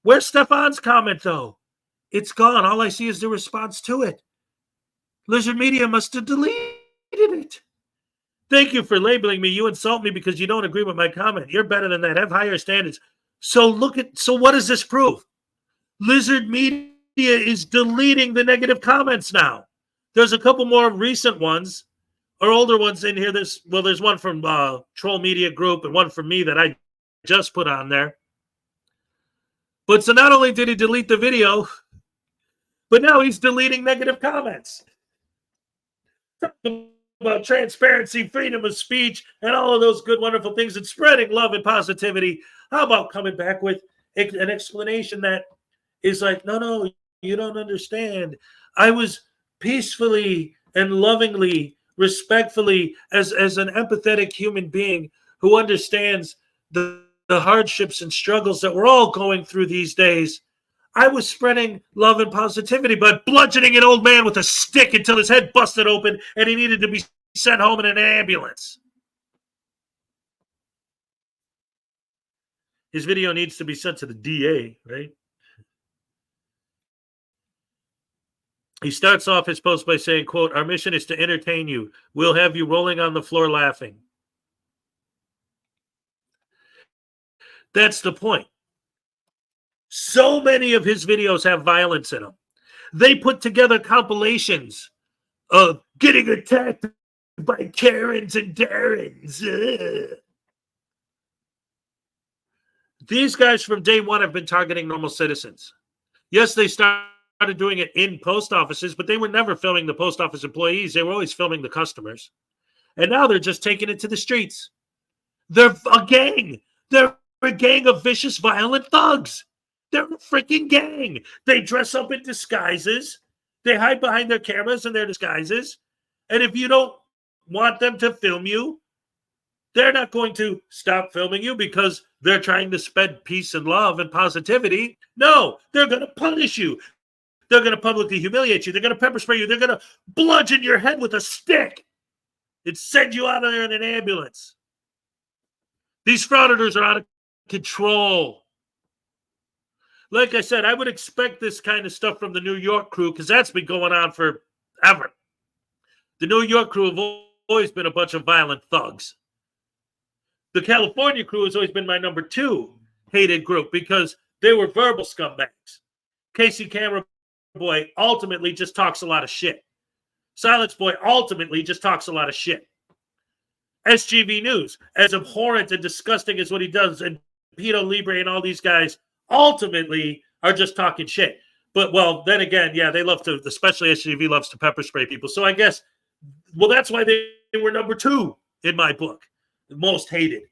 Where's Stefan's comment, though? It's gone. All I see is the response to it. Lizard Media must have deleted it. Thank you for labeling me. You insult me because you don't agree with my comment. You're better than that. Have higher standards. So what does this prove? Lizard Media is deleting the negative comments now. There's a couple more recent ones or older ones in here. There's one from Troll Media Group and one from me that I just put on there. But so not only did he delete the video, but now he's deleting negative comments. Talking about transparency, freedom of speech, and all of those good, wonderful things, and spreading love and positivity. How about coming back with an explanation that is like, no, you don't understand. I was peacefully and lovingly, respectfully, as an empathetic human being who understands the hardships and struggles that we're all going through these days. I was spreading love and positivity by bludgeoning an old man with a stick until his head busted open and he needed to be sent home in an ambulance. His video needs to be sent to the DA, right? He starts off his post by saying, quote, our mission is to entertain you. We'll have you rolling on the floor laughing. That's the point. So many of his videos have violence in them. They put together compilations of getting attacked by Karens and Darrens. These guys from day one have been targeting normal citizens. Yes, they started doing it in post offices, but they were never filming the post office employees. They were always filming the customers. And now they're just taking it to the streets. They're a gang. They're a gang of vicious, violent thugs. They're a freaking gang. They dress up in disguises. They hide behind their cameras and their disguises. And if you don't want them to film you, They're not going to stop filming you because they're trying to spread peace and love and positivity. No, they're going to punish you. They're going to publicly humiliate you. They're going to pepper spray you. They're going to bludgeon your head with a stick and send you out of there in an ambulance. These frauditors are out of control. Like I said, I would expect this kind of stuff from the New York crew because that's been going on forever. The New York crew have always been a bunch of violent thugs. The California crew has always been my number 2 hated group because they were verbal scumbags. Casey Camera Boy ultimately just talks a lot of shit. Silence Boy ultimately just talks a lot of shit. SGV News, as abhorrent and disgusting as what he does, and Pito Libre and all these guys ultimately are just talking shit. But, well, then again, yeah, they love to, especially SGV loves to pepper spray people. So I guess, well, that's why they were number 2 in my book, the most hated.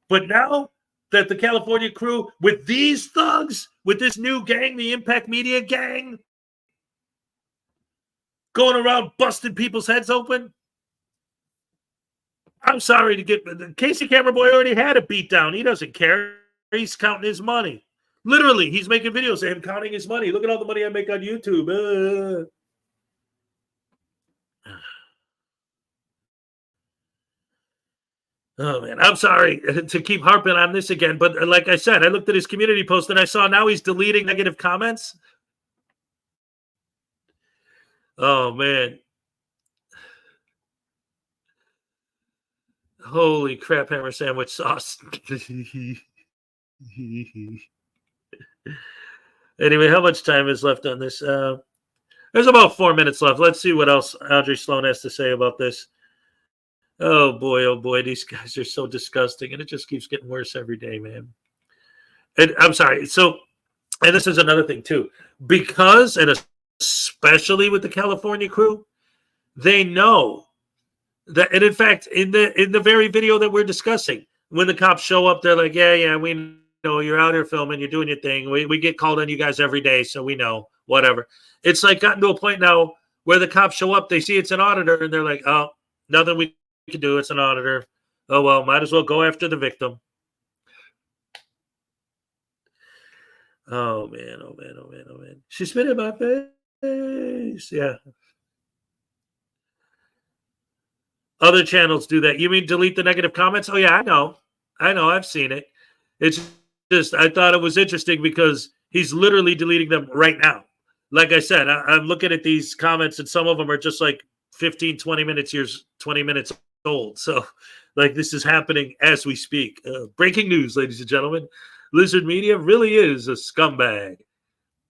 But now that the California crew, with these thugs, with this new gang, the Impact Media gang, going around busting people's heads open, I'm sorry to get, Casey Camera Boy already had a beatdown. He doesn't care. He's counting his money. Literally, he's making videos of him counting his money. Look at all the money I make on YouTube. Oh, man, I'm sorry to keep harping on this again, but like I said, I looked at his community post and I saw now he's deleting negative comments. Oh, man. Holy crap, hammer sandwich sauce. Anyway, how much time is left on this? There's about 4 minutes left. Let's see what else Audrey Sloan has to say about this. Oh boy, these guys are so disgusting, and it just keeps getting worse every day, man. And I'm sorry. So, and this is another thing too, because, and especially with the California crew, they know that, and in fact, in the very video that we're discussing, when the cops show up, they're like, yeah, we know you're out here filming, you're doing your thing. We get called on you guys every day, so we know, whatever. It's like gotten to a point now where the cops show up, they see it's an auditor, and they're like, oh, nothing we can do, it's an auditor. Oh, well, might as well go after the victim. Oh, man. She spit in my face. Yeah. Other channels do that. You mean delete the negative comments? Oh, yeah, I know. I've seen it. It's just, I thought it was interesting because he's literally deleting them right now. Like I said, I'm looking at these comments and some of them are just like 15, 20 minutes old. So, like, this is happening as we speak. Breaking news, ladies and gentlemen. Lizard Media really is a scumbag.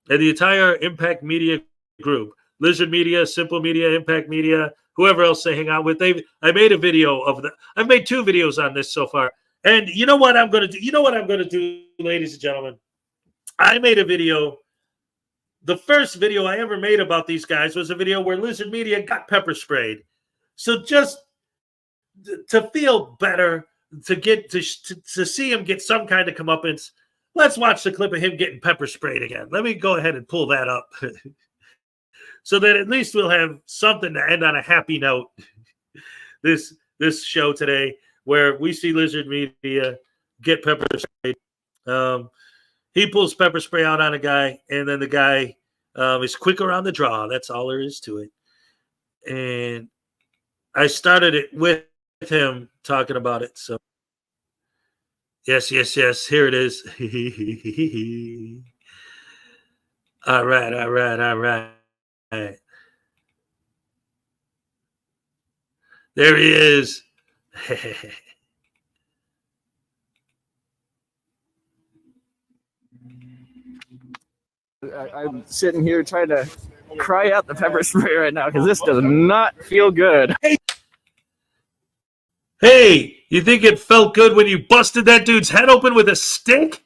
And the entire Impact Media group, Lizard Media, Simple Media, Impact Media, whoever else they hang out with, I made a video of that. I've made 2 videos on this so far. And you know what I'm going to do? You know what I'm going to do, ladies and gentlemen? I made a video. The first video I ever made about these guys was a video where Lizard Media got pepper sprayed. So just to feel better, to get to see him get some kind of comeuppance, let's watch the clip of him getting pepper sprayed again. Let me go ahead and pull that up so that at least we'll have something to end on a happy note. This show today, where we see Lizard Media get pepper sprayed. He pulls pepper spray out on a guy, and then the guy is quicker on the draw. That's all there is to it. And I started it with him talking about it. So, yes. Here it is. All right. There he is.
I'm sitting here trying to cry out the pepper spray right now because this does not feel good.
Hey, you think it felt good when you busted that dude's head open with a stick?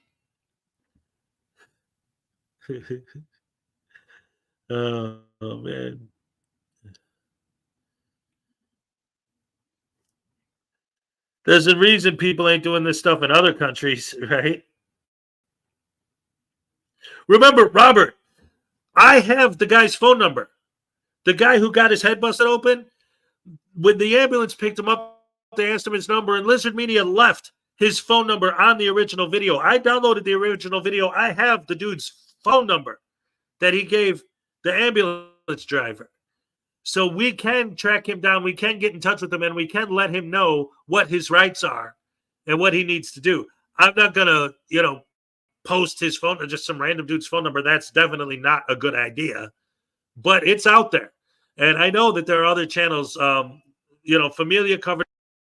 Oh, man. There's a reason people ain't doing this stuff in other countries, right? Remember, Robert, I have the guy's phone number. The guy who got his head busted open, when the ambulance picked him up, They asked him his number, and Lizard Media left his phone number on the original video. I downloaded the original video. I have the dude's phone number that he gave the ambulance driver. So we can track him down. We can get in touch with him, and we can let him know what his rights are and what he needs to do. I'm not going to, post his phone or just some random dude's phone number. That's definitely not a good idea, but it's out there. And I know that there are other channels, Familia covered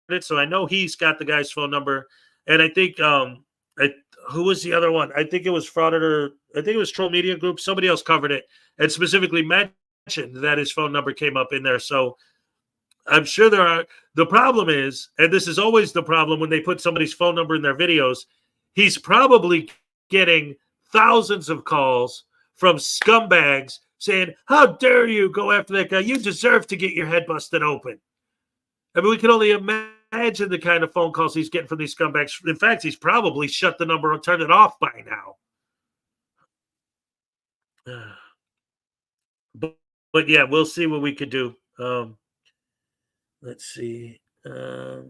it. So I know he's got the guy's phone number. And I think, who was the other one? I think it was Frauditor. I think it was Troll Media Group. Somebody else covered it and specifically mentioned that his phone number came up in there. So I'm sure there are. The problem is, and this is always the problem when they put somebody's phone number in their videos, he's probably getting thousands of calls from scumbags saying, how dare you go after that guy? You deserve to get your head busted open. I mean, we can only imagine the kind of phone calls he's getting from these scumbags. In fact, he's probably shut the number and turned it off by now. But yeah, we'll see what we could do. Let's see. I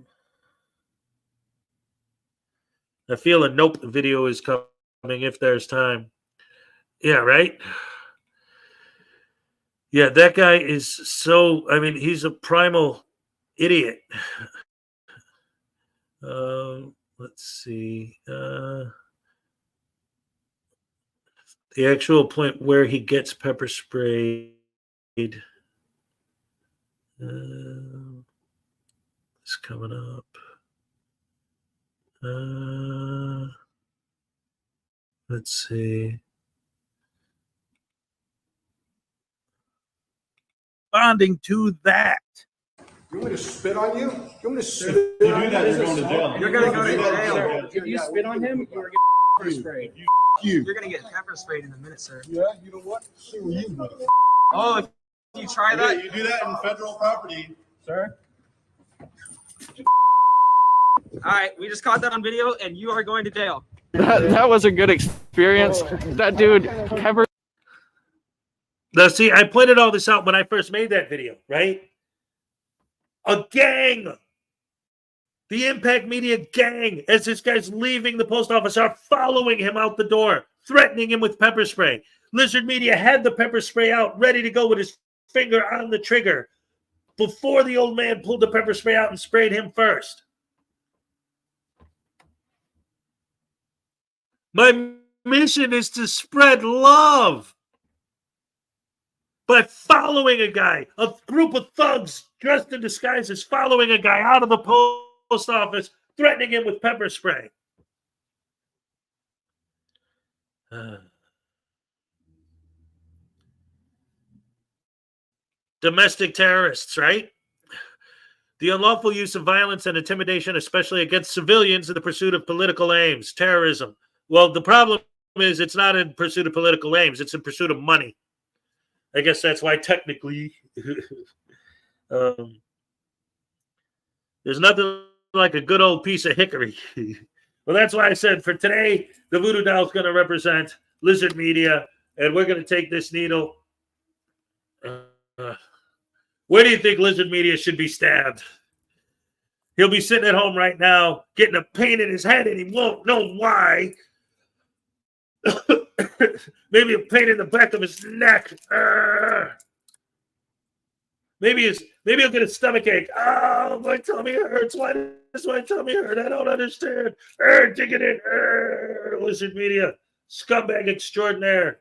feel a Nope video is coming if there's time. Yeah, right? Yeah, that guy is so, he's a primal idiot. Let's see. The actual point where he gets pepper sprayed. It's coming up. Let's see. Responding to that.
You want me to spit on you? You want me to spit
If you do that, you're going to jail.
You're gonna go to jail.
If you spit on him, you're
Pepper sprayed.
you.
You're gonna get pepper sprayed in a minute, sir.
Yeah, you know what? See what you do.
Oh, if you try that,
You do that in federal property, sir.
all right. We just caught that on video, and you are going to jail.
That was a good experience. That dude, pepper.
Now, see, I pointed all this out when I first made that video, right? A gang, the Impact Media gang, as this guy's leaving the post office, are following him out the door, threatening him with pepper spray. Lizard Media had the pepper spray out, ready to go with his finger on the trigger before the old man pulled the pepper spray out and sprayed him first. My mission is to spread love by following a guy. A group of thugs dressed in disguises following a guy out of the post office, threatening him with pepper spray. Domestic terrorists, right? The unlawful use of violence and intimidation, especially against civilians in the pursuit of political aims, terrorism. Well, the problem is it's not in pursuit of political aims. It's in pursuit of money. I guess that's why technically there's nothing like a good old piece of hickory. Well, that's why I said for today, the voodoo doll is going to represent Lizard Media, and we're going to take this needle. Where do you think Lizard Media should be stabbed? He'll be sitting at home right now, getting a pain in his head, and he won't know why. Maybe a pain in the back of his neck. Maybe he'll get a stomach ache. Oh, my tummy hurts. Why does my tummy hurt? I don't understand. Dig it in. Lizard Media, scumbag extraordinaire.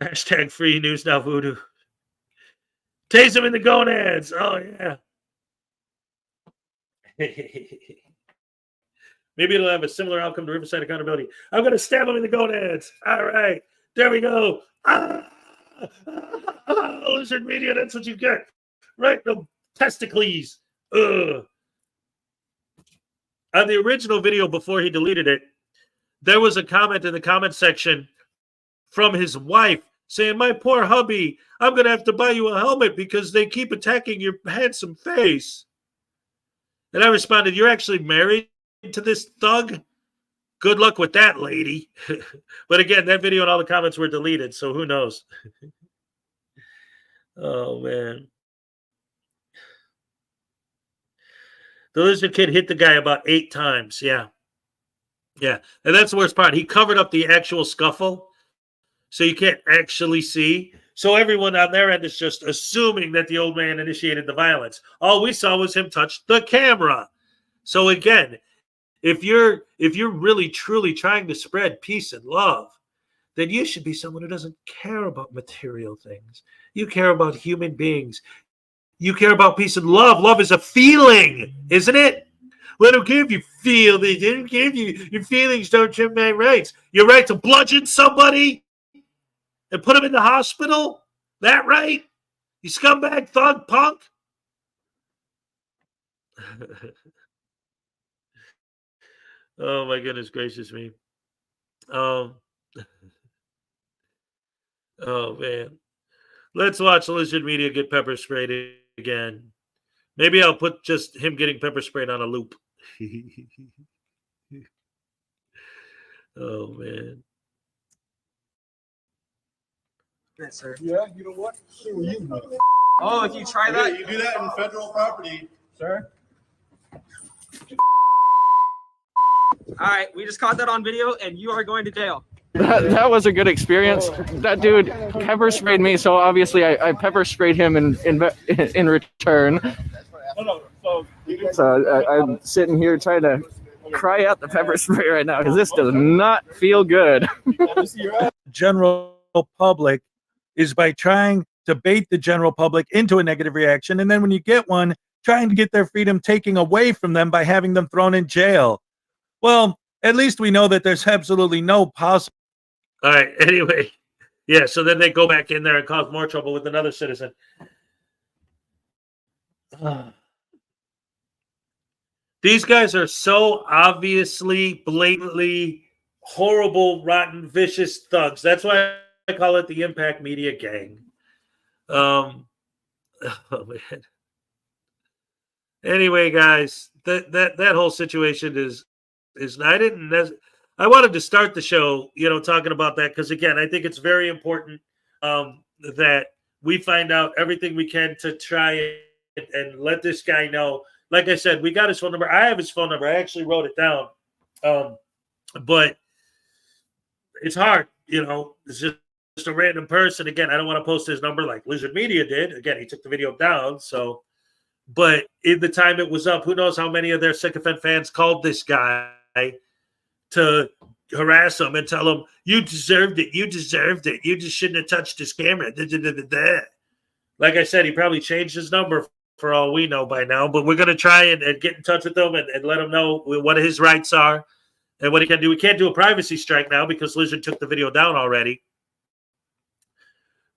Hashtag free news now voodoo. Tase him in the gonads. Oh, yeah. Maybe it'll have a similar outcome to Riverside Accountability. I'm going to stab him in the gonads. All right. There we go. Lizard Media, that's what you get. Right? The testicles. Ugh. On the original video before he deleted it, there was a comment in the comment section from his wife saying, my poor hubby, I'm going to have to buy you a helmet because they keep attacking your handsome face. And I responded, you're actually married to this thug? Good luck with that, lady. But again, that video and all the comments were deleted, so who knows? Oh, man. The lizard kid hit the guy about 8 times. Yeah. Yeah. And that's the worst part. He covered up the actual scuffle, so you can't actually see. So everyone on their end is just assuming that the old man initiated the violence. All we saw was him touch the camera. So again, if you're really truly trying to spread peace and love, then you should be someone who doesn't care about material things. You care about human beings. You care about peace and love. Love is a feeling, isn't it? Well, I don't care if you feel this. I don't care if your feelings don't trump my rights. Your right to bludgeon somebody and put them in the hospital? That right? You scumbag, thug, punk? Oh, my goodness gracious me. Oh, man. Let's watch Lizard Media get pepper sprayed again. Maybe I'll put just him getting pepper sprayed on a loop. Oh, man.
Yes, sir.
Yeah, you know what? So you know.
Oh, if you try
Yeah,
that,
you do that in federal property, sir.
all right, we just caught that on video, and you are going to jail.
That was a good experience. That dude pepper sprayed me, so obviously I pepper sprayed him in return. So I'm sitting here trying to cry out the pepper spray right now because this does not feel good.
General public is by trying to bait the general public into a negative reaction, and then when you get one, trying to get their freedom taken away from them by having them thrown in jail. Well, at least we know that there's absolutely no possible.
All right. Anyway, yeah. So then they go back in there and cause more trouble with another citizen. These guys are so obviously, blatantly horrible, rotten, vicious thugs. That's why I call it the Impact Media Gang. Oh man. Anyway, guys, that whole situation is I wanted to start the show, talking about that because again, I think it's very important that we find out everything we can to try and let this guy know. Like I said, we got his phone number. I have his phone number. I actually wrote it down, but it's hard. It's just a random person. Again, I don't want to post his number like Lizard Media did. Again, he took the video down, so. But in the time it was up, who knows how many of their sycophant fans called this guy to harass him and tell him, you deserved it. You deserved it. You just shouldn't have touched his camera. Like I said, he probably changed his number for all we know by now. But we're going to try and get in touch with him and let him know what his rights are and what he can do. We can't do a privacy strike now because Lizard took the video down already.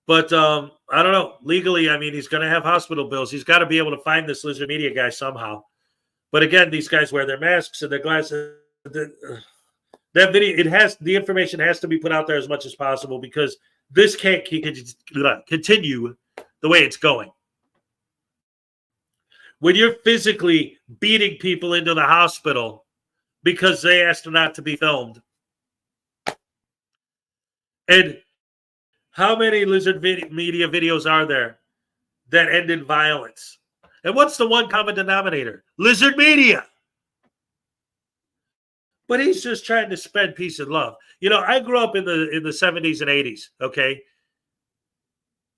But I don't know. Legally, I mean, he's going to have hospital bills. He's got to be able to find this Lizard Media guy somehow. But again, these guys wear their masks and their glasses. That video, the information has to be put out there as much as possible because this can't continue the way it's going. When you're physically beating people into the hospital because they asked not to be filmed. And how many Lizard Media videos are there that end in violence? And what's the one common denominator? Lizard Media. But he's just trying to spread peace and love. I grew up in the 70s and 80s, okay?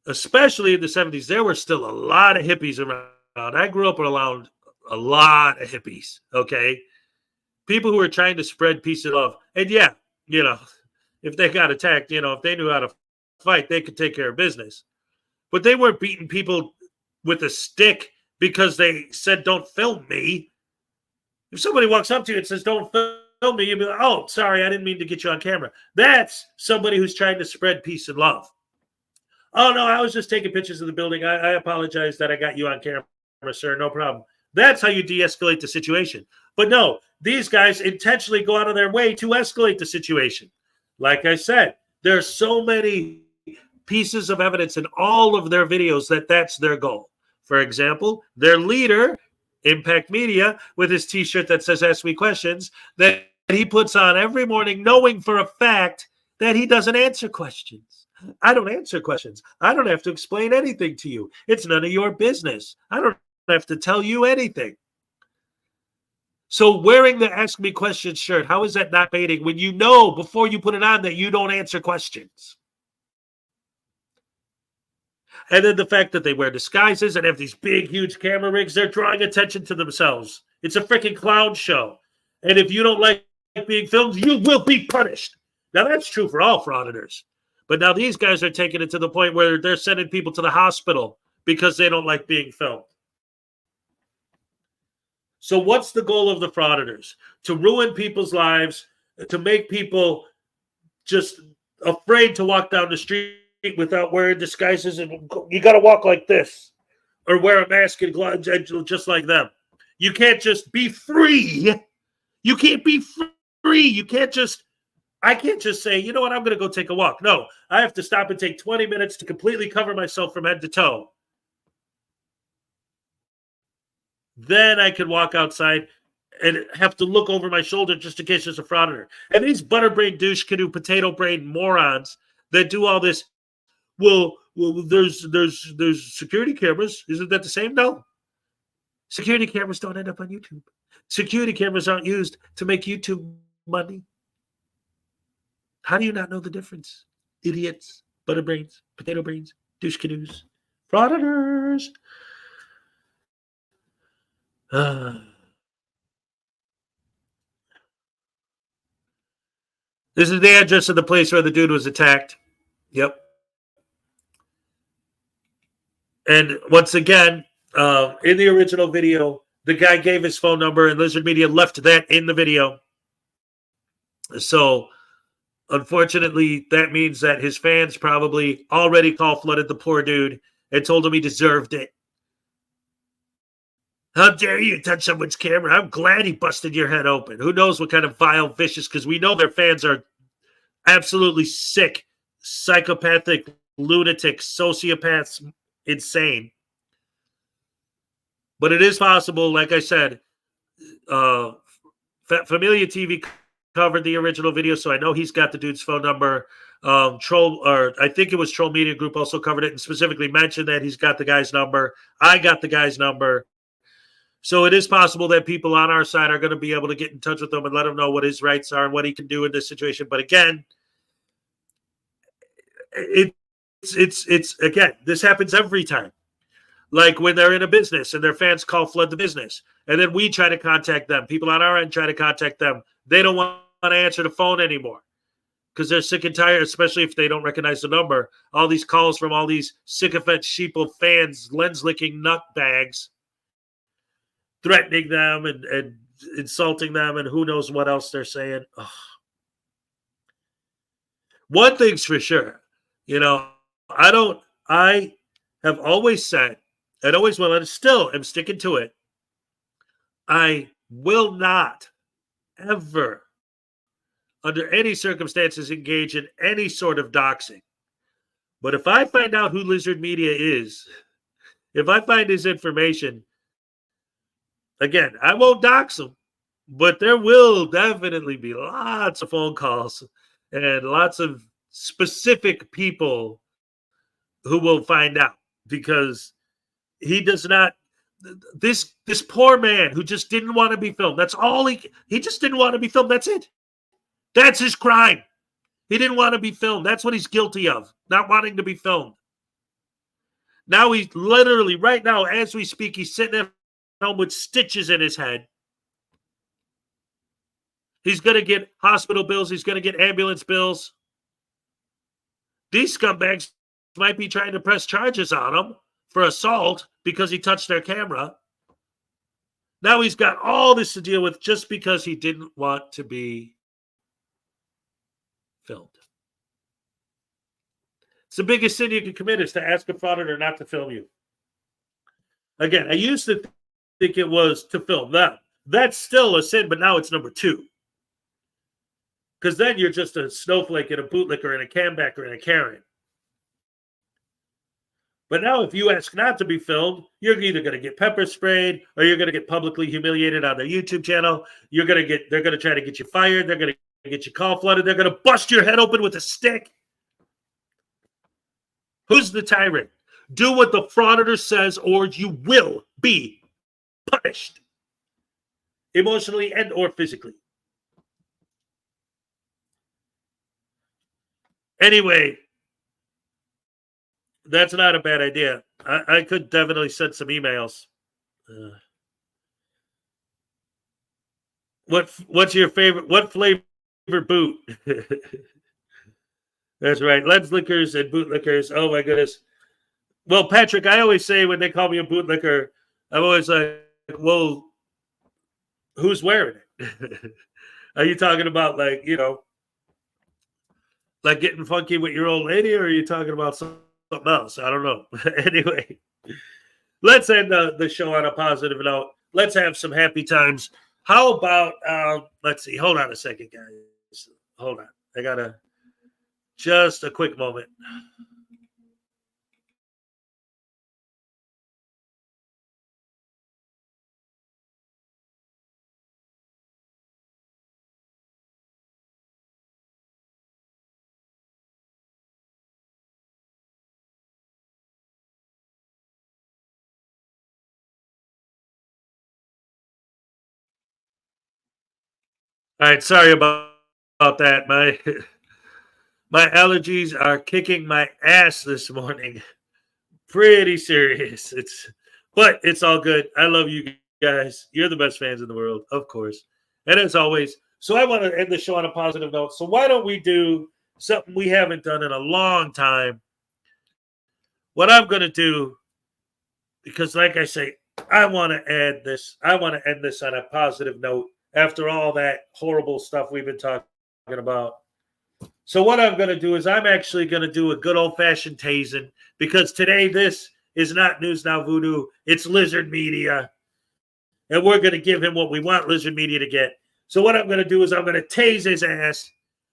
Especially in the 70s, there were still a lot of hippies around. I grew up around a lot of hippies, okay? People who were trying to spread peace and love. And yeah, if they got attacked, if they knew how to fight, they could take care of business. But they weren't beating people with a stick because they said, don't film me. If somebody walks up to you and says, don't film me, you'd be like, oh, sorry, I didn't mean to get you on camera. That's somebody who's trying to spread peace and love. Oh, no, I was just taking pictures of the building. I apologize that I got you on camera, sir. No problem. That's how you de-escalate the situation. But no, these guys intentionally go out of their way to escalate the situation. Like I said, there are so many pieces of evidence in all of their videos that's their goal. For example, their leader, Impact Media, with his t-shirt that says ask me questions, that he puts on every morning knowing for a fact that he doesn't answer questions. I don't answer questions. I don't have to explain anything to you. It's none of your business. I don't have to tell you anything. So wearing the Ask Me Questions shirt, how is that not baiting when you know before you put it on that you don't answer questions? And then the fact that they wear disguises and have these big, huge camera rigs, they're drawing attention to themselves. It's a freaking clown show. And if you don't like being filmed, you will be punished. Now, that's true for all frauditors. But now these guys are taking it to the point where they're sending people to the hospital because they don't like being filmed. So what's the goal of the frauditors? To ruin people's lives, to make people just afraid to walk down the street without wearing disguises, and you got to walk like this or wear a mask and gloves just like them. You can't just be free. You can't be free. You can't just, I can't just say, you know what, I'm going to go take a walk. No, I have to stop and take 20 minutes to completely cover myself from head to toe. Then I can walk outside and have to look over my shoulder just in case there's a frauditor. And these butterbrain douche canoe potato brain morons that do all this, well, there's security cameras. Isn't that the same? No. Security cameras don't end up on YouTube. Security cameras aren't used to make YouTube money. How do you not know the difference? Idiots, butterbrains, potato brains, douche canoes, frauditors. This is the address of the place where the dude was attacked. Yep. And once again, in the original video, the guy gave his phone number and Lizard Media left that in the video. So, unfortunately, that means that his fans probably already call-flooded the poor dude and told him he deserved it. How dare you touch someone's camera? I'm glad he busted your head open. Who knows what kind of vile, vicious, because we know their fans are absolutely sick, psychopathic, lunatic, sociopaths, insane. But it is possible, like I said, Familia TV covered the original video, so I know he's got the dude's phone number. I think it was Troll Media Group also covered it and specifically mentioned that he's got the guy's number. I got the guy's number. So it is possible that people on our side are going to be able to get in touch with him and let him know what his rights are and what he can do in this situation. But again, again, this happens every time. Like when they're in a business and their fans flood the business, and then we try to contact them. People on our end try to contact them. They don't want to answer the phone anymore because they're sick and tired, especially if they don't recognize the number. All these calls from all these sycophant sheeple fans, lens-licking nutbags, threatening them and insulting them and who knows what else they're saying. Ugh. One thing's for sure, I have always said, and always will, and still am sticking to it. I will not ever, under any circumstances, engage in any sort of doxing. But if I find out who Lizard Media is, if I find his information, again, I won't dox them, but there will definitely be lots of phone calls and lots of specific people who will find out because he does not. This poor man who just didn't want to be filmed. That's all he just didn't want to be filmed. That's it. That's his crime. He didn't want to be filmed. That's what he's guilty of, not wanting to be filmed. Now he's literally, right now, as we speak, he's sitting at home with stitches in his head. He's going to get hospital bills. He's going to get ambulance bills. These scumbags might be trying to press charges on him for assault because he touched their camera. Now he's got all this to deal with just because he didn't want to be filmed. It's the biggest sin you can commit is to ask a frauditor not to film you. Again, I used to think it was to film them. That's still a sin, but now it's number 2. Because then you're just a snowflake and a bootlicker and a cambacker and a Karen. But now if you ask not to be filmed, you're either going to get pepper sprayed or you're going to get publicly humiliated on their YouTube channel. They're going to try to get you fired. They're going to get you call flooded. They're going to bust your head open with a stick. Who's the tyrant? Do what the frauditor says or you will be punished. Emotionally and or physically. Anyway, that's not a bad idea. I could definitely send some emails. What's your favorite? What flavor boot? That's right. Lens liquors and boot liquors. Oh my goodness. Well, Patrick, I always say when they call me a bootlicker, I'm always like, well, who's wearing it? Are you talking about like, you know, like getting funky with your old lady, or are you talking about something else? I don't know. Anyway, let's end the show on a positive note. Let's have some happy times. How about, let's see. Hold on a second, guys. Hold on. I got to just a quick moment. All right, sorry about that. My allergies are kicking my ass this morning. Pretty serious. But it's all good. I love you guys. You're the best fans in the world, of course. And as always, so I want to end the show on a positive note. So why don't we do something we haven't done in a long time? What I'm going to do, because like I say, I want to add this. I want to end this on a positive note. After all that horrible stuff we've been talking about. So what I'm going to do is I'm actually going to do a good old-fashioned tasing, because today this is not News Now Voodoo. It's Lizard Media. And we're going to give him what we want Lizard Media to get. So what I'm going to do is I'm going to tase his ass,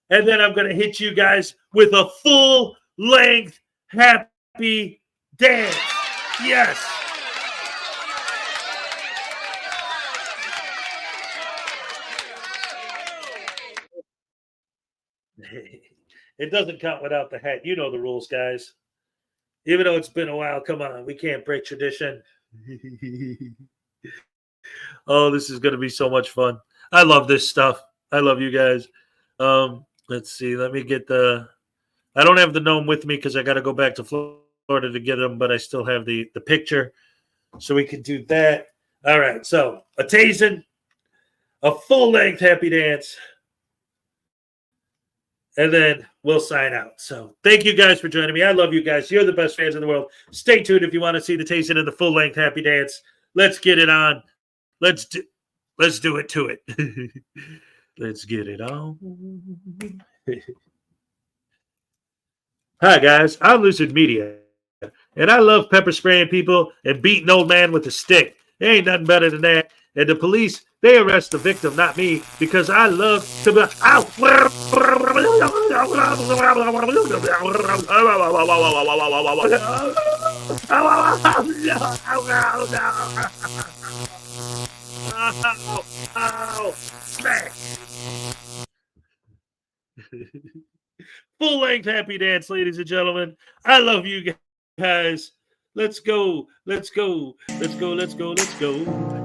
and then I'm going to hit you guys with a full-length happy dance. Yes. It doesn't count without the hat. You know the rules, guys. Even though it's been a while, come on. We can't break tradition. Oh, this is going to be so much fun. I love this stuff. I love you guys. Let's see. Let me get the... I don't have the gnome with me because I got to go back to Florida to get them, but I still have the picture. So we can do that. All right. So a tasing, a full-length happy dance, and then we'll sign out. So thank you guys for joining me. I love you guys. You're the best fans in the world. Stay tuned if you want to see the tasting and the full-length happy dance. Let's get it on. Let's do it to it. Let's get it on. Hi, guys. I'm Lizard Media, and I love pepper spraying people and beating old man with a stick. There ain't nothing better than that. And the police, they arrest the victim, not me, because I love to be... Ow! Full-length happy dance, ladies and gentlemen. I love you guys. Let's go. Let's go. Let's go. Let's go. Let's go.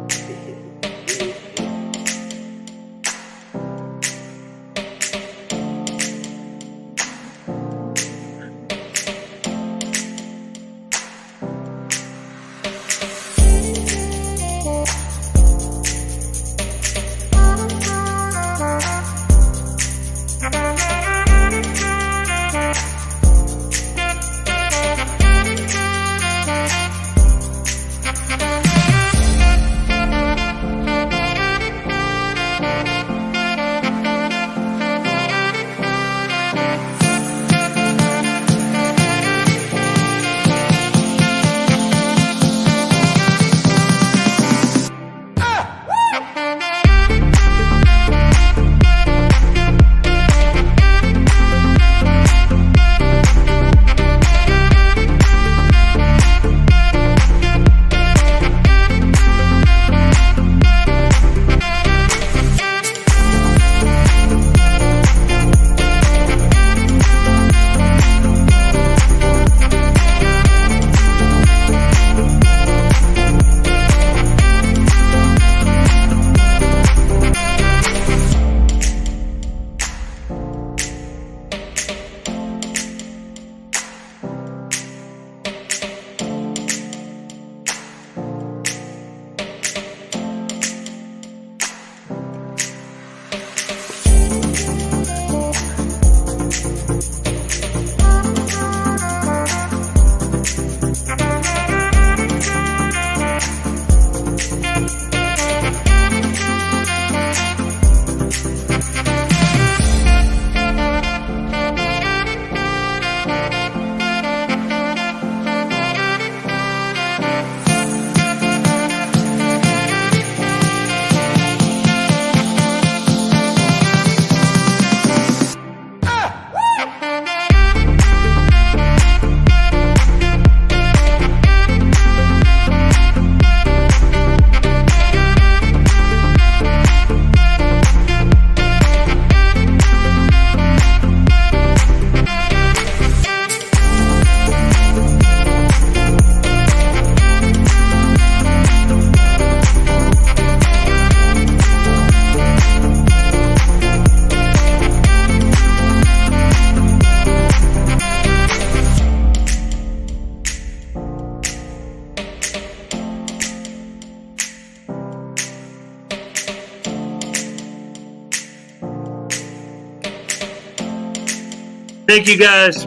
Thank you guys.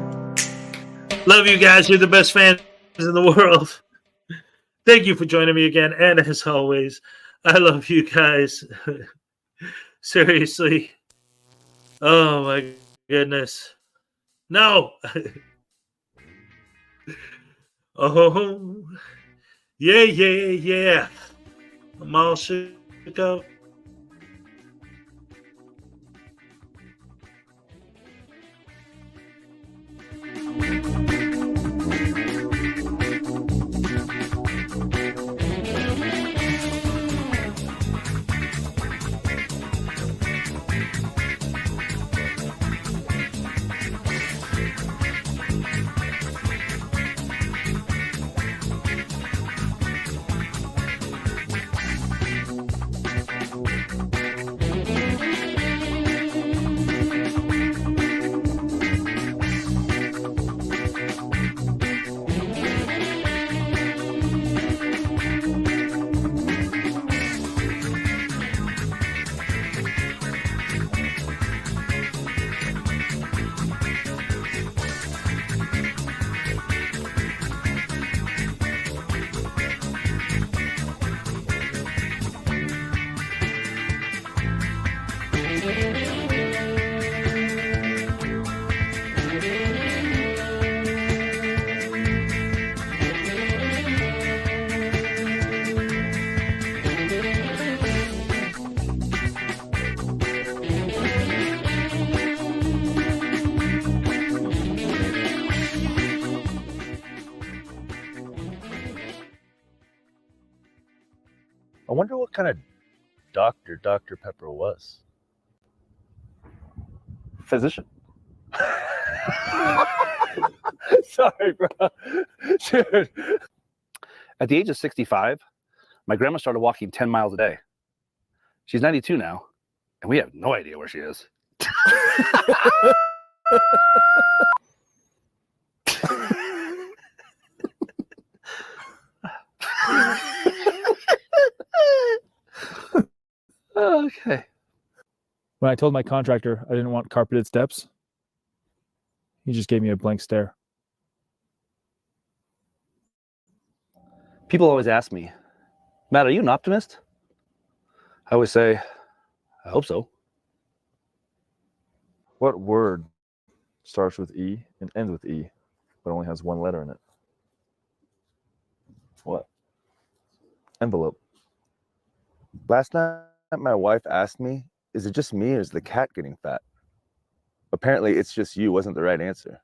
Love you guys. You're the best fans in the world. Thank you for joining me again. And as always, I love you guys. Seriously. Oh my goodness. No. Oh. Yeah. I'm all shook up.
I wonder what kind of doctor Dr. Pepper was.
Physician.
Sorry, bro. Dude.
At the age of 65, my grandma started walking 10 miles a day. She's 92 now, and we have no idea where she is. Okay.
When I told my contractor I didn't want carpeted steps, he just gave me a blank stare.
People always ask me, Matt, are you an optimist? I always say, I hope so.
What word starts with E and ends with E, but only has one letter in it?
What?
Envelope.
Last night, my wife asked me, is it just me or is the cat getting fat? Apparently, it's just you wasn't the right answer.